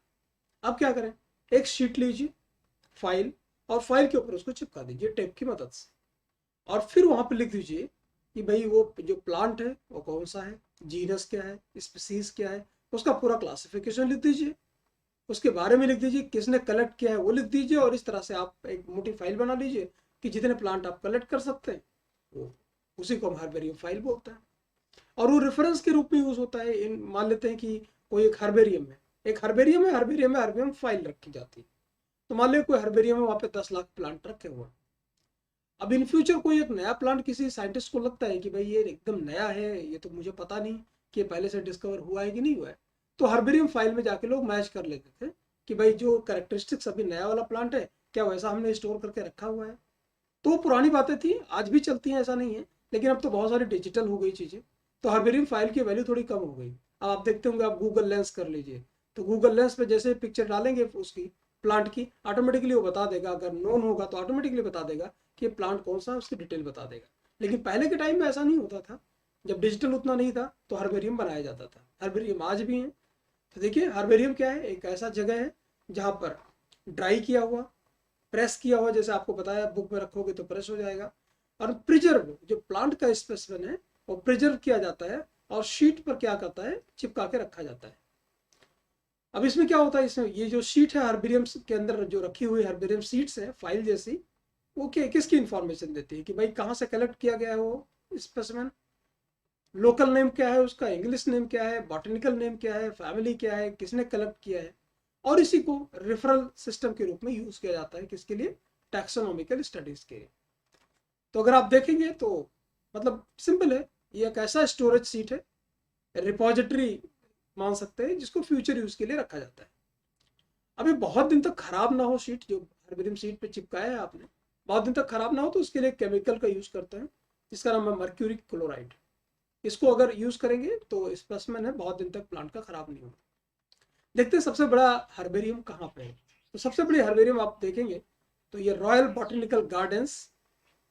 अब क्या करें, एक शीट लीजिए, फाइल, और फाइल के ऊपर उसको चिपका दीजिए टेप की मदद से, और फिर वहां पर लिख दीजिए कि भाई वो जो प्लांट है वो कौन सा है, जीनस क्या है, स्पीसीज क्या है, उसका पूरा क्लासिफिकेशन लिख दीजिए, उसके बारे में लिख दीजिए, किसने कलेक्ट किया है वो लिख दीजिए, और इस तरह से आप एक मोटी फाइल बना लीजिए कि जितने प्लांट आप कलेक्ट कर सकते हैं वो, उसी को हम हर्बेरियम फाइल बोलते हैं। और वो रेफरेंस के रूप में यूज होता है। इन मान लेते हैं कि कोई एक हर्बेरियम है, हर्बेरियम फाइल रखी जाती है। तो मान लो कोई हर्बेरियम है, वहाँ पे 10 लाख प्लांट रखे हुए हैं। अब इन फ्यूचर कोई एक नया प्लांट किसी साइंटिस्ट को लगता है कि भाई ये एकदम नया है, ये तो मुझे पता नहीं कि पहले से डिस्कवर हुआ है कि नहीं हुआ है, तो हर्बेरियम फाइल में जाके लोग मैच कर लेते थे कि भाई जो कैरेक्टरिस्टिक्स अभी नया वाला प्लांट है क्या वैसा हमने स्टोर करके रखा हुआ है। तो वो पुरानी बातें थी, आज भी चलती हैं, ऐसा नहीं है, लेकिन अब तो बहुत सारी डिजिटल हो गई चीज़ें, तो हर्बेरियम फाइल की वैल्यू थोड़ी कम हो गई। अब आप देखते होंगे, आप गूगल लेंस कर लीजिए, तो गूगल लेंस पे जैसे पिक्चर डालेंगे उसकी प्लांट की, ऑटोमेटिकली वो बता देगा, अगर नोन होगा तो ऑटोमेटिकली बता देगा कि प्लांट कौन सा है, उसकी डिटेल बता देगा। लेकिन पहले के टाइम में ऐसा नहीं होता था, जब डिजिटल उतना नहीं था तो हर्बेरियम बनाया जाता था। हर्बेरियम आज भी है। तो देखिए हर्बेरियम क्या है, एक ऐसा जगह है जहाँ पर ड्राई किया हुआ, प्रेस किया हुआ, जैसे आपको बताया बुक में रखोगे तो प्रेस हो जाएगा, और प्रिजर्व जो प्लांट का स्पेसिमेन है वो प्रिजर्व किया जाता है, और शीट पर क्या करता है, चिपका के रखा जाता है। अब इसमें क्या होता है, इसमें ये जो शीट है हर्बेरियम के अंदर जो रखी हुई हर्बेरियम सीट्स है फाइल जैसी, वो क्या किसकी इंफॉर्मेशन देती है कि भाई कहाँ से कलेक्ट किया गया है वो स्पेसिमेन, लोकल नेम क्या है उसका, इंग्लिश नेम क्या है, बॉटनिकल नेम क्या है, फैमिली क्या है, किसने कलेक्ट किया है, और इसी को रेफरल सिस्टम के रूप में यूज किया जाता है किसके लिए, टैक्सोनॉमिकल स्टडीज के लिए। तो अगर आप देखेंगे तो मतलब सिंपल है, ये एक ऐसा स्टोरेज सीट है, रिपोजिटरी मान सकते हैं, जिसको फ्यूचर यूज के लिए रखा जाता है। अभी बहुत दिन तक खराब ना हो शीट, जो हर्बेरियम सीट पे चिपकाया है आपने, बहुत दिन तक खराब ना हो, तो उसके लिए केमिकल का यूज करते हैं जिसका नाम है मर्क्यूरिक क्लोराइड। इसको अगर यूज करेंगे तो स्पेसिमेन है बहुत दिन तक प्लांट का खराब नहीं होगा। देखते हैं सबसे बड़ा हर्बेरियम कहाँ पे है। तो सबसे बड़ी हर्बेरियम आप देखेंगे तो ये रॉयल बॉटनिकल गार्डन्स,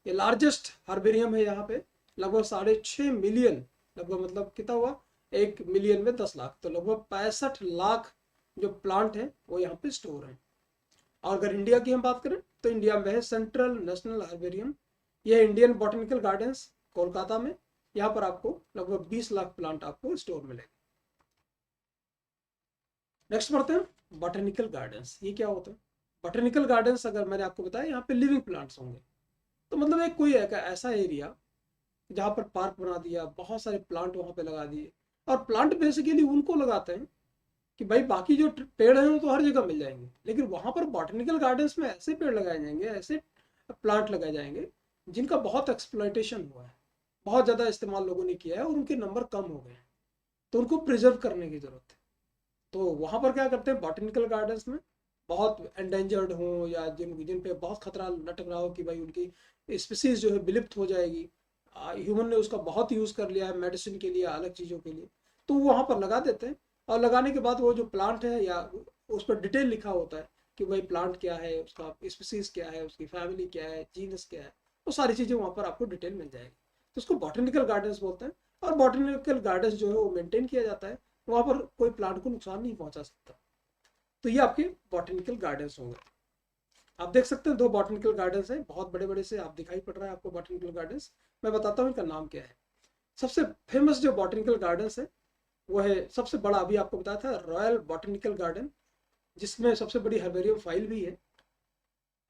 ये लार्जेस्ट हर्बेरियम है यहाँ पे, लगभग 6.5 मिलियन, लगभग मतलब कितना हुआ, 1 मिलियन में 10 लाख, तो लगभग 65 लाख जो प्लांट है वो यहाँ पे स्टोर है। और अगर इंडिया की हम बात करें तो इंडिया में है सेंट्रल नेशनल हर्बेरियम, यह इंडियन बॉटनिकल गार्डन्स कोलकाता में, यहाँ पर आपको लगभग 20 लाख प्लांट आपको स्टोर मिलेगा। नेक्स्ट बढ़ते हैं बॉटनिकल गार्डन्स। ये क्या होता है, बॉटनिकल गार्डन्स अगर मैंने आपको बताया यहाँ पे लिविंग प्लांट्स होंगे, तो मतलब एक कोई ऐसा एरिया जहाँ पर पार्क बना दिया, बहुत सारे प्लांट वहाँ पे लगा दिए, और प्लांट बेसिकली उनको लगाते हैं कि भाई बाकी जो पेड़ हैं वो तो हर जगह मिल जाएंगे, लेकिन वहाँ पर बॉटनिकल गार्डन्स में ऐसे पेड़ लगाए जाएंगे, ऐसे प्लांट लगाए जाएंगे जिनका बहुत एक्सप्लॉयटेशन हुआ है, बहुत ज़्यादा इस्तेमाल लोगों ने किया है और उनके नंबर कम हो गए, तो उनको प्रिजर्व करने की ज़रूरत है। तो वहाँ पर क्या करते हैं बॉटनिकल गार्डन्स में, बहुत एंडेंजर्ड हो या जिन जिन पे बहुत खतरा लटक रहा हो कि भाई उनकी स्पीसीज जो है विलुप्त हो जाएगी, ह्यूमन ने उसका बहुत यूज़ कर लिया है मेडिसिन के लिए, अलग चीज़ों के लिए, तो वो वहाँ पर लगा देते हैं। और लगाने के बाद वो जो प्लांट है या उस पर डिटेल लिखा होता है कि भाई प्लांट क्या है, उसका स्पीसीज क्या है, उसकी फैमिली क्या है, जीनस क्या है, वो सारी चीज़ें वहाँ पर आपको डिटेल मिल जाएगी। तो उसको बॉटनिकल गार्डन्स बोलते हैं। और बॉटनिकल गार्डन्स जो है वो मेंटेन किया जाता है, वहाँ पर कोई प्लांट को नुकसान नहीं पहुँचा सकता। तो ये आपके बॉटनिकल गार्डन्स होंगे। आप देख सकते हैं 2 बॉटनिकल गार्डन्स हैं, बहुत बड़े बड़े से आप दिखाई पड़ रहा है आपको बॉटनिकल गार्डन्स। मैं बताता हूँ इनका नाम क्या है। सबसे फेमस जो बॉटनिकल गार्डन्स है वो है, सबसे बड़ा अभी आपको बताया था, रॉयल बॉटनिकल गार्डन, जिसमें सबसे बड़ी हर्बेरियम फाइल भी है।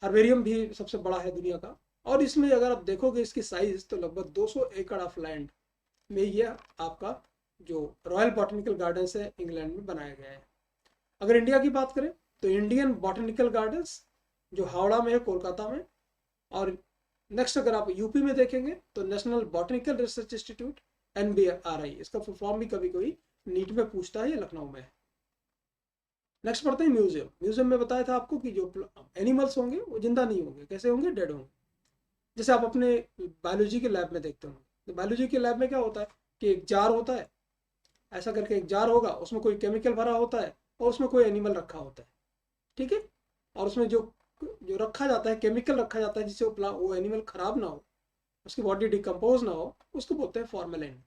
हर्बेरियम भी सबसे बड़ा है दुनिया का। और इसमें अगर आप देखोगे इसकी साइज, तो लगभग 200 एकड़ ऑफ लैंड में ये आपका जो रॉयल बॉटनिकल गार्डन्स है इंग्लैंड में बनाया गया है। अगर इंडिया की बात करें तो इंडियन बॉटनिकल गार्डन्स जो हावड़ा में है, कोलकाता में। और नेक्स्ट अगर आप यूपी में देखेंगे तो national botanical research institute, NBRI, इसका फुल फॉर्म भी कभी कोई नीट में पूछता है, ये लखनऊ में है। नेक्स्ट पढ़ते हैं म्यूजियम। म्यूजियम में बताया था आपको कि जो एनिमल्स होंगे वो जिंदा नहीं होंगे, कैसे होंगे, डेड होंगे। जैसे आप अपने बायोलॉजी के लैब में देखते होंगे, तो बायोलॉजी के लैब में क्या होता है कि एक जार होता है, ऐसा करके एक जार होगा, उसमें कोई केमिकल भरा होता है और उसमें कोई एनिमल रखा होता है, ठीक है। और उसमें जो जो रखा जाता है, केमिकल रखा जाता है जिससे वो एनिमल खराब ना हो, उसकी बॉडी डिकम्पोज ना हो, उसको बोलते हैं फॉर्मेलिन।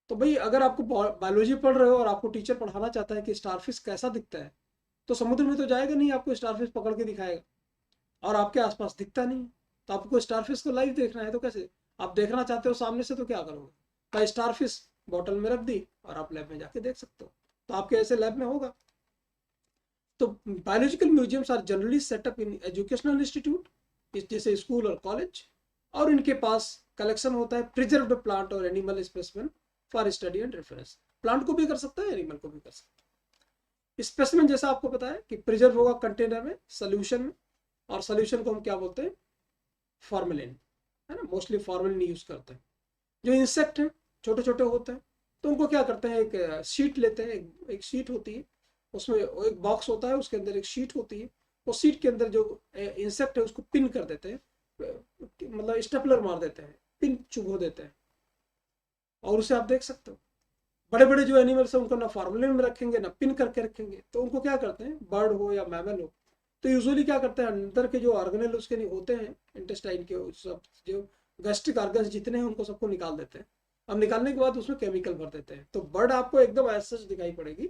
तो भाई अगर आपको बायोलॉजी पढ़ रहे हो और आपको टीचर पढ़ाना चाहता है कि स्टारफिश कैसा दिखता है, तो समुद्र में तो जाएगा नहीं, आपको स्टारफिश पकड़ के दिखाएगा, और आपके आसपास दिखता नहीं। तो आपको स्टारफिश को लाइव देखना है, तो कैसे आप देखना चाहते हो सामने से, तो क्या करोगे, भाई स्टारफिश बॉटल में रख दी और आप लैब में जाके देख सकते हो। तो आपके ऐसे लैब में होगा। तो biological museums are generally set up in educational institute, जैसे स्कूल और कॉलेज, और इनके पास कलेक्शन होता है प्रिजर्व्ड प्लांट और animal specimen for study and reference. Plant को भी कर सकता है, एनिमल को भी कर सकता है। स्पेसिमेन जैसा आपको पता है कि प्रिजर्व होगा कंटेनर में, सोल्यूशन में, और सोल्यूशन को हम क्या बोलते हैं, फॉर्मेलिन, है ना, मोस्टली फॉर्मेलिन यूज करते हैं। जो इंसेक्ट हैं, छोटे छोटे होते हैं, तो उनको क्या करते हैं, एक शीट लेते हैं, एक शीट होती है, उसमें एक बॉक्स होता है, उसके अंदर एक शीट होती है, वो शीट के अंदर जो इंसेक्ट है उसको पिन कर देते हैं, मतलब स्टेपलर मार देते हैं, पिन चुभो देते हैं, और उसे आप देख सकते हो। बड़े बड़े जो एनिमल्स हैं उनको ना फॉर्मुलिन में रखेंगे ना पिन करके रखेंगे, तो उनको क्या करते हैं, बर्ड हो या मैमल हो, तो यूजुअली क्या करते हैं, अंदर के जो ऑर्गेनल उसके नहीं होते हैं, इंटेस्टाइन के सब जो गैस्ट्रिक ऑर्गन्स जितने हैं उनको सबको निकाल देते हैं। अब निकालने के बाद उसमें केमिकल भर देते हैं, तो बर्ड आपको एकदम ऐसा दिखाई पड़ेगी,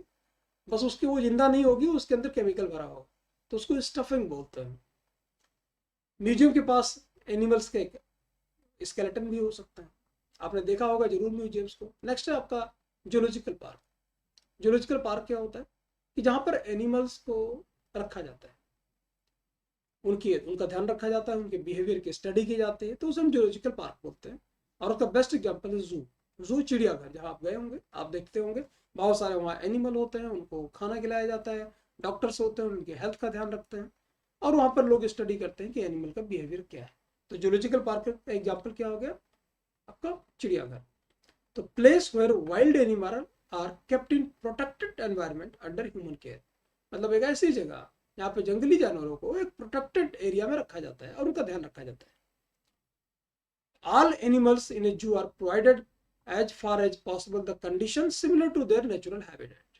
बस उसकी वो जिंदा नहीं होगी, उसके अंदर केमिकल भरा होगा, तो उसको स्टफिंग बोलते हैं। म्यूजियम के पास एनिमल्स के स्केलेटन भी हो सकता है, आपने देखा होगा जरूर म्यूजियम्स को। नेक्स्ट है आपका जूलॉजिकल पार्क। जूलॉजिकल पार्क क्या होता है कि जहाँ पर एनिमल्स को रखा जाता है, उनका ध्यान रखा जाता है, उनके बिहेवियर की स्टडी की जाती है, तो उसे हम जूलॉजिकल पार्क बोलते हैं। और उसका बेस्ट एग्जाम्पल है जू। जू चिड़ियाघर, जहाँ आप गए होंगे, आप देखते होंगे बहुत सारे वहाँ एनिमल होते हैं, उनको खाना खिलाया जाता है, डॉक्टर्स होते हैं, उनकी हेल्थ का ध्यान रखते हैं, और वहाँ पर लोग स्टडी करते हैं कि एनिमल का बिहेवियर क्या है। तो जूलॉजिकल पार्क का एग्जाम्पल क्या हो गया आपका, चिड़ियाघर। तो place where wild animal are kept in protected environment under human care, मतलब एक ऐसी जगह यहाँ पे जंगली जानवरों को एक प्रोटेक्टेड एरिया में रखा जाता है और उनका ध्यान रखा जाता है। All animals in a zoo are provided as far as possible the condition similar to their natural habitat.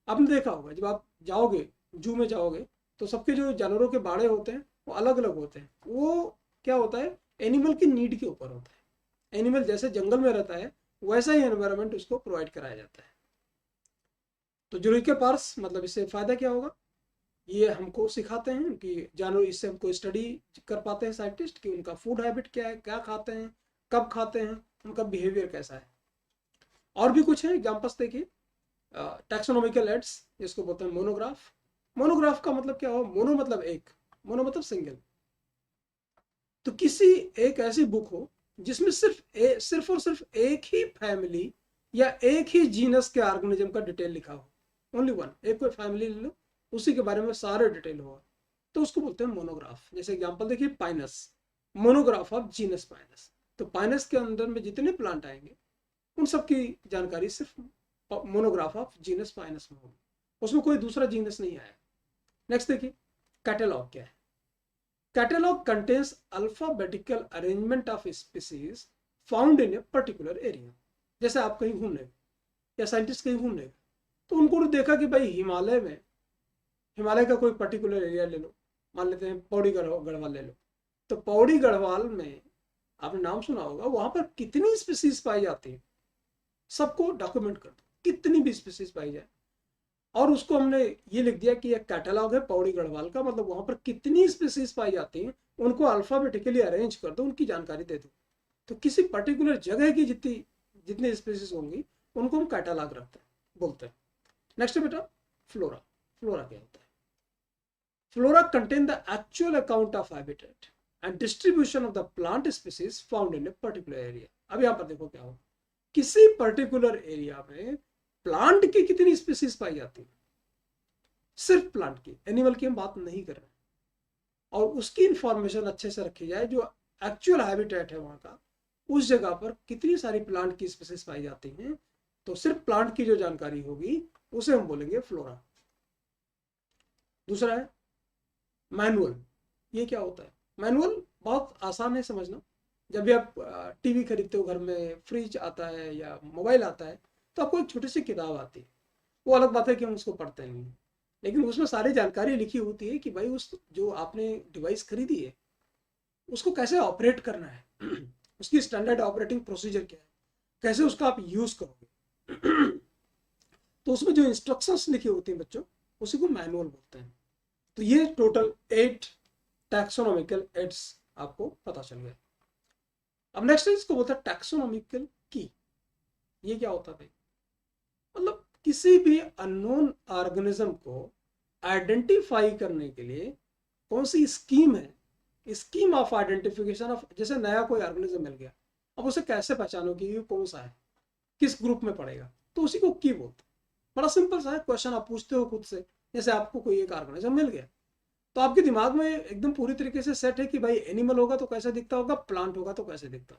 आपने देखा होगा जब आप जाओगे, जू में जाओगे, तो सबके जो जानवरों के बाड़े होते हैं वो अलग अलग होते हैं। वो क्या होता है, एनिमल की नीड के ऊपर होता है। एनिमल जैसे जंगल में रहता है वैसा ही एनवायरनमेंट उसको प्रोवाइड कराया जाता है। तो जूलॉजिकल पार्क्स मतलब इससे फायदा क्या होगा, ये हमको सिखाते हैं कि जानवर, इससे हमको स्टडी कर पाते हैं साइंटिस्ट कि उनका फूड हैबिट क्या है, क्या खाते हैं, कब खाते हैं, उनका बिहेवियर कैसा है। और भी कुछ है एग्जाम्पल्स देखिए, टैक्सोनॉमिकल एड्स जिसको बोलते हैं मोनोग्राफ। मोनोग्राफ का मतलब क्या हो, मोनो मतलब एक, मोनो मतलब सिंगल, तो किसी एक ऐसी बुक हो जिसमें सिर्फ और सिर्फ एक ही फैमिली या एक ही जीनस के ऑर्गेनिज्म का डिटेल लिखा हो, ओनली वन, एक कोई फैमिली ले लो, उसी के बारे में सारे डिटेल हो, तो उसको बोलते हैं मोनोग्राफ। जैसे एग्जांपल देखिए Pinus, monograph of genus Pinus. तो पाइनस के अंदर में जितने प्लांट आएंगे उन सब की जानकारी सिर्फ मोनोग्राफ ऑफ जीनस पाइनस में होगी, उसमें कोई दूसरा जीनस नहीं आया। नेक्स्ट देखिए कैटलॉग क्या है। Catalogue contains alphabetical arrangement of species found in a particular area. जैसे आप कहीं घूमने गए या साइंटिस्ट कहीं घूमने गए, तो उनको देखा कि भाई हिमालय में, हिमालय का कोई पर्टिकुलर एरिया ले लो, मान लेते हैं पौड़ी गढ़वाल ले लो, तो पौड़ी गढ़वाल में आपने नाम सुना होगा, वहां पर कितनी स्पीसीज पाई जाती है, सबको डॉक्यूमेंट कर दो, कितनी भी स्पीसीज पाई जाए, और उसको हमने ये लिख दिया कि एक कैटलॉग है पौड़ी गढ़वाल का, मतलब वहां पर कितनी स्पीसीज पाई जाती हैं उनको अल्फाबेटिकली अरेंज कर दो, उनकी जानकारी दे दो। तो किसी पर्टिकुलर जगह की जितनी जितनी स्पीसीज होंगी उनको हम कैटलॉग रखते हैं, बोलते हैं। नेक्स्ट बेटा फ्लोरा। फ्लोरा क्या होता है? Flora contain the actual account of habitat and distribution of the plant species found in a particular area. अब यहाँ पर देखो क्या हो, किसी पर्टिकुलर एरिया में प्लांट की कितनी स्पीसीज पाई जाती है, सिर्फ प्लांट की, एनिमल की हम बात नहीं कर रहे, और उसकी इंफॉर्मेशन अच्छे से रखी जाए, जो एक्चुअल हैबिटेट है वहां का, उस जगह पर कितनी सारी प्लांट की स्पीसीज पाई जाती हैं, तो सिर्फ प्लांट की जो जानकारी होगी उसे हम बोलेंगे फ्लोरा। दूसरा है मैनुअल। ये क्या होता है? मैनुअल बहुत आसान है समझना। जब भी आप टीवी खरीदते हो, घर में फ्रिज आता है या मोबाइल आता है, तो आपको एक छोटी सी किताब आती है। वो अलग बात है कि हम उसको पढ़ते नहीं, लेकिन उसमें सारी जानकारी लिखी होती है कि भाई उस जो आपने डिवाइस खरीदी है उसको कैसे ऑपरेट करना है, उसकी स्टैंडर्ड ऑपरेटिंग प्रोसीजर क्या है, कैसे उसका आप यूज करोगे। तो उसमें जो इंस्ट्रक्शंस लिखी होती हैं बच्चों, उसी को मैनुअल बोलते हैं। तो ये टोटल 8 टैक्सोनॉमिकल एड्स आपको पता चल गए। अब नेक्स्ट इसको बोलते हैं टैक्सोनॉमिकल की। ये क्या होता है भाई? मतलब किसी भी अननोन ऑर्गेनिज्म को आइडेंटिफाई करने के लिए कौन सी स्कीम है, स्कीम ऑफ आइडेंटिफिकेशन ऑफ, जैसे नया कोई ऑर्गेनिज्म मिल गया, अब उसे कैसे पहचानोगे कि कौन सा है, किस ग्रुप में पड़ेगा, तो उसी को की बोलते हैं। बड़ा सिंपल सा है, क्वेश्चन आप पूछते हो खुद से। जैसे आपको कोई एक ऑर्गेनिज्म मिल गया, तो आपके दिमाग में एकदम पूरी तरीके से सेट है कि भाई एनिमल होगा तो कैसे दिखता होगा, प्लांट होगा तो कैसे दिखता।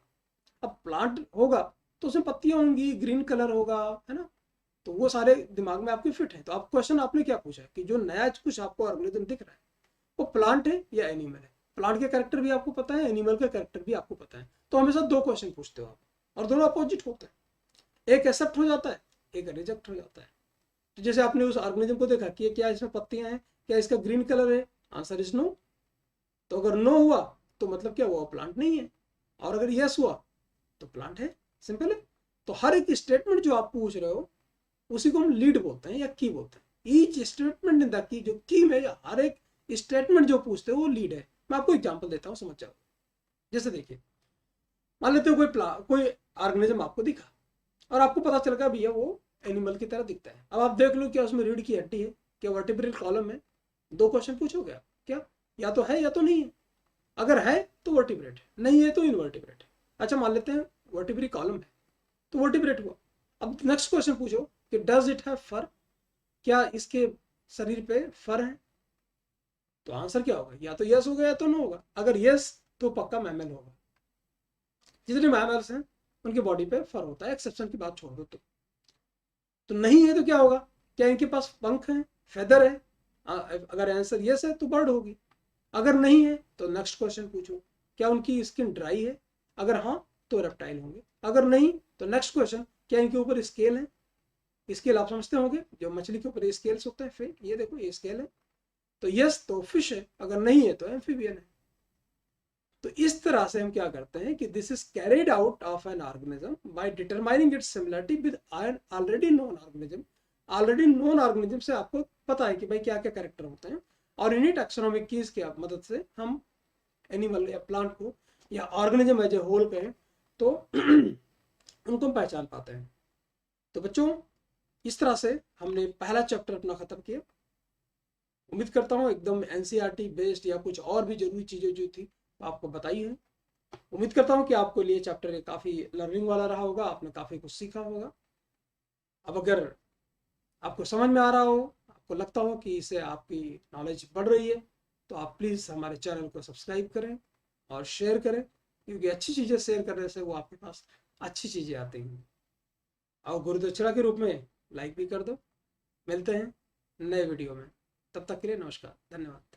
अब प्लांट होगा तो उसमें पत्तियां होंगी, ग्रीन कलर होगा, है ना, तो वो सारे दिमाग में आपके फिट है। तो आप क्वेश्चन आपने क्या पूछा कि जो नया कुछ आपको ऑर्गेनिज्म दिख रहा है वो प्लांट है या एनिमल है। प्लांट के कैरेक्टर भी आपको पता है, एनिमल का कैरेक्टर भी आपको पता है, तो हमेशा 2 क्वेश्चन पूछते हो आप, और दोनों अपोजिट होते हैं। एक एक्सेप्ट हो जाता है, एक रिजेक्ट हो जाता है। तो जैसे आपने उस ऑर्गेनिज्म को देखा कि क्या इसमें पत्तियां हैं, क्या इसका ग्रीन कलर है, आंसर इज नो। तो अगर नो हुआ तो मतलब क्या हुआ, प्लांट नहीं है, और अगर यस हुआ तो प्लांट है। सिंपल है। तो हर एक स्टेटमेंट जो आप पूछ रहे हो उसी को हम लीड बोलते हैं या की बोलते हैं। Each statement in the key, जो की में हर एक स्टेटमेंट जो पूछते हो वो लीड है। मैं आपको एग्जांपल देता हूँ, समझ जाओ। जैसे देखिए, मान लेते हो कोई ऑर्गेनिज्म आपको दिखा और आपको पता चल गया भैया वो एनिमल की तरह दिखता है। अब आप देख लो क्या उसमें रीढ़ की हड्डी है, क्या वर्टिब्रल कॉलम है। 2 क्वेश्चन पूछोगे आप, क्या या तो है या तो नहीं है। अगर है तो वर्टिब्रेट है, नहीं है तो इनवर्टिब्रेट है। अच्छा मान लेते हैं वर्टिब्रल कॉलम है तो वर्टिब्रेट हुआ। अब नेक्स्ट क्वेश्चन पूछो कि डज इट हैव फर, क्या इसके शरीर पे फर है। तो आंसर क्या होगा, या तो यस होगा या तो नो होगा। अगर यस तो पक्का मैमल होगा। जितने मैमल्स हैं उनके बॉडी पे फर होता है, एक्सेप्शन की बात छोड़ दो तो नहीं है तो क्या होगा, क्या इनके पास पंख हैं, फेदर है। अगर आंसर यस है तो बर्ड होगी। अगर नहीं है तो नेक्स्ट क्वेश्चन पूछो, क्या उनकी स्किन ड्राई है। अगर हाँ तो रेप्टाइल होंगे। अगर नहीं तो नेक्स्ट क्वेश्चन, क्या इनके ऊपर स्केल है। स्केल आप समझते होंगे, जो मछली के ऊपर स्केल्स होते हैं, फिर ये देखो ये स्केल है। तो यस तो फिश है, अगर नहीं है तो एम्फीबियन है। तो इस तरह से हम क्या करते हैं कि this is carried out of an organism by determining its similarity with an already known organism. Already known organism से आपको पता है कि भाई क्या क्या कैरेक्टर होते हैं, और इन्हीं टैक्सोनॉमिक कीज की मदद से हम एनिमल या प्लांट को या ऑर्गेनिज्म एज ए होल कहें तो उनको पहचान पाते हैं। तो बच्चों इस तरह से हमने पहला चैप्टर अपना खत्म किया। उम्मीद करता हूँ एकदम एनसीईआरटी बेस्ड या कुछ और भी जरूरी चीजें जो थी आपको बताई है। उम्मीद करता हूँ कि आपको लिए चैप्टर काफ़ी लर्निंग वाला रहा होगा, आपने काफ़ी कुछ सीखा होगा। अब अगर आपको समझ में आ रहा हो, आपको लगता हो कि इससे आपकी नॉलेज बढ़ रही है, तो आप प्लीज़ हमारे चैनल को सब्सक्राइब करें और शेयर करें, क्योंकि अच्छी चीज़ें शेयर करने से वो आपके पास अच्छी चीज़ें आती हैं। और गुरुदक्षिणा के रूप में लाइक भी कर दो। मिलते हैं नए वीडियो में, तब तक के लिए नमस्कार, धन्यवाद।